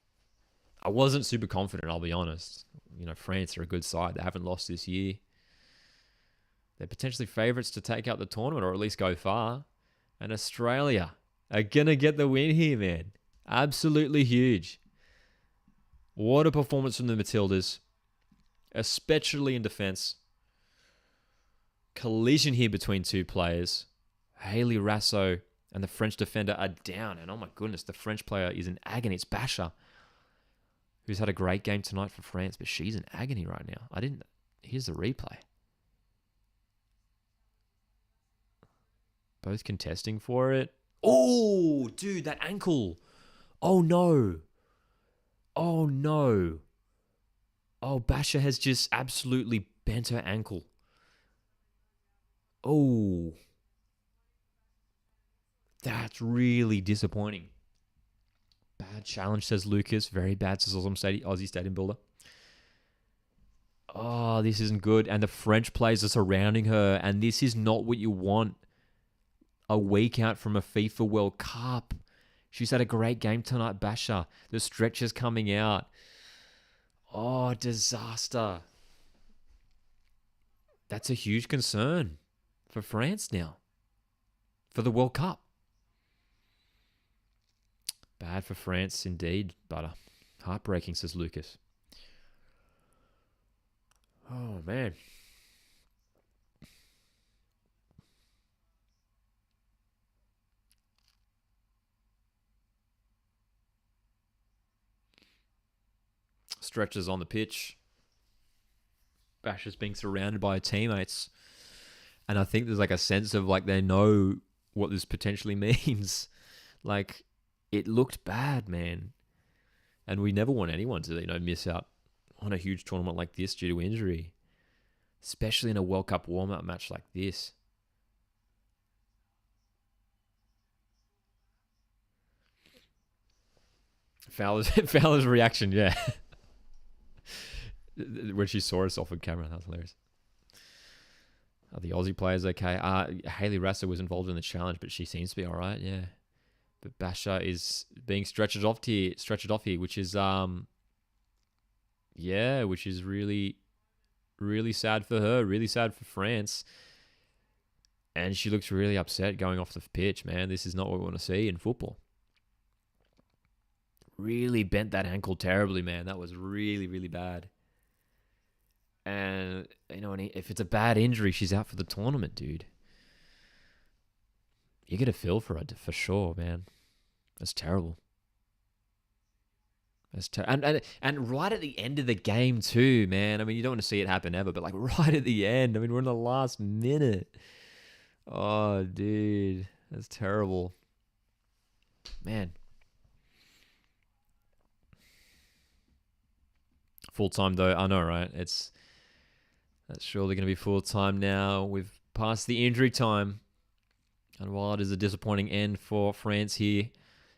I wasn't super confident, I'll be honest. You know, France are a good side. They haven't lost this year. They're potentially favourites to take out the tournament or at least go far. And Australia are going to get the win here, man. Absolutely huge. What a performance from the Matildas, especially in defence. Collision here between two players. Hayley Raso and the French defender are down. And oh my goodness, the French player is in agony. It's Basha, who's had a great game tonight for France, but she's in agony right now. Here's the replay. Both contesting for it. Oh, dude, that ankle. Oh, no. Oh, no. Oh, Basha has just absolutely bent her ankle. Oh. That's really disappointing. Bad challenge, says Lucas. Very bad, says Aussie Stadium Builder. Oh, this isn't good. And the French players are surrounding her. And this is not what you want a week out from a FIFA World Cup. She's had a great game tonight, Basha. The stretch is coming out. Oh, disaster. That's a huge concern for France now. For the World Cup. Bad for France indeed, Butter. Heartbreaking, says Lucas. Oh, man. Stretches on the pitch. Bash is being surrounded by her teammates. And I think there's like a sense of like they know what this potentially means. Like, it looked bad, man. And we never want anyone to, miss out on a huge tournament like this due to injury. Especially in a World Cup warm-up match like this. Fowler's reaction, yeah. When she saw us off of camera, that was hilarious. Are the Aussie players okay? Hayley Raso was involved in the challenge, but she seems to be all right, yeah. But Basha is being stretched off here, which is which is really, really sad for her, really sad for France. And she looks really upset going off the pitch, man. This is not what we want to see in football. Really bent that ankle terribly, man. That was really, really bad. And, if it's a bad injury, she's out for the tournament, dude. You get a feel for her, for sure, man. That's terrible. And right at the end of the game too, man. I mean, you don't want to see it happen ever, but like right at the end. I mean, we're in the last minute. Oh, dude, that's terrible, man. Full time though, I know, right? That's surely going to be full time now. We've passed the injury time, and while it is a disappointing end for France here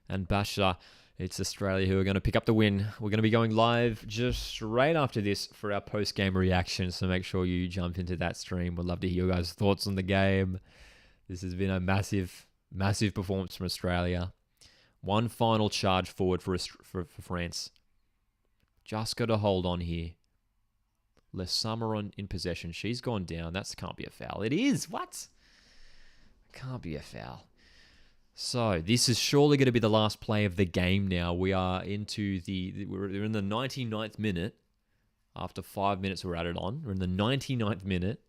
and Basha, it's Australia who are going to pick up the win. We're going to be going live just straight after this for our post-game reaction, so make sure you jump into that stream. We'd love to hear your guys' thoughts on the game. This has been a massive, massive performance from Australia. One final charge forward for France. Just got to hold on here. Les Summeron in possession. She's gone down. That can't be a foul. It is. What? Can't be a foul. So this is surely going to be the last play of the game now. We are into we're in the 99th minute. After 5 minutes we're added on. We're in the 99th minute.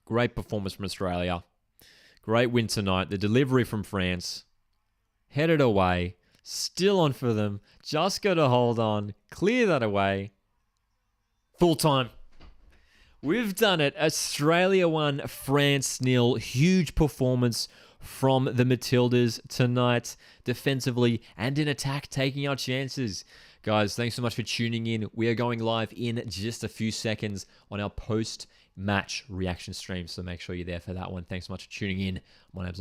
Great performance from Australia. Great win tonight. The delivery from France. Headed away. Still on for them. Just got to hold on. Clear that away. Full time. We've done it. Australia 1, France 0. Huge performance from the Matildas tonight. Defensively and in attack, taking our chances. Guys, thanks so much for tuning in. We are going live in just a few seconds on our post-match reaction stream. So make sure you're there for that one. Thanks so much for tuning in. My name's Locke.